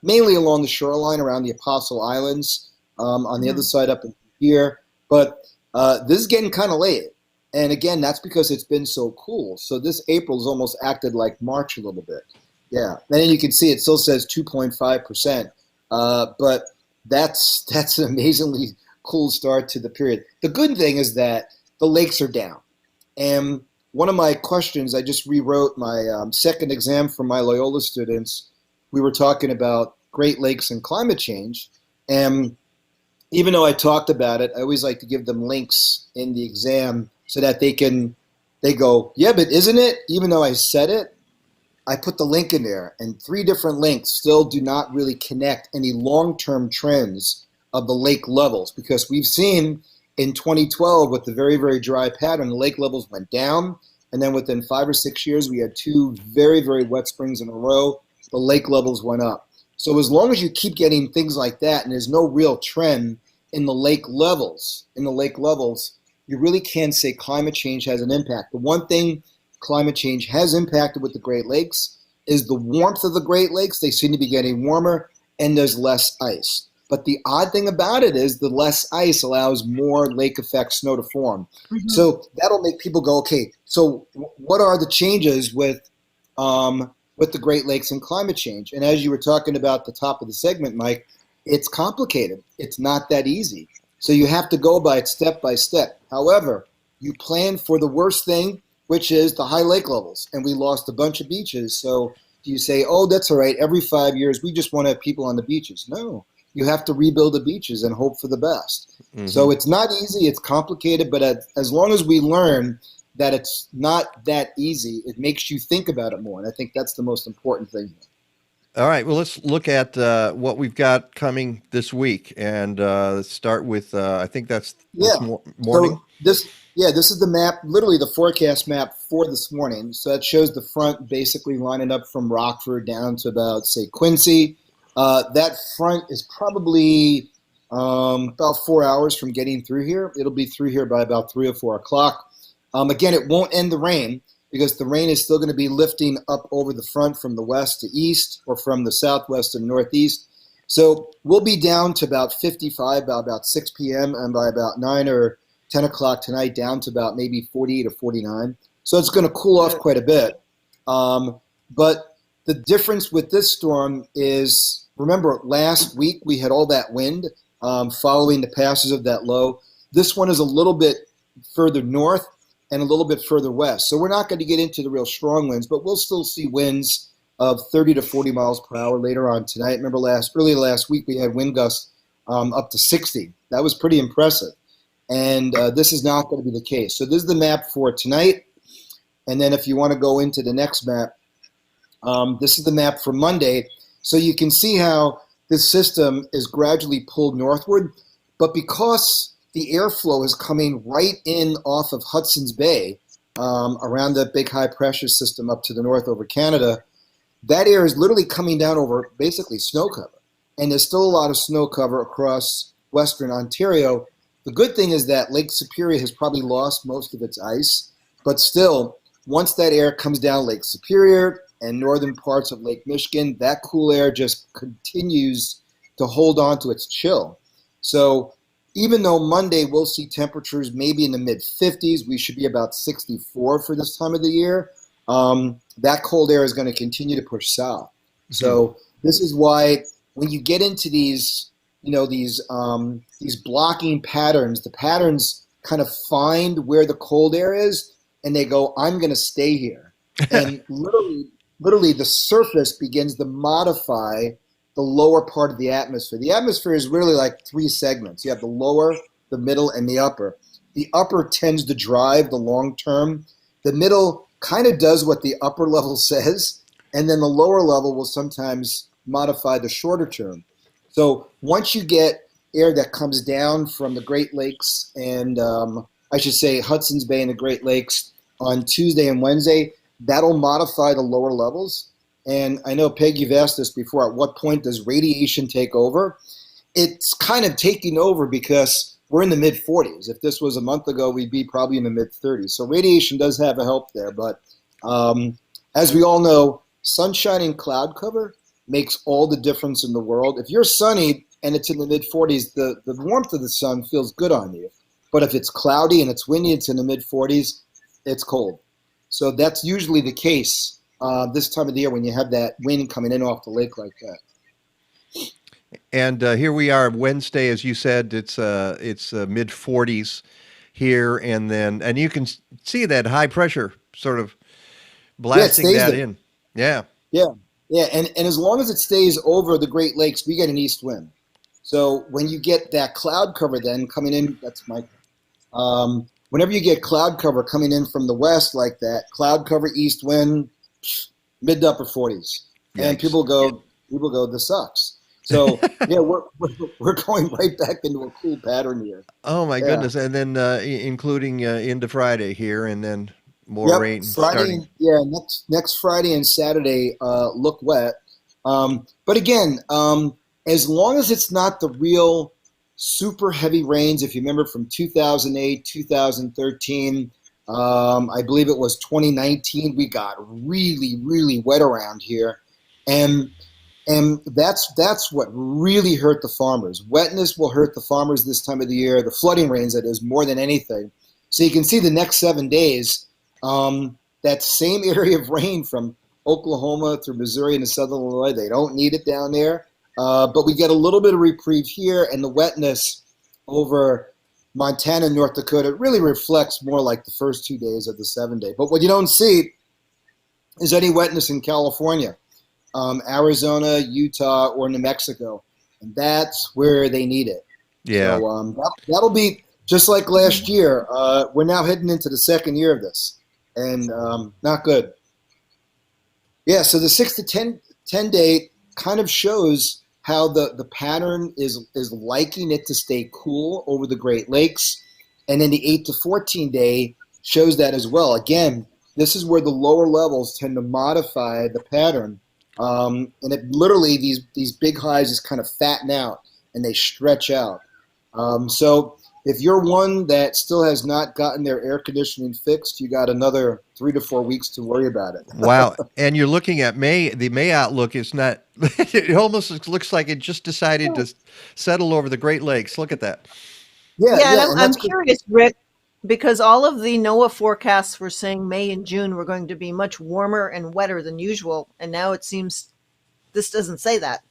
mainly along the shoreline around the Apostle Islands, on the other side up in here. But this is getting kind of late. And again, that's because it's been so cool. So this April's almost acted like March a little bit. Yeah. And then you can see it still says 2.5%. But that's an amazingly cool start to the period. The good thing is that the lakes are down. And one of my questions, I just rewrote my second exam for my Loyola students. We were talking about Great Lakes and climate change. And even though I talked about it, I always like to give them links in the exam so that they go, yeah, but isn't it? Even though I said it, I put the link in there, and 3 different links still do not really connect any long-term trends of the lake levels, because we've seen in 2012 with the very, very dry pattern, the lake levels went down, and then within 5 or 6 years, we had 2 very, very wet springs in a row, the lake levels went up. So as long as you keep getting things like that, and there's no real trend in the lake levels, you really can't say climate change has an impact. The one thing climate change has impacted with the Great Lakes is the warmth of the Great Lakes. They seem to be getting warmer, and there's less ice. But the odd thing about it is the less ice allows more lake effect snow to form. Mm-hmm. So that'll make people go, okay, so what are the changes with the Great Lakes and climate change? And as you were talking about at the top of the segment, Mike, it's complicated. It's not that easy. So you have to go by it step by step. However, you plan for the worst thing, which is the high lake levels, and we lost a bunch of beaches. So do you say, oh, that's all right, every 5 years we just want to have people on the beaches? No, you have to rebuild the beaches and hope for the best. Mm-hmm. So it's not easy, it's complicated, but as long as we learn that it's not that easy, it makes you think about it more, and I think that's the most important thing. All right, well, let's look at what we've got coming this week, and let's start with, I think that's this morning. So this is the map, literally the forecast map for this morning. So that shows the front basically lining up from Rockford down to about, say, Quincy. That front is probably about 4 hours from getting through here. It'll be through here by about 3 or 4 o'clock. Again, it won't end the rain, because the rain is still going to be lifting up over the front from the west to east, or from the southwest to northeast. So we'll be down to about 55 by about 6 p.m. and by about 9 or 10 o'clock tonight down to about maybe 48 or 49. So it's going to cool off quite a bit. But the difference with this storm is, remember last week we had all that wind following the passes of that low. This one is a little bit further north and a little bit further west. So we're not going to get into the real strong winds, but we'll still see winds of 30 to 40 miles per hour later on tonight. Remember earlier last week we had wind gusts up to 60. That was pretty impressive. And this is not going to be the case. So this is the map for tonight. And then if you want to go into the next map, this is the map for Monday. So you can see how this system is gradually pulled northward. But because the airflow is coming right in off of Hudson's Bay, around that big high pressure system up to the north over Canada, that air is literally coming down over basically snow cover. And there's still a lot of snow cover across western Ontario. The good thing is that Lake Superior has probably lost most of its ice, but still, once that air comes down Lake Superior and northern parts of Lake Michigan, that cool air just continues to hold on to its chill. So even though Monday we'll see temperatures maybe in the mid-50s, we should be about 64 for this time of the year, that cold air is going to continue to push south. Mm-hmm. So this is why when you get into these blocking patterns, the patterns kind of find where the cold air is, and they go, I'm going to stay here. And literally the surface begins to modify the lower part of the atmosphere. The atmosphere is really like 3 segments. You have the lower, the middle, and the upper. The upper tends to drive the long term. The middle kind of does what the upper level says, and then the lower level will sometimes modify the shorter term. So once you get air that comes down from the Great Lakes and I should say Hudson's Bay and the Great Lakes on Tuesday and Wednesday, that'll modify the lower levels. And I know, Peg, you've asked this before, at what point does radiation take over? It's kind of taking over because we're in the mid-40s. If this was a month ago, we'd be probably in the mid-30s. So radiation does have a help there. But as we all know, sunshine and cloud cover makes all the difference in the world. If you're sunny and it's in the mid-40s, the warmth of the sun feels good on you. But if it's cloudy and it's windy, it's in the mid-40s, it's cold. So that's usually the case this time of the year when you have that wind coming in off the lake like that. And here we are Wednesday, as you said, it's mid-40s. here, and you can see that high pressure sort of Yeah, it blasting stays that there. in. Yeah. Yeah, yeah, and as long as it stays over the Great Lakes, we get an east wind. So when you get that cloud cover then coming in, that's my whenever you get cloud cover coming in from the west like that, cloud cover, east wind, mid to upper 40s, and Yikes. people go, this sucks. So yeah, we're going right back into a cool pattern here. Oh my Yeah. goodness! And then including into Friday here, and then more Yep, rain Friday. starting. Next Friday and Saturday look wet. But again, as long as it's not the real super heavy rains, if you remember from 2008, 2013, I believe it was 2019, we got really, really wet around here. And that's what really hurt the farmers. Wetness will hurt the farmers this time of the year, the flooding rains, that is, more than anything. So you can see the next 7 days, that same area of rain from Oklahoma through Missouri and southern Illinois, they don't need it down there. But we get a little bit of reprieve here, and the wetness over Montana and North Dakota really reflects more like the first 2 days of the 7 day. But what you don't see is any wetness in California, Arizona, Utah, or New Mexico. And that's where they need it. Yeah. So that'll be just like last year. We're now heading into the second year of this, and not good. Yeah, so the 6 to 10 day kind of shows how the pattern is liking it to stay cool over the Great Lakes. And then the 8 to 14 day shows that as well. Again, this is where the lower levels tend to modify the pattern. And it literally, these big highs just kind of fatten out and they stretch out. So if you're one that still has not gotten their air conditioning fixed, you got another 3 to 4 weeks to worry about it. Wow. And you're looking at May. The May outlook is not, it almost looks like it just decided to settle over the Great Lakes. Look at that. Yeah, and I'm curious, Rick, because all of the NOAA forecasts were saying May and June were going to be much warmer and wetter than usual, and now it seems this doesn't say that.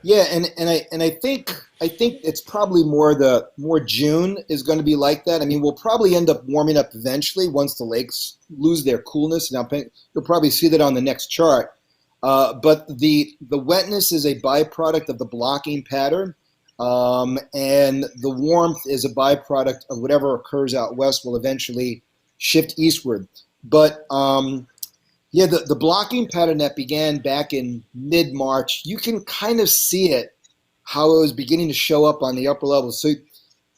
Yeah, and I think it's probably more June is going to be like that. I mean, we'll probably end up warming up eventually once the lakes lose their coolness. Now you'll probably see that on the next chart. But the wetness is a byproduct of the blocking pattern, and the warmth is a byproduct of whatever occurs out west will eventually shift eastward. But yeah, the blocking pattern that began back in mid-March, you can kind of see it, how it was beginning to show up on the upper levels. So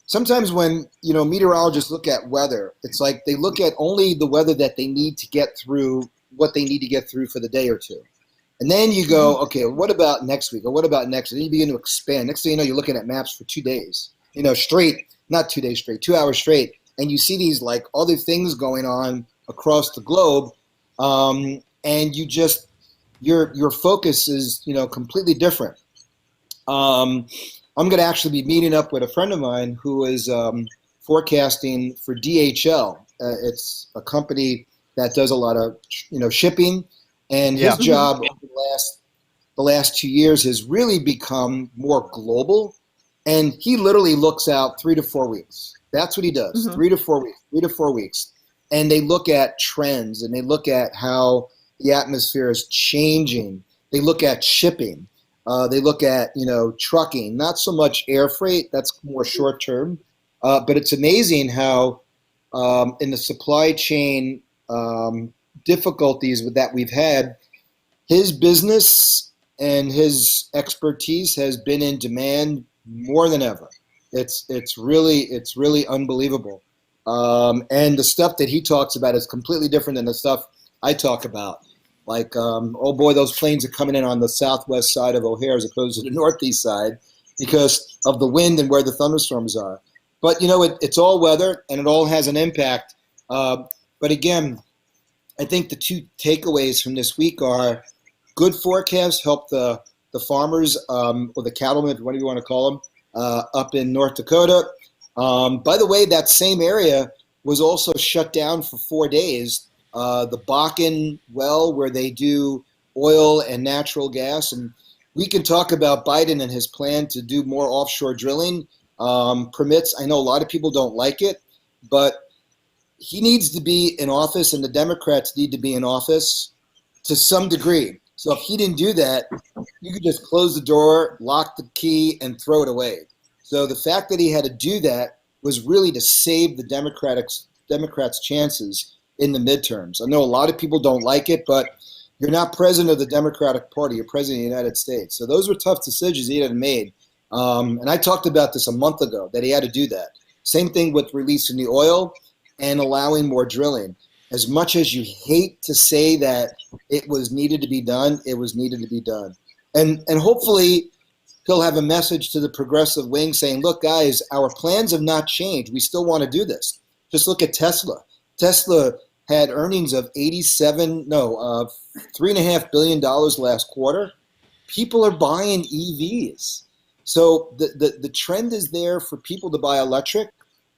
sometimes when, meteorologists look at weather, it's like they look at only the weather that they need to get through, what they need to get through for the day or two. And then you go, okay, what about next week? Or what about next? And then you begin to expand. Next thing you know, you're looking at maps for 2 days, straight, not 2 days straight, 2 hours straight. And you see these like other things going on across the globe. And you just, your focus is, completely different. I'm going to actually be meeting up with a friend of mine who is forecasting for DHL. It's a company that does a lot of, shipping, and his job over the last 2 years has really become more global. And he literally looks out 3 to 4 weeks. That's what he does. 3 to 4 weeks, 3 to 4 weeks. And they look at trends, and they look at how the atmosphere is changing. They look at shipping. They look at, trucking, not so much air freight. That's more short term. But it's amazing how in the supply chain difficulties that we've had, his business and his expertise has been in demand more than ever. It's really unbelievable. And the stuff that he talks about is completely different than the stuff I talk about. Like, oh boy, those planes are coming in on the southwest side of O'Hare as opposed to the northeast side because of the wind and where the thunderstorms are. But, it's all weather, and it all has an impact. But again, I think the two takeaways from this week are good forecasts help the farmers, or the cattlemen, whatever you want to call them, up in North Dakota. By the way, that same area was also shut down for 4 days. The Bakken well, where they do oil and natural gas. And we can talk about Biden and his plan to do more offshore drilling permits. I know a lot of people don't like it, but he needs to be in office, and the Democrats need to be in office to some degree. So if he didn't do that, you could just close the door, lock the key, and throw it away. So the fact that he had to do that was really to save the Democrats' chances in the midterms. I know a lot of people don't like it, but you're not president of the Democratic Party. You're president of the United States. So those were tough decisions he had made. And I talked about this a month ago, that he had to do that. Same thing with releasing the oil and allowing more drilling. As much as you hate to say that it was needed to be done, it was needed to be done. And hopefully he'll have a message to the progressive wing saying, look, guys, our plans have not changed. We still want to do this. Just look at Tesla. Tesla had earnings of $3.5 billion last quarter. People are buying EVs. So the trend is there for people to buy electric.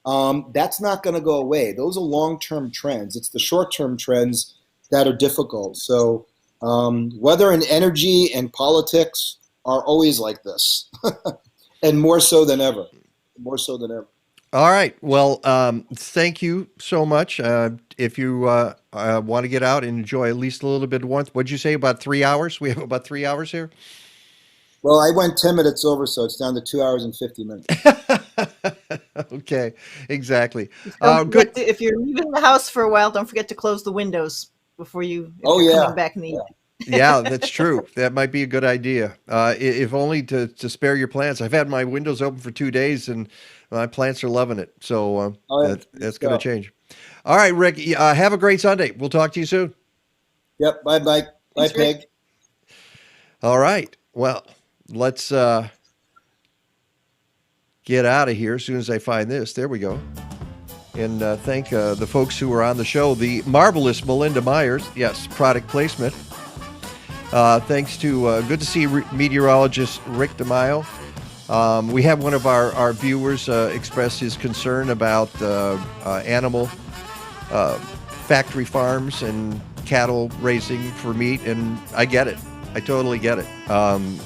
That's not going to go away. Those are long-term trends. It's the short-term trends that are difficult. So weather and energy and politics are always like this, and more so than ever. More so than ever. All right. Well, thank you so much. If you want to get out and enjoy at least a little bit of warmth, what'd you say, about 3 hours? We have about 3 hours here? Well, I went 10 minutes over, so it's down to 2 hours and 50 minutes. Okay, exactly. Good. If you're leaving the house for a while, don't forget to close the windows before you're coming back in the evening. Yeah, that's true. That might be a good idea. If only to spare your plants. I've had my windows open for 2 days, and my plants are loving it. So that's going to change. All right, Rick, have a great Sunday. We'll talk to you soon. Yep. Bye-bye. Bye, Peg. All right. Well, let's get out of here as soon as I find this. There we go. And thank the folks who are on the show. The marvelous Melinda Myers. Yes, product placement. Thanks to good to see meteorologist Rick DiMaio. We have one of our viewers express his concern about animal factory farms and cattle raising for meat, and I get it. I totally get it.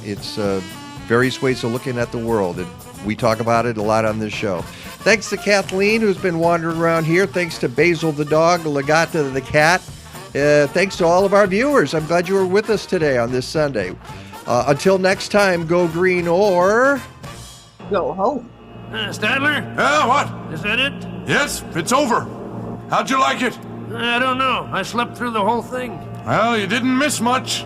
It's various ways of looking at the world, and we talk about it a lot on this show. Thanks to Kathleen, who's been wandering around here. Thanks to Basil the dog, Legata the cat. Thanks to all of our viewers. I'm glad you were with us today on this Sunday. Until next time, go green or go home. Stadler? What? Is that it? Yes, it's over. How'd you like it? I don't know. I slept through the whole thing. Well, you didn't miss much.